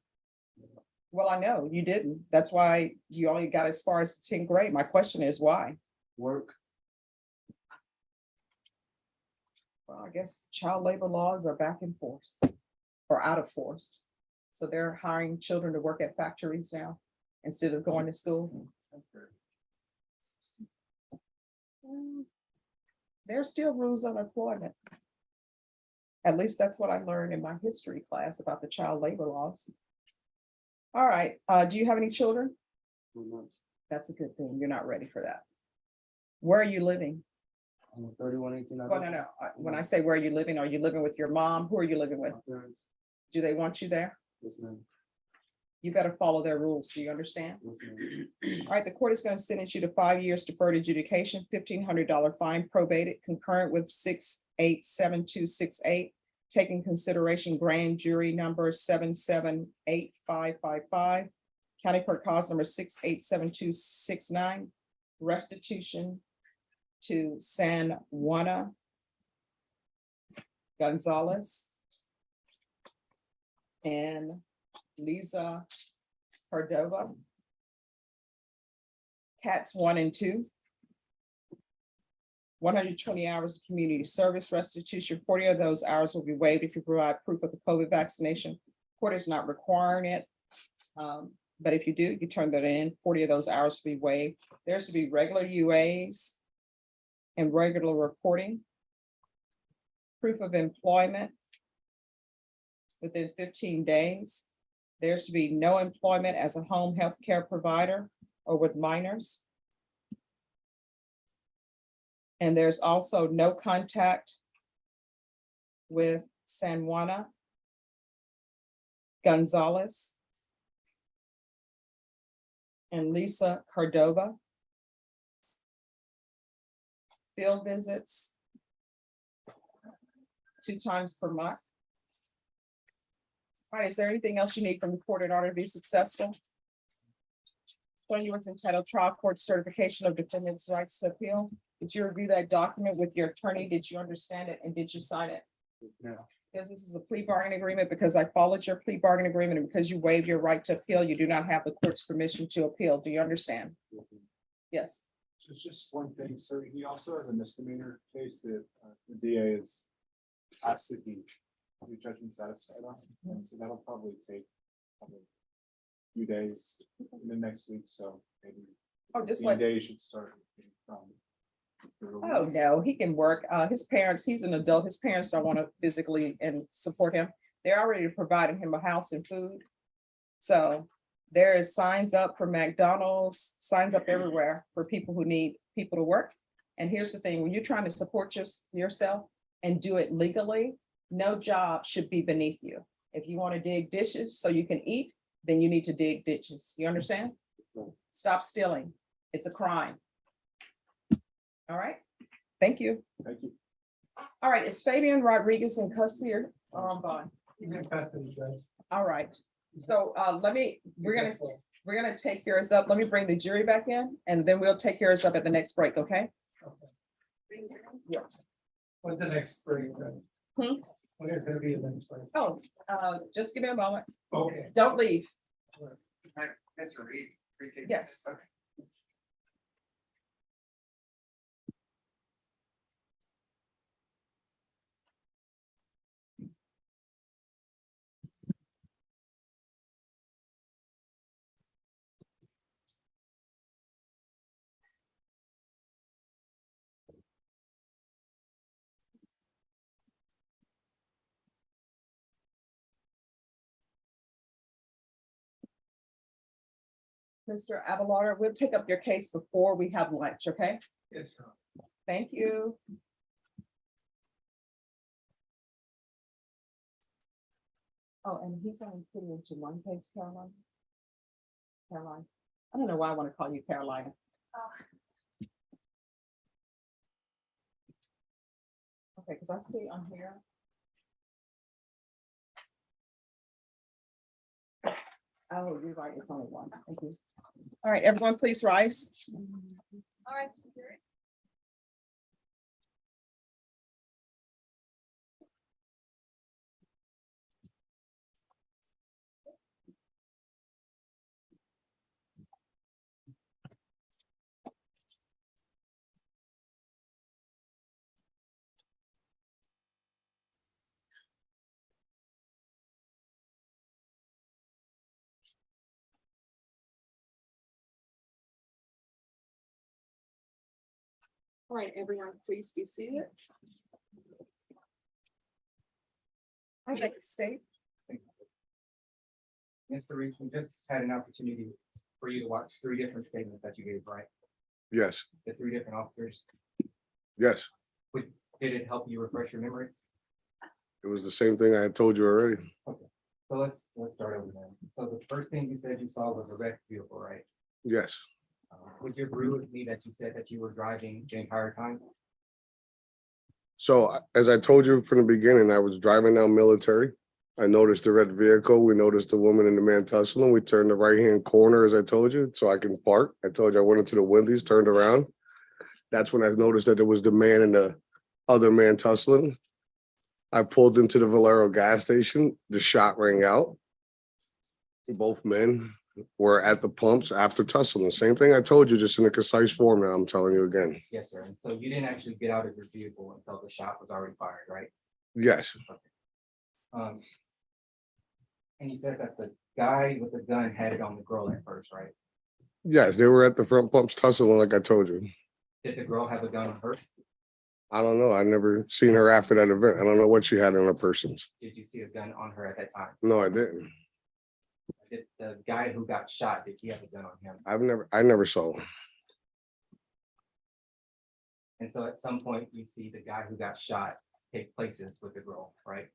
Well, I know you didn't. That's why you only got as far as 10th grade. My question is why? Work. Well, I guess child labor laws are back in force or out of force. So they're hiring children to work at factories now instead of going to school. There's still rules on employment. At least that's what I learned in my history class about the child labor laws. All right, do you have any children? That's a good thing. You're not ready for that. Where are you living? I'm 3118. Well, no. When I say where are you living, are you living with your mom? Who are you living with? My parents. Do they want you there? Yes, ma'am. You better follow their rules. Do you understand? All right, the court is going to sentence you to 5 years deferred adjudication, $1,500 fine probated concurrent with 687268. Taking consideration grand jury number 7785555. County Clerk cause number 687269. Restitution to San Juana Gonzalez and Lisa Cordova. Cats 1 and 2. 120 hours of community service restitution. 40 of those hours will be waived if you provide proof of the COVID vaccination. Court is not requiring it. But if you do, you turn that in. 40 of those hours will be waived. There's to be regular UAs and regular reporting. Proof of employment within 15 days. There's to be no employment as a home health care provider or with minors. And there's also no contact with San Juana Gonzalez and Lisa Cordova. Field visits 2 times per month. All right, is there anything else you need from the court in order to be successful? Showing you what's entitled trial court certification of defendant's rights to appeal. Did you review that document with your attorney? Did you understand it and did you sign it? No. Because this is a plea bargaining agreement, because I followed your plea bargaining agreement, and because you waived your right to appeal, you do not have the court's permission to appeal. Do you understand? Yes. So it's just one thing, so he also has a misdemeanor case that the DA is absolutely the judgment satisfied on, and so that'll probably take a few days in the next week, so maybe. Oh, just the like, day should start. oh, no, he can work. His parents, he's an adult. His parents don't want to physically and support him. They're already providing him a house and food. So there is signs up for McDonald's, signs up everywhere for people who need people to work. And here's the thing, when you're trying to support yourself and do it legally, no job should be beneath you. If you want to dig dishes so you can eat, then you need to dig ditches. You understand? Stop stealing. It's a crime. All right, thank you. Thank you. All right, is Fabian Rodriguez in custody or on bond? All right, so we're gonna take yours up. Let me bring the jury back in and then we'll take yours up at the next break, okay? Yeah. What's the next break? Hmm? When is gonna be the next break? Oh, just give me a moment. Okay. Don't leave. That's right. Yes. Mr. Avalara, we'll take up your case before we have lunch, okay? Yes, sir. Thank you. Oh, and he's only putting into one case, Caroline. Caroline, I don't know why I want to call you Carolina. Okay, because I see on here. Oh, you're right, it's only one. Thank you. All right, everyone, please rise. All right. All right, everyone, please be seated. I'd like to state. Mr. Reese, we just had an opportunity for you to watch 3 different statements that you gave, right? Yes, The 3 different officers. yes. Did it help you refresh your memory? It was the same thing I had told you already. So let's start over then. So the first thing you said you saw was a red vehicle, right? Yes. Would you agree with me that you said that you were driving the entire time? So as I told you from the beginning, I was driving down Military. I noticed the red vehicle. We noticed the woman and the man tussling. We turned the right-hand corner, as I told you, so I can park. I told you I went into the Wendy's, turned around. That's when I noticed that there was the man and the other man tussling. I pulled into the Valero gas station. The shot rang out. Both men were at the pumps after tussling. Same thing I told you, just in a concise form now, I'm telling you again. Yes, sir. And so you didn't actually get out of your vehicle until the shot was already fired, right? Yes. And you said that the guy with the gun had it on the girl at first, right? Yes, they were at the front pumps tussling like I told you. Did the girl have a gun on her? I don't know. I never seen her after that event. I don't know what she had on her persons. Did you see a gun on her at that time? No, I didn't. Did the guy who got shot, did he have a gun on him? I never saw her. And so at some point you see the guy who got shot take places with the girl, right?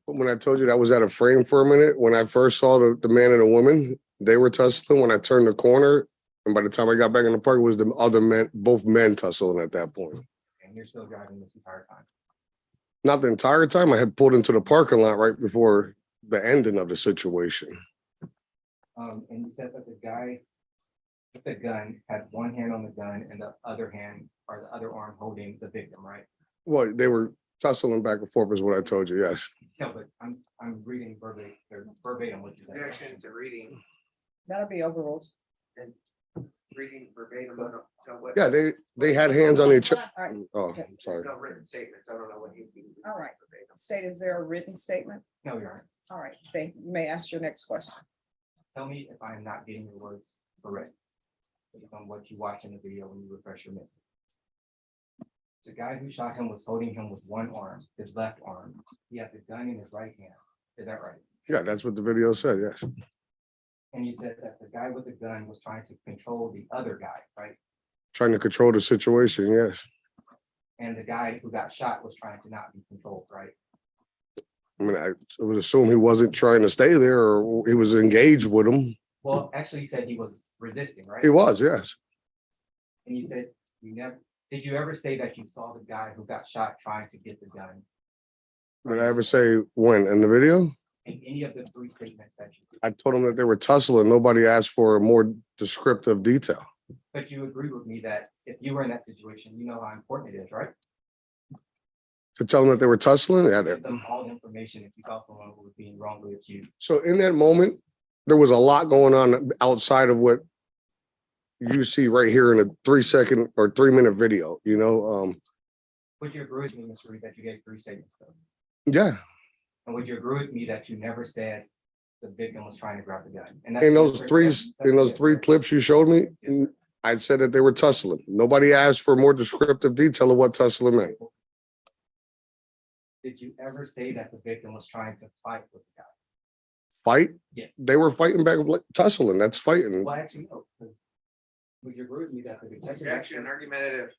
When I told you that was at a frame for a minute, when I first saw the man and the woman, they were tussling. When I turned the corner, and by the time I got back in the park, it was the other men, both men tussling at that point. And you're still driving this entire time. Not the entire time. I had pulled into the parking lot right before the ending of the situation. And you said that the guy with the gun had one hand on the gun and the other hand or the other arm holding the victim, right? Well, they were tussling back and forth is what I told you, yes. No, but I'm reading verbatim what you said. Objection to reading That'll be overruled. and reading verbatim. I don't know what. Yeah, they had hands on each other. All right, Oh, I'm sorry. No written statements. I don't know what he'd be. all right. State, is there a written statement? No, Your Honor. All right, thank you. You may ask your next question. Tell me if I'm not getting your words correct. Based on what you watch in the video when you refresh your memory. The guy who shot him was holding him with one arm, his left arm. He had the gun in his right hand. Is that right? Yeah, that's what the video said, yes. And you said that the guy with the gun was trying to control the other guy, right? Trying to control the situation, yes. And the guy who got shot was trying to not be controlled, right? I mean, I would assume he wasn't trying to stay there or he was engaged with him. Well, actually, you said he was resisting, right? He was, yes. And you said you never, did you ever say that you saw the guy who got shot trying to get the gun Did I ever say when in the video? in any of the three statements that you? I told him that they were tussling. Nobody asked for a more descriptive detail. But you agree with me that if you were in that situation, you know how important it is, right? To tell them that they were tussling? Yeah. Give them all the information if you thought someone was being wrongly accused. So in that moment, there was a lot going on outside of what you see right here in a 3-second or 3-minute video, you know? Would you agree with me, Mr. Reed, that you gave three statements? Though? Yeah. And would you agree with me that you never said the victim was trying to grab the gun? And In those three clips you showed me, I said that they were tussling. Nobody asked for more descriptive detail of what tussling meant. Did you ever say that the victim was trying to fight with the guy? Fight? Yeah. They were fighting back, like tussling. That's fighting. Well, actually, no. 'Cause would you agree with me that the detective? Objection, argumentative.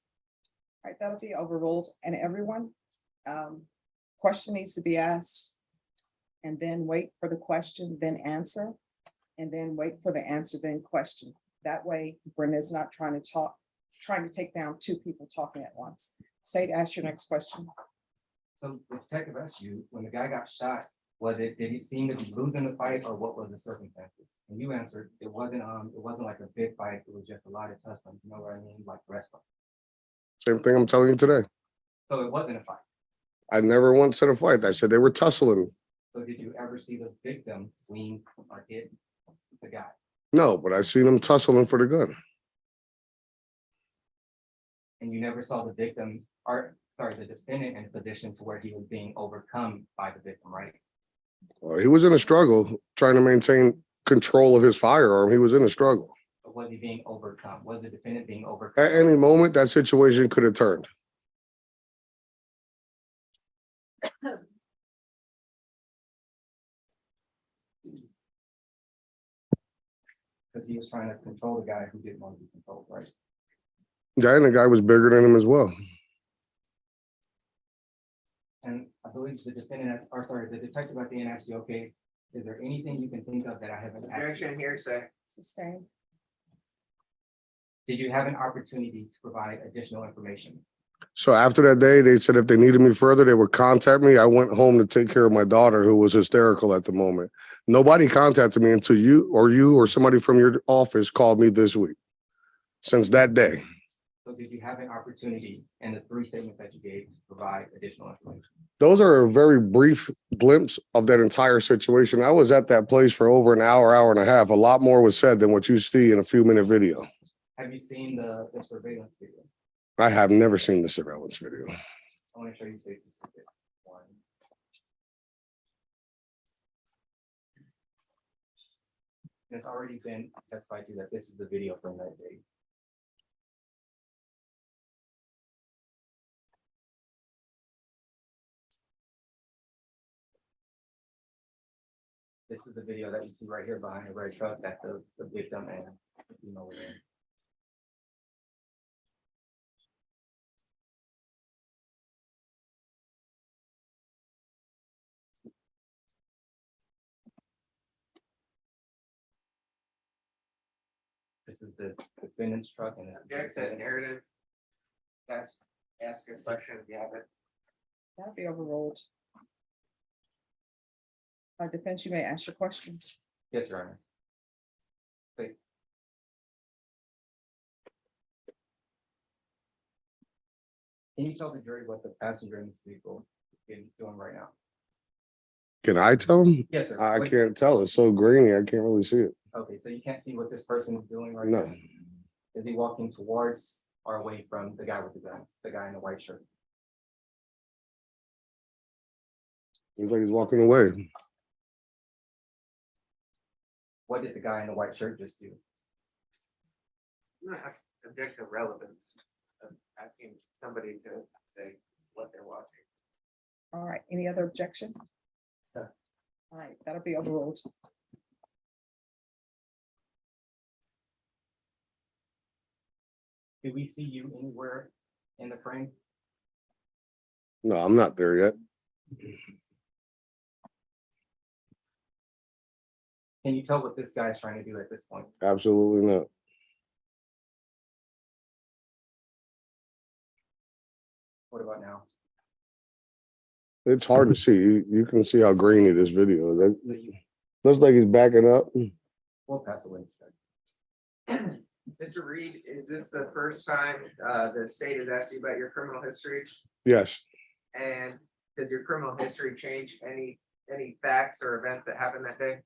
All right, that'll be overruled. And everyone, question needs to be asked. And then wait for the question, then answer. And then wait for the answer, then question. That way Brenda's not trying to talk, trying to take down two people talking at once. State, ask your next question. So the detective asked you, when the guy got shot, did he seem to be losing the fight or what were the circumstances? And you answered, it wasn't like a big fight, it was just a lot of tussling, you know what I mean, like wrestling. Same thing I'm telling you today. So it wasn't a fight. I never once said a fight. I said they were tussling. So did you ever see the victim swing or hit the guy? No, but I seen them tussling for the gun. And you never saw the victim, the defendant in a position to where he was being overcome by the victim, right? Well, he was in a struggle trying to maintain control of his firearm. He was in a struggle. But was he being overcome? Was the defendant being overcome? At any moment, that situation could have turned. Because he was trying to control the guy who didn't want to be controlled, right? Yeah, and the guy was bigger than him as well. And a believe the defendant, or sorry, the detective at the end asked you, okay, is there anything you can think of that I haven't asked? Objection, hearsay. Sustained. Did you have an opportunity to provide additional information? So after that day, they said if they needed me further, they would contact me. I went home to take care of my daughter, who was hysterical at the moment. Nobody contacted me until you or somebody from your office called me this week. Since that day. So did you have an opportunity in the 3 statements that you gave to provide additional information? Those are a very brief glimpse of that entire situation. I was at that place for over an hour, hour and a half. A lot more was said than what you see in a few-minute video. Have you seen the surveillance video? I have never seen the surveillance video. I want to show you safety. One. It's already been testified to that this is the video from that day. This is the video that you see right here behind the red truck that the victim and the female were in. This is the defendant's truck and. Object said narrative. Ask a question if you have it. That'll be overruled. Defense, you may ask your questions. Yes, Your Honor. Please. Can you tell the jury what the passenger in this vehicle is doing right now? Can I tell them? Yes, sir. I can't tell. It's so grainy. I can't really see it. Okay, so you can't see what this person is doing right No. now? Is he walking towards or away from the guy with the gun, the guy in the white shirt? Seems like he's walking away. What did the guy in the white shirt just do? Objective relevance of asking somebody to say what they're watching. All right, any other objection? No. All right, that'll be overruled. Do we see you anywhere in the frame? No, I'm not there yet. Can you tell what this guy is trying to do at this point? Absolutely not. What about now? It's hard to see. You can see how grainy this video is. So you, Looks like he's backing up. we'll pass away. Mr. Reed, is this the first time the state has asked you about your criminal history? Yes. And does your criminal history change any facts or events that happened that day?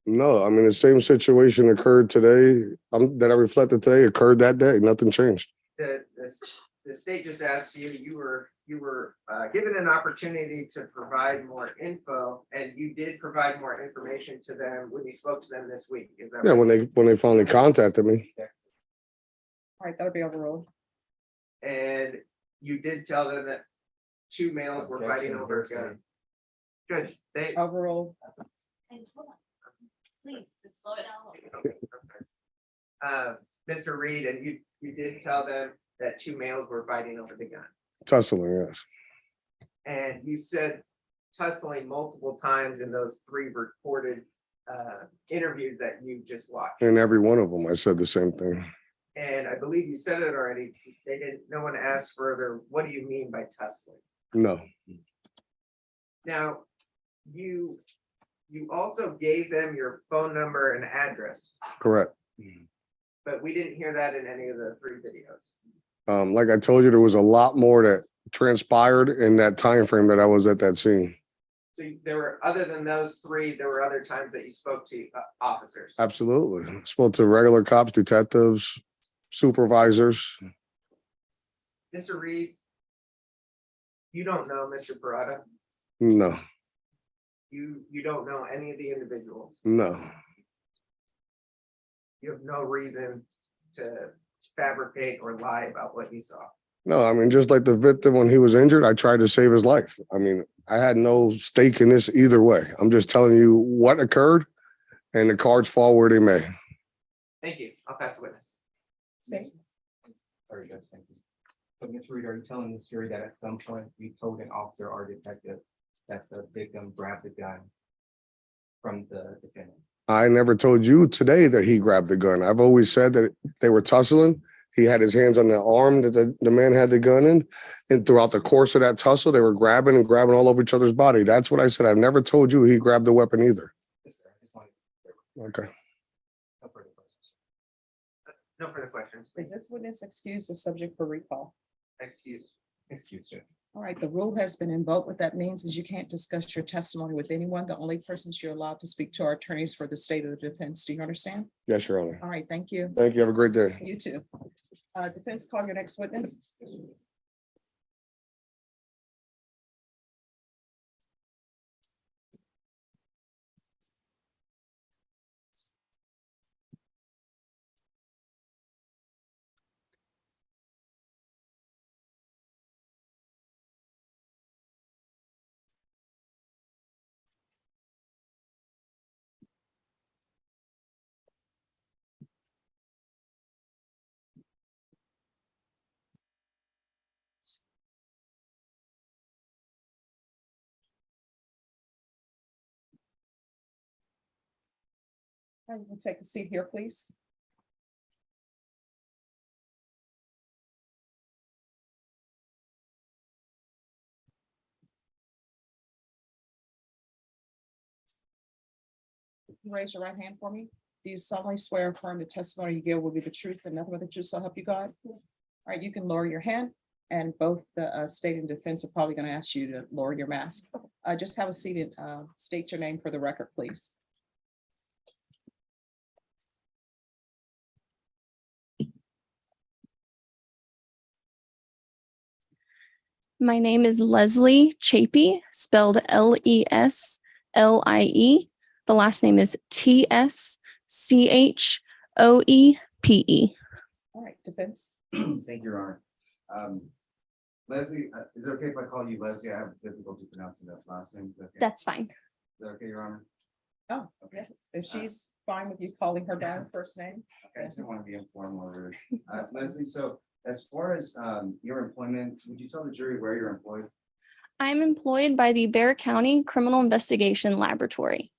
No, I mean, the same situation occurred today, that I reflected today, occurred that day. Nothing changed. The state just asked you, you were given an opportunity to provide more info, and you did provide more information to them when you spoke to them this week. Is that Yeah, right? when they finally contacted me. All right, that'll be overruled. And you did tell them that 2 males were fighting over a gun. Judge, they. Overruled. Please, just slow it down. Mr. Reed, and you did tell them that 2 males were fighting over the gun. Tussling, yes. And you said tussling multiple times in those 3 recorded interviews that you just watched. And every one of them, I said the same thing. And I believe you said it already. No one asked further, what do you mean by tussling? No. Now, you also gave them your phone number and address, Correct. but we didn't hear that in any of the 3 videos. Like I told you, there was a lot more that transpired in that time frame that I was at that scene. So there were, other than those 3, there were other times that you spoke to officers. Absolutely. Spoke to regular cops, detectives, supervisors. Mr. Reed, you don't know Mr. PARADA. No, You don't know any of the individuals. no. You have no reason to fabricate or lie about what you saw. No, I mean, just like the victim when he was injured, I tried to save his life. I mean, I had no stake in this either way. I'm just telling you what occurred and the cards fall where they may. Thank you. I'll pass the witness. State. Sorry, Judge, thank you. So, Ms. Reed, are you telling the jury that at some point you told an officer or detective that the victim grabbed the gun from the defendant? I never told you today that he grabbed the gun. I've always said that they were tussling. He had his hands on the arm that the man had the gun in. And throughout the course of that tussle, they were grabbing and grabbing all over each other's body. That's what I said. I've never told you he grabbed the weapon either. Yes, sir. I just wanted- Okay. No further questions. No further questions. Is this witness excused or subject for recall? Excuse. Excuse, sir. All right, the rule has been invoked. What that means is you can't discuss your testimony with anyone. The only persons you're allowed to speak to are attorneys for the state of the defense. Do you understand? Yes, Your Honor. All right, thank you. Thank you. Have a great day. You too. Defense, call your next witness. You can take a seat here, please. Raise your right hand for me. Do you solemnly swear or affirm the testimony you give will be the truth and nothing but the truth, so help you God? All right, you can lower your hand, and both the state and defense are probably going to ask you to lower your mask. Just have a seat and state your name for the record, please. My name is Leslie Chapey, spelled Leslie. The last name is Tschoepe. All right, defense. Thank you, Your Honor. Leslie, is it okay if I call you Leslie? I have difficulty pronouncing that last name. Is that okay? That's fine. Is that okay, Your Honor? Oh, yes. If she's fine with you calling her by her first name. Okay, I just don't want to be informal or Leslie, so as far as your employment, would you tell the jury where you're employed? I'm employed by the Bexar County Criminal Investigation Laboratory.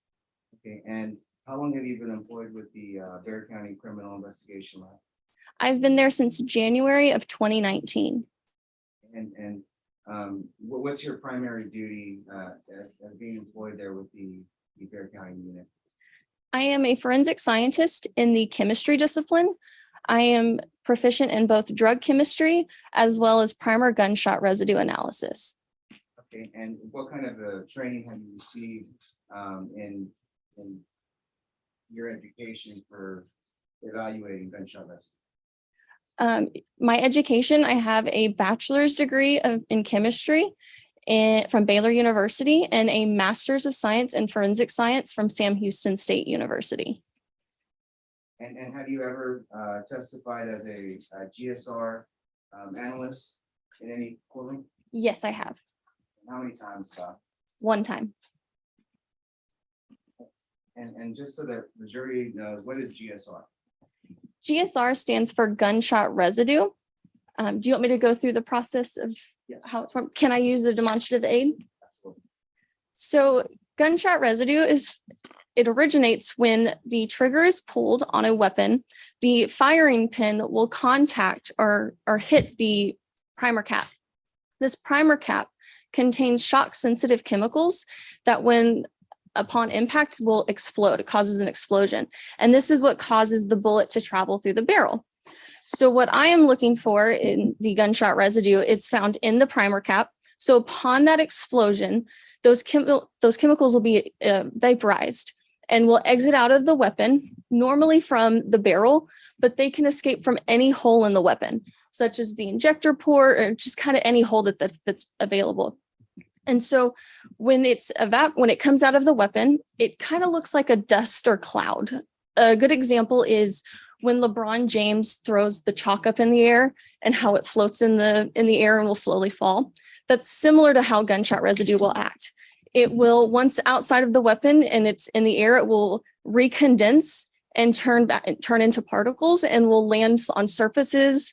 Okay, and how long have you been employed with the Bexar County Criminal Investigation Lab? I've been there since January of 2019. And what's your primary duty as being employed there with the Bexar County unit? I am a forensic scientist in the chemistry discipline. I am proficient in both drug chemistry as well as primer gunshot residue analysis. Okay, and what kind of training have you received in your education for evaluating gunshot residue? My education, I have a bachelor's degree in chemistry from Baylor University and a master's of science in forensic science from Sam Houston State University. And have you ever testified as a GSR analyst in any courtroom? Yes, I have. How many times? One time. And just so that the jury knows, what is GSR? GSR stands for gunshot residue. Do you want me to go through the process of how it's formed? Can I use the demonstrative aid? Absolutely. So gunshot residue it originates when the trigger is pulled on a weapon, the firing pin will contact or hit the primer cap. This primer cap contains shock sensitive chemicals that upon impact will explode. It causes an explosion. And this is what causes the bullet to travel through the barrel. So what I am looking for in the gunshot residue, it's found in the primer cap. So upon that explosion, those chemicals will be vaporized and will exit out of the weapon, normally from the barrel, but they can escape from any hole in the weapon, such as the injector port or just kind of any hole that's available. And so when it comes out of the weapon, it kind of looks like a dust or cloud. A good example is when LeBron James throws the chalk up in the air and how it floats in the air and will slowly fall. That's similar to how gunshot residue will act. It will, once outside of the weapon and it's in the air, it will recondense and turn into particles and will land on surfaces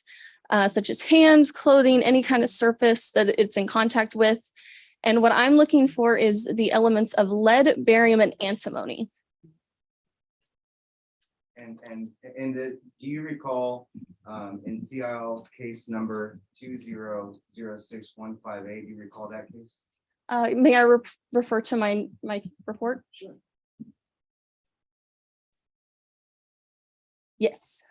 such as hands, clothing, any kind of surface that it's in contact with. And what I'm looking for is the elements of lead, barium, and antimony. And do you recall, in CIL case number 2006158, do you recall that case? May I refer to my report? Sure. Yes.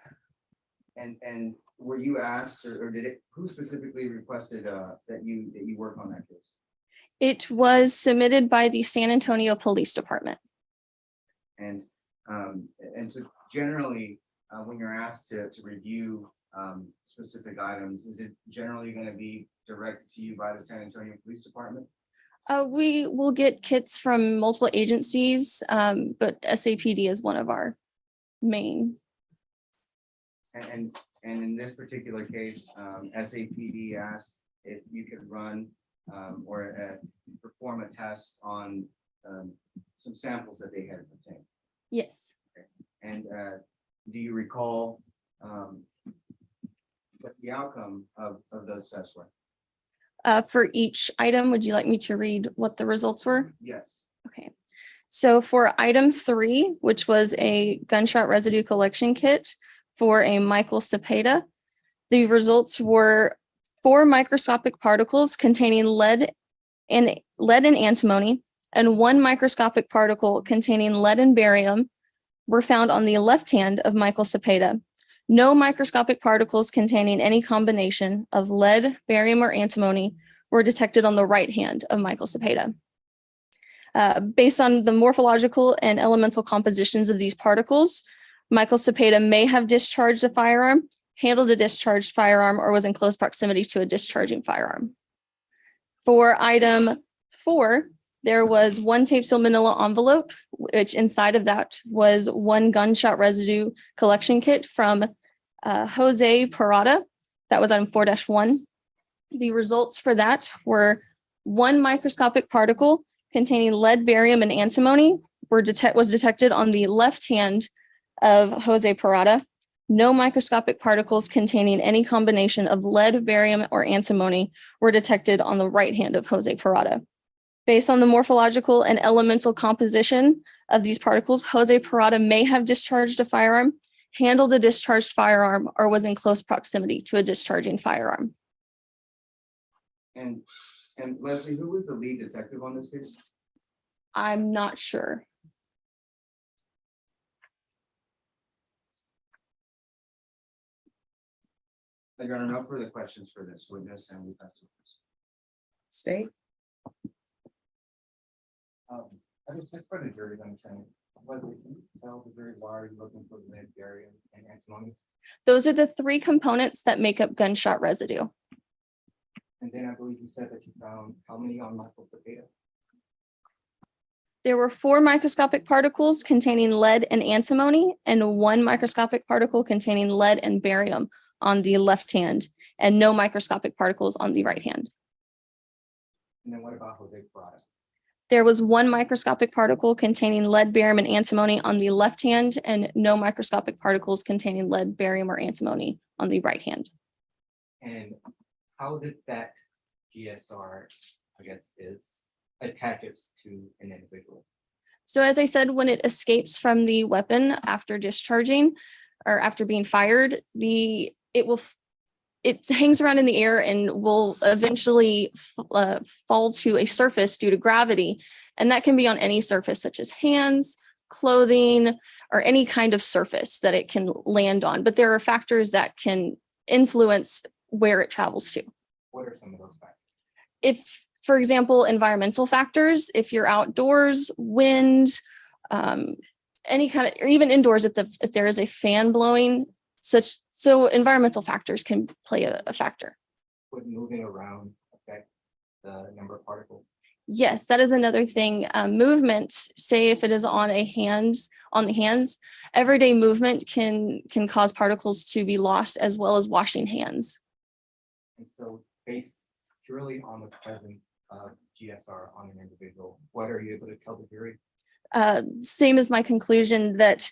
And were you asked, or did it, who specifically requested that you work on that case? It was submitted by the San Antonio Police Department. And so generally, when you're asked to review specific items, is it generally going to be directed to you by the San Antonio Police Department? We will get kits from multiple agencies, but SAPD is one of our main. And in this particular case, SAPD asked if you could run or perform a test on some samples that they had obtained. Yes. And do you recall what the outcome of those tests were? For each item, would you like me to read what the results were? Yes. Okay. So for item 3, which was a gunshot residue collection kit for a Michael Cepeda, the results were 4 microscopic particles containing lead and antimony, and 1 microscopic particle containing lead and barium were found on the left hand of Michael Cepeda. No microscopic particles containing any combination of lead, barium, or antimony were detected on the right hand of Michael Cepeda. Based on the morphological and elemental compositions of these particles, Michael Cepeda may have discharged a firearm, handled a discharged firearm, or was in close proximity to a discharging firearm. For item 4, there was 1 tape seal manila envelope, which inside of that was 1 gunshot residue collection kit from Jose PARADA. That was item 4-1. The results for that were 1 microscopic particle containing lead, barium, and antimony was detected on the left hand of Jose PARADA. No microscopic particles containing any combination of lead, barium, or antimony were detected on the right hand of Jose PARADA. Based on the morphological and elemental composition of these particles, Jose PARADA may have discharged a firearm, handled a discharged firearm, or was in close proximity to a discharging firearm. And Leslie, who was the lead detective on this case? I'm not sure. Your Honor, no further questions for this witness, and we pass the witness. State. I just for the jury's understanding, but can you tell the jury why are you looking for lead, barium, and antimony? Those are the 3 components that make up gunshot residue. And then I believe you said that you found how many on Michael Cepeda? There were 4 microscopic particles containing lead and antimony, and 1 microscopic particle containing lead and barium on the left hand, and no microscopic particles on the right hand. And then what about Jose PARADA? There was 1 microscopic particle containing lead, barium, and antimony on the left hand, and no microscopic particles containing lead, barium, or antimony on the right hand. And how did that GSR, I guess, attaches to an individual? So as I said, when it escapes from the weapon after discharging or after being fired, it hangs around in the air and will eventually fall to a surface due to gravity. And that can be on any surface such as hands, clothing, or any kind of surface that it can land on. But there are factors that can influence where it travels to. What are some of those factors? If, for example, environmental factors, if you're outdoors, wind, any kind of, or even indoors, if there is a fan blowing, so environmental factors can play a factor. Would moving around affect the number of particles? Yes, that is another thing. Movement, say if it is on the hands, everyday movement can cause particles to be lost, as well as washing hands. And so based purely on the presence of GSR on an individual, what are you able to tell the jury? Same as my conclusion that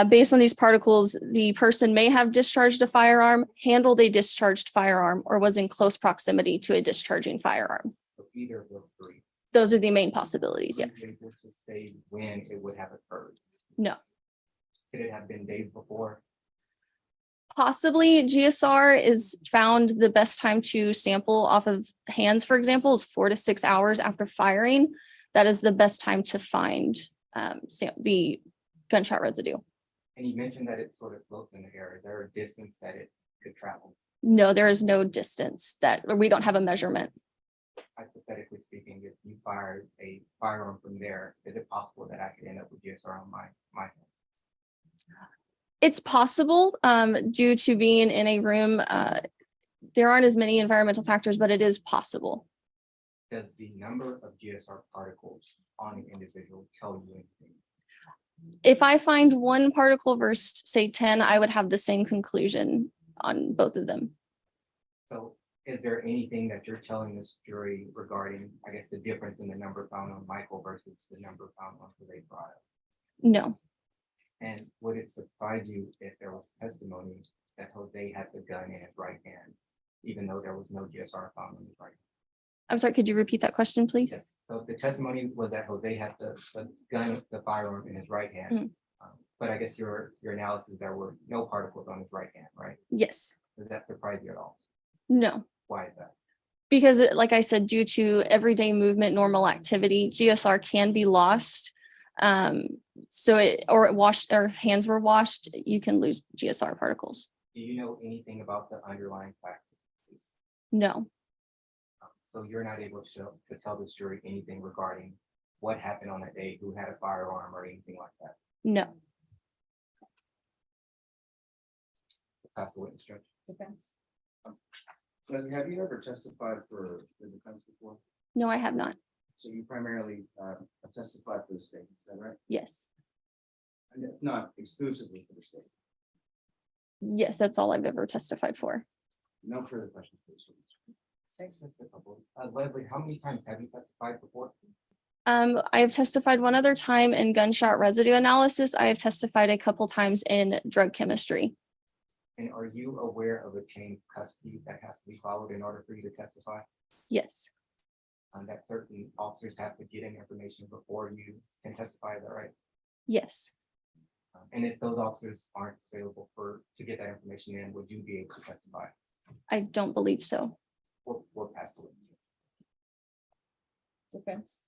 based on these particles, the person may have discharged a firearm, handled a discharged firearm, or was in close proximity to a discharging firearm. Okay. either of those three. Those are the main possibilities, yes. Are you able to say when it would have occurred? No. Could it have been days before? Possibly GSR is found the best time to sample off of hands, for example, is 4 to 6 hours after firing. That is the best time to find the gunshot residue. And you mentioned that it sort of floats in the air. Is there a distance that it could travel? No, there is no distance that, or we don't have a measurement. Hypothetically speaking, if you fired a firearm from there, is it possible that I could end up with GSR on my hands? It's possible due to being in a room. There aren't as many environmental factors, but it is possible. Does the number of GSR particles on an individual tell you anything? If I find one particle versus say 10, I would have the same conclusion on both of them. So is there anything that you're telling this jury regarding, I guess, the difference in the number found on Michael versus the number found on Jose Prado? No. And would it surprise you if there was testimony that Jose had the gun in his right hand, even though there was no GSR found on his right hand? I'm sorry, could you repeat that question, please? Yes. So the testimony was that Jose had the gun, the firearm in his right hand. But I guess your analysis, there were no particles on his right hand, right? Yes. Does that surprise you at all? No. Why is that? Because like I said, due to everyday movement, normal activity, GSR can be lost. So it washed, or hands were washed, you can lose GSR particles. Do you know anything about the underlying facts? No. So you're not able to tell this jury anything regarding what happened on that day, who had a firearm or anything like that? No. Pass the witness, Judge. Defense. Leslie, have you ever testified for the defense before? No, I have not. So you primarily testified for the state, is that right? Yes. And not exclusively for the state. Yes, that's all I've ever testified for. No further questions, please. Just a couple. Leslie, how many times have you testified before? I have testified one other time in gunshot residue analysis. I have testified a couple times in drug chemistry. And are you aware of a chain of custody that has to be followed in order for you to testify? Yes. That certain officers have to get in information before you can testify, is that right? Yes. And if those officers aren't available to get that information in, would you be able to testify? I don't believe so. We'll pass the witness. Defense.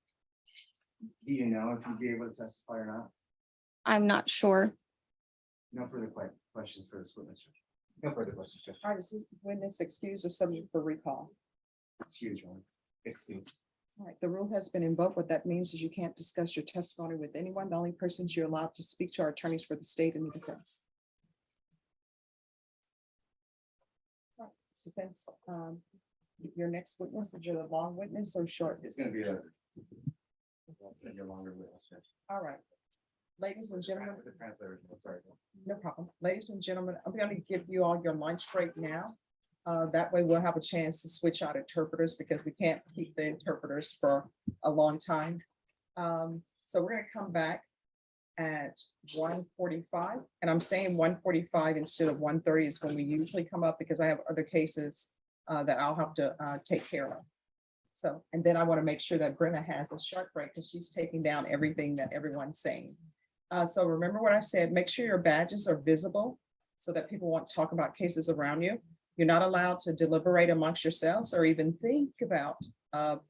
Do you know if you'd be able to testify or not? I'm not sure. No further questions for this witness. No further questions, Judge. All right, is this witness excused or subject for recall? Excuse me. Excuse. All right, the rule has been invoked. What that means is you can't discuss your testimony with anyone. The only persons you're allowed to speak to are attorneys for the state and the defense. All right, defense, your next witness, is your long witness or short? It's gonna be a longer witness. All right. Ladies and gentlemen, The translator, I'm sorry. no problem. Ladies and gentlemen, I'm going to give you all your lunch break now. That way we'll have a chance to switch out interpreters because we can't keep the interpreters for a long time. So we're going to come back at 1:45, and I'm saying 1:45 instead of 1:30 is when we usually come up because I have other cases that I'll have to take care of. So, and then I want to make sure that Brenna has a short break because she's taking down everything that everyone's saying. So remember what I said, make sure your badges are visible so that people won't talk about cases around you. You're not allowed to deliberate amongst yourselves or even think about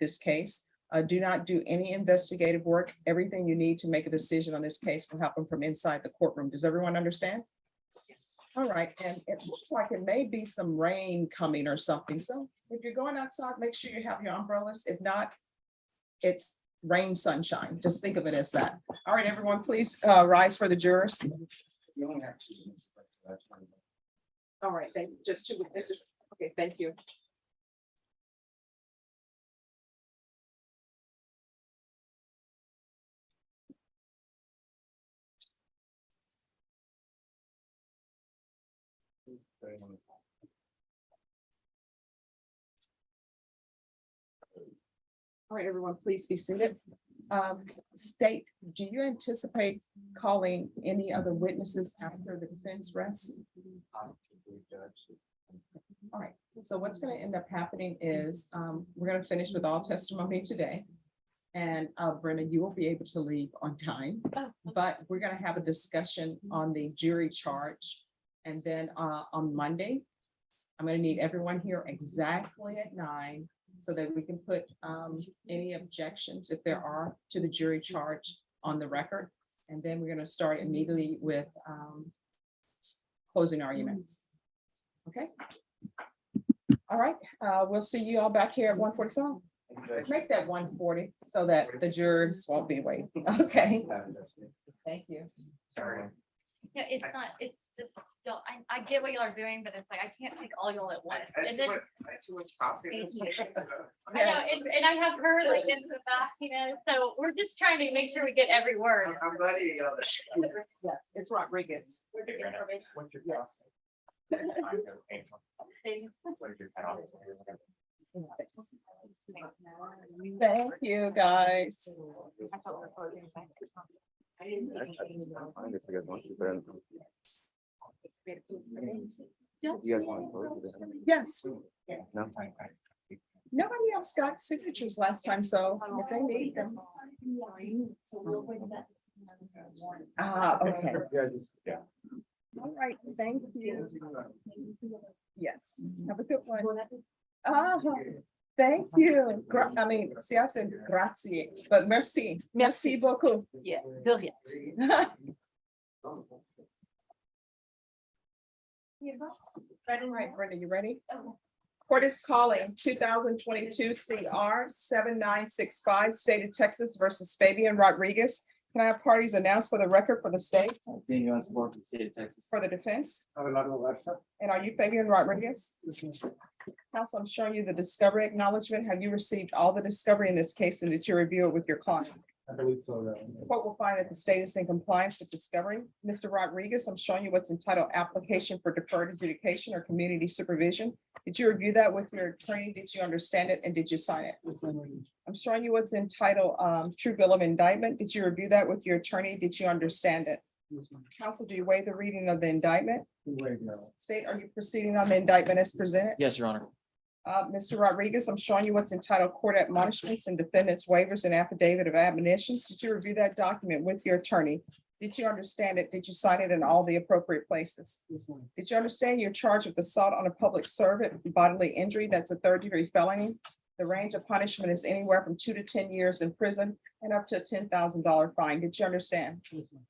this case. Do not do any investigative work. Everything you need to make a decision on this case will happen from inside the courtroom. Does everyone understand? Yes. All right, and it looks like it may be some rain coming or something. So if you're going outside, make sure you have your umbrellas. If not, it's rain, sunshine. Just think of it as that. All right, everyone, please rise for the jurors. You only have 2 minutes. All right, thank you. Just 2 witnesses. Okay, thank you. All right, everyone, please be seated. State, do you anticipate calling any other witnesses after the defense rests? All right, So what's gonna end up happening is, we're gonna finish with all testimony today. And Brenda, you will be able to leave on time, but we're gonna have a discussion on the jury charge. And then on Monday, I'm gonna need everyone here exactly at 9 so that we can put any objections, if there are, to the jury charge on the record. And then we're gonna start immediately with closing arguments. Okay? All right, we'll see you all back here at 1:45. Make that 1:40 so that the jurors won't be waiting. Okay, thank you. Sorry. Yeah, it's not, it's just, I get what y'all are doing, but it's like, I can't take all y'all at once. I had And too then, much- I had too much coffee. Thank you. I know, and I have her like in the back, so we're just trying to make sure we get every word. I'm glad you yelled at. Yes, it's Rodriguez. What's your Yes. Thank you, guys. Yes. Nobody else got signatures last time, so if they need them. Okay. Yeah. All right, thank you. Yes, have a good one. Thank you. I mean, see, I said grazie, but merci. Merci beaucoup. Yeah, de rien. Right, Brenda, you ready? Court is calling 2022 CR 7965, State of Texas versus Fabian Rodriguez. Can I have parties announced for the record for the state, Daniel Escobar from the state of Texas. for the defense? Abelardo Garza. And are you Fabian Rodriguez? Counsel, I'm showing you the discovery acknowledgement. Have you received all the discovery in this case and did you review it with your client? I believe so. The court will find that the state is in compliance with discovery. Mr. Rodriguez, I'm showing you what's entitled application for deferred adjudication or community supervision. Did you review that with your attorney? Did you understand it and did you sign it? I'm showing you what's entitled true bill of indictment. Did you review that with your attorney? Did you understand it? Counsel, do you waive the reading of the indictment? State, are you proceeding on the indictment as presented? Yes, Your Honor. Mr. Rodriguez, I'm showing you what's entitled court admonishments and defendants waivers and affidavit of admonitions. Did you review that document with your attorney? Did you understand it? Did you sign it in all the appropriate places? Did you understand you're charged with assault on a public servant, bodily injury? That's a third-degree felony. The range of punishment is anywhere from 2 to 10 years in prison and up to a $10,000 fine. Did you understand?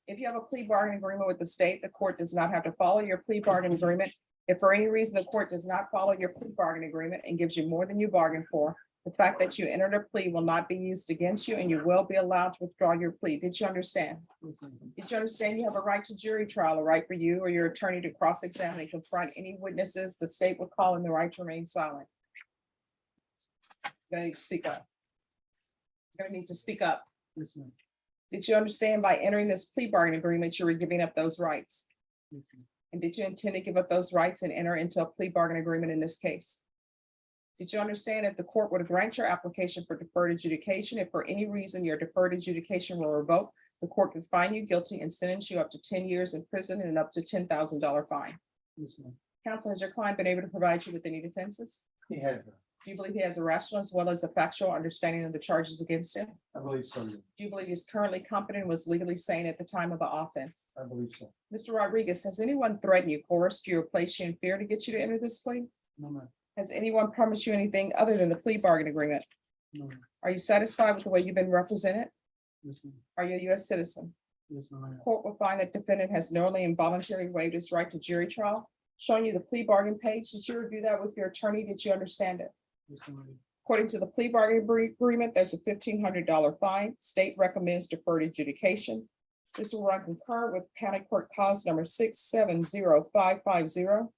If you have a plea bargaining agreement with the state, the court does not have to follow your plea bargaining agreement. If for any reason the court does not follow your plea bargaining agreement and gives you more than you bargained for, the fact that you entered a plea will not be used against you and you will be allowed to withdraw your plea. Did you understand? Did you understand you have a right to jury trial, a right for you or your attorney to cross-examine and confront any witnesses the state would call in the right to remain silent? You're gonna need to speak up. You're gonna need to speak up. Did you understand by entering this plea bargaining agreement, you were giving up those rights? And did you intend to give up those rights and enter into a plea bargain agreement in this case? Did you understand if the court were to grant your application for deferred adjudication, if for any reason your deferred adjudication were revoked, the court could find you guilty and sentence you up to 10 years in prison and up to $10,000 fine? Counsel, has your client been able to provide you with any defenses? He has. Do you believe he has a rational as well as a factual understanding of the charges against him? I believe so. Do you believe he's currently competent and was legally sane at the time of the offense? I believe so. Mr. Rodriguez, has anyone threatened you, coerced you, or placed you in fear to get you to enter this plea? No, ma'am. Has anyone promised you anything other than the plea bargain agreement? No, ma'am. Are you satisfied with the way you've been represented? Yes, ma'am. Are you a U.S. citizen? Yes, ma'am. Court will find that defendant has knowingly and voluntarily waived his right to jury trial. Showing you the plea bargain page. Did you review that with your attorney? Did you understand it? Yes, ma'am. According to the plea bargain agreement, there's a $1,500 fine. State recommends deferred adjudication. This will run concurrent with county court cause number 670550.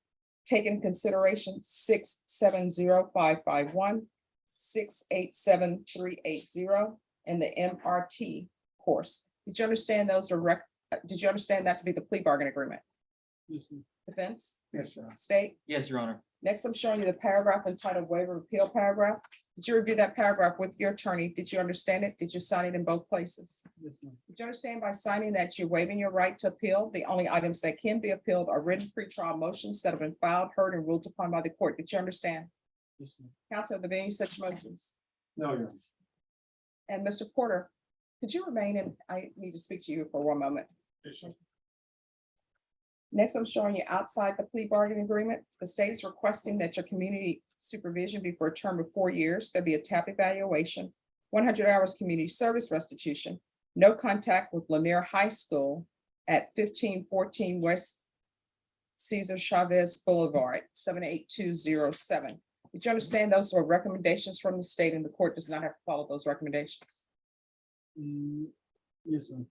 Take into consideration 670551, 687380, and the MRT course. Did you understand those are did you understand that to be the plea bargain agreement? Yes, ma'am. Defense, Yes, sir. state. Yes, Your Honor. Next, I'm showing you the paragraph entitled waiver of appeal paragraph. Did you review that paragraph with your attorney? Did you understand it? Did you sign it in both places? Yes, ma'am. Did you understand by signing that you're waiving your right to appeal? The only items that can be appealed are written pretrial motions that have been filed, heard, and ruled upon by the court. Did you understand? Yes, ma'am. Counsel, have there been any such motions? No, Your Honor. And Mr. Porter, could you remain, and I need to speak to you for one moment. Next, I'm showing you outside the plea bargaining agreement. The state is requesting that your community supervision be for a term of 4 years. There'll be a TAP evaluation, 100 hours community service restitution, no contact with Lanier High School at 1514 West Cesar Chavez Boulevard, 78207. Did you understand those were recommendations from the state and the court does not have to follow those recommendations? Yes, ma'am.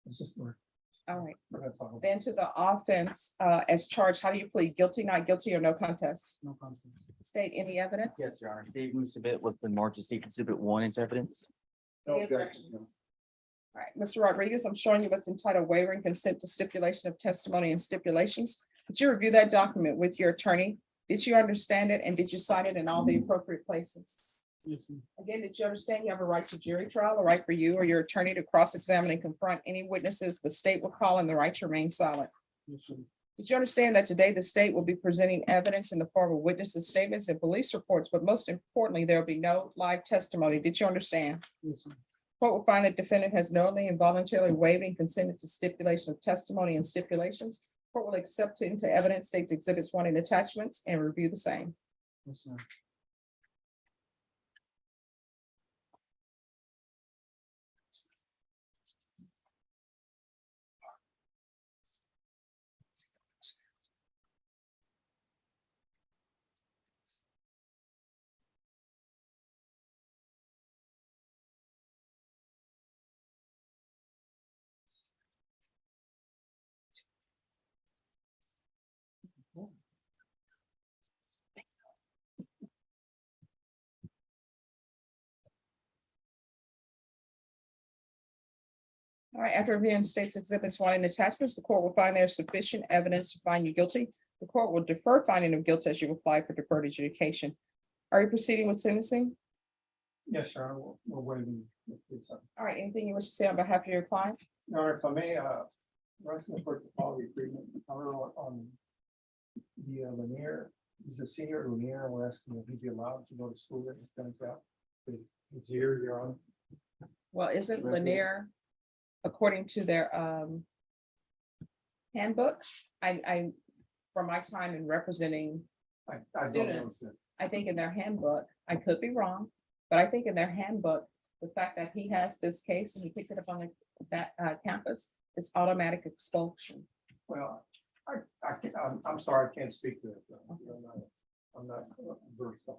It's just work. All right. That's all. Then to the offense as charged, how do you plead? Guilty, not guilty, or no contest? No concept. State any evidence? Yes, Your Honor. Dave Musabit was the March to see Exhibit 1 into evidence. No Any objection. objections? All right, Mr. Rodriguez, I'm showing you what's entitled waiver and consent to stipulation of testimony and stipulations. Did you review that document with your attorney? Did you understand it and did you sign it in all the appropriate places? Yes, ma'am. Again, did you understand you have a right to jury trial, a right for you or your attorney to cross-examine and confront any witnesses the state will call and the right to remain silent? Yes, sir. Did you understand that today the state will be presenting evidence in the form of witnesses' statements and police reports, but most importantly, there will be no live testimony? Did you understand? Yes, ma'am. Court will find that defendant has knowingly and voluntarily waived and consented to stipulation of testimony and stipulations. Court will accept into evidence states exhibits 1 and attachments and review the same. Yes, ma'am. All right, after reviewing states exhibits 1 and attachments, the court will find there is sufficient evidence to find you guilty. The court will defer finding of guilt as you apply for deferred adjudication. Are you proceeding with sentencing? Yes, sir. We're waiting. All right, anything you wish to say on behalf of your client? No, if I may, Russell for the quality agreement, on the Lanier, he's a senior at Lanier, and we're asking if he'd be allowed to go to school at his comes out. His year, you're on. Well, isn't Lanier, according to their handbook, I, from my time in representing I don't know. students, I think in their handbook, I could be wrong, but I think in their handbook, the fact that he has this case and he picked it up on that campus, it's automatic expulsion. Well, I can't, I'm sorry, I can't speak to it. I'm not versed on.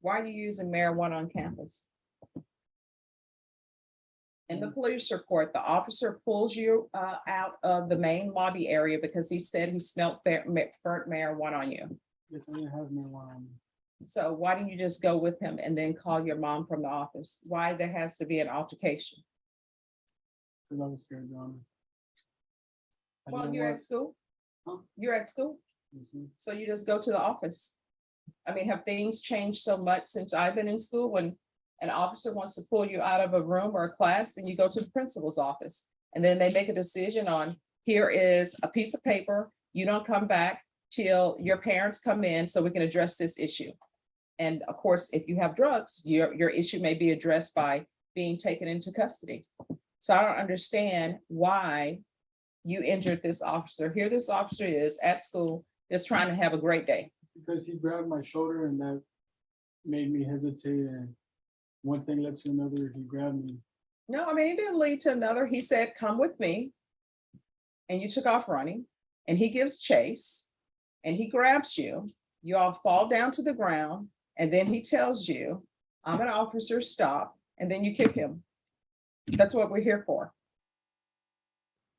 Why are you using marijuana on campus? In the police report, the officer pulls you out of the main lobby area because he said he smelled burnt marijuana on you. Yes, I didn't have marijuana. So why didn't you just go with him and then call your mom from the office? Why there has to be an altercation? Because I was scared, Your Honor. I Well, didn't you're want- at school. Huh? You're at school, Yes, ma'am. so you just go to the office. I mean, have things changed so much since I've been in school? When an officer wants to pull you out of a room or a class, then you go to the principal's office. And then they make a decision on, here is a piece of paper. You don't come back till your parents come in so we can address this issue. And of course, if you have drugs, your issue may be addressed by being taken into custody. So I don't understand why you injured this officer. Here this officer is at school, just trying to have a great day. Because he grabbed my shoulder and that made me hesitate, and one thing led to another, he grabbed me. No, I mean, it didn't lead to another. He said, come with me. And you took off running and he gives chase and he grabs you. You all fall down to the ground and then he tells you, I'm an officer, stop. And then you kick him. That's what we're here for.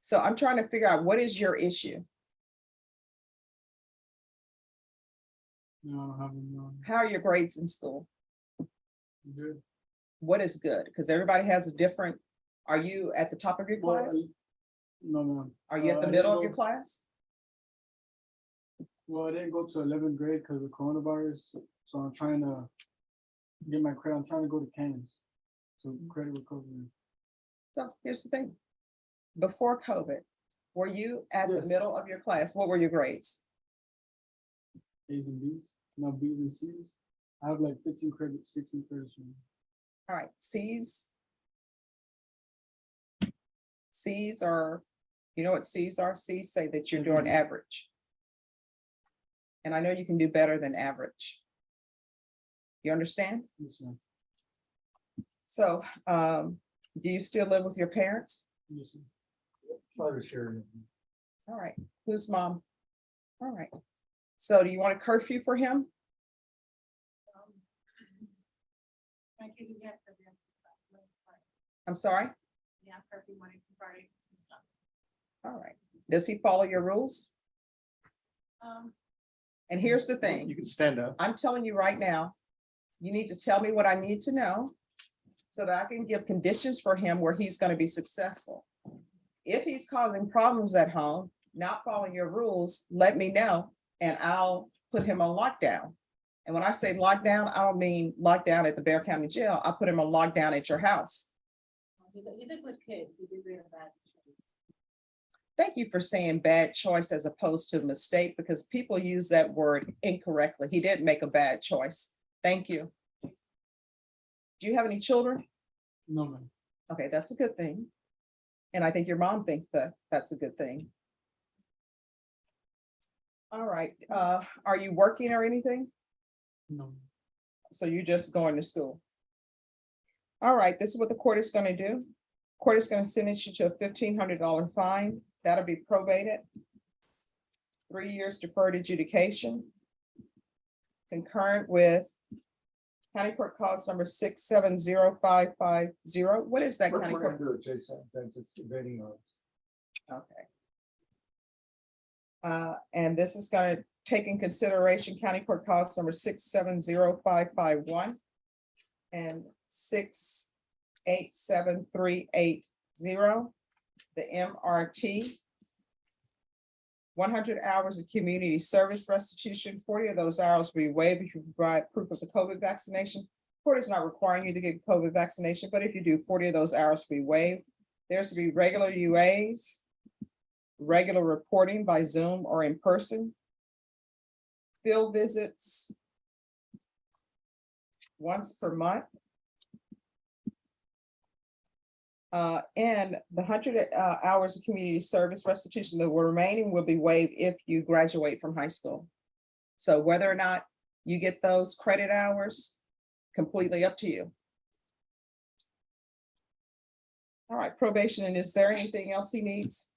So I'm trying to figure out what is your issue? No, I don't have any. How are your grades in school? Good. What is good? Because everybody has a different, are you at the top of your Well, class? No, no. Are you at the I middle of didn't your go- class? Well, I didn't go to 11th grade because of coronavirus, so I'm trying to get my credit. I'm trying to go to Cairns, so credit recovery. So here's the thing. Before COVID, were you at the Yes. middle of your class? What were your grades? A's and B's, no B's and C's. I have like 15 credits, 16 credits. All right, C's. C's are, you know what C's are? C's say that you're doing average. And I know you can do better than average. You understand? Yes, ma'am. So, do you still live with your parents? Yes, ma'am. Father's here. All right, who's mom? All right. So do you want a curfew for him? I'm sorry? All right. Does he follow your rules? And here's the thing. You can stand up. I'm telling you right now, you need to tell me what I need to know so that I can give conditions for him where he's going to be successful. If he's causing problems at home, not following your rules, let me know and I'll put him on lockdown. And when I say lockdown, I don't mean lockdown at the Bexar County Jail. I'll put him on lockdown at your house. Thank you for saying bad choice as opposed to mistake, because people use that word incorrectly. He didn't make a bad choice. Thank you. Do you have any children? No, ma'am. Okay, that's a good thing. And I think your mom thinks that that's a good thing. All right, are you working or anything? No. So you're just going to school? All right, this is what the court is going to do. Court is going to sentence you to a $1,500 fine. That'll be probated. 3 years deferred adjudication. Concurrent with County Court Cause number 670550. What is that We're county gonna court? do it, Jason. That's just evading us. Okay. And this is going to take in consideration County Court Cause number 670551 and 687380. The MRT. 100 hours of community service restitution. 40 of those hours will be waived if you provide proof of the COVID vaccination. Court is not requiring you to get COVID vaccination, but if you do, 40 of those hours will be waived. There's to be regular UAs, regular reporting by Zoom or in person, field visits once per month. And the 100 hours of community service restitution, the remaining will be waived if you graduate from high school. So whether or not you get those credit hours, completely up to you. All right, probation, and is there anything else he needs?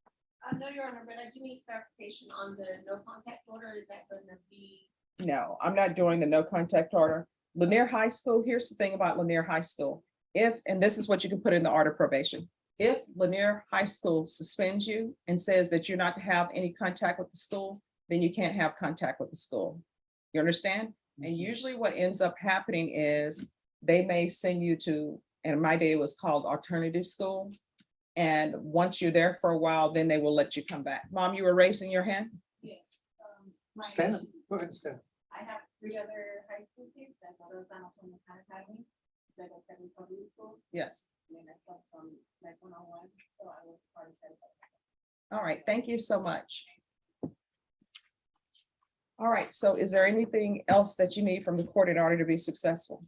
No, Your Honor, but I do need clarification on the no contact order. Is that going to be? No, I'm not doing the no contact order. Lanier High School, here's the thing about Lanier High School. If, and this is what you can put in the order of probation. If Lanier High School suspends you and says that you're not to have any contact with the school, then you can't have contact with the school. You understand? And usually what ends up happening is they may send you to, and in my day it was called alternative school. And once you're there for a while, then they will let you come back. Mom, you were raising your hand? Yes. Stand up. Go ahead, stand. I have 3 other high school kids that go to San Antonio Academy. That go to public school. Yes. And I got some like one-on-one, so I was part of that. All right, thank you so much. All right, so is there anything else that you need from the court in order to be successful?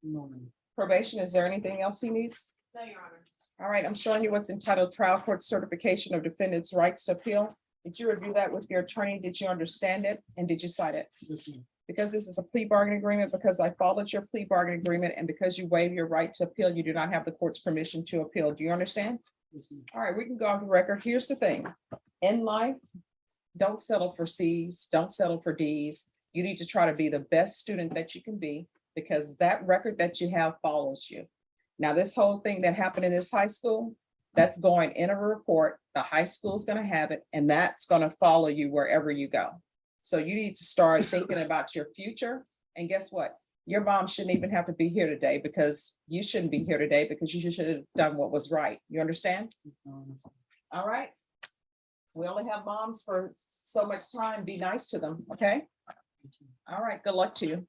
No, ma'am. Probation, is there anything else he needs? No, Your Honor. All right, I'm showing you what's entitled Trial Court Certification of Defendant's Rights to Appeal. Did you review that with your attorney? Did you understand it? And did you cite it? Yes, ma'am. Because this is a plea bargaining agreement, because I followed your plea bargaining agreement, and because you waive your right to appeal, you do not have the court's permission to appeal. Do you understand? Yes, ma'am. All right, we can go off the record. Here's the thing. In life, don't settle for C's, don't settle for D's. You need to try to be the best student that you can be, because that record that you have follows you. Now, this whole thing that happened in this high school, that's going in a report. The high school is going to have it, and that's going to follow you wherever you go. So you need to start thinking about your future. And guess what? Your mom shouldn't even have to be here today, because you shouldn't be here today, because you should have done what was right. You understand? All right. We only have moms for so much time. Be nice to them, okay? All right, good luck to you.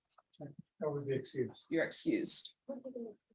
That would be excused. You're excused.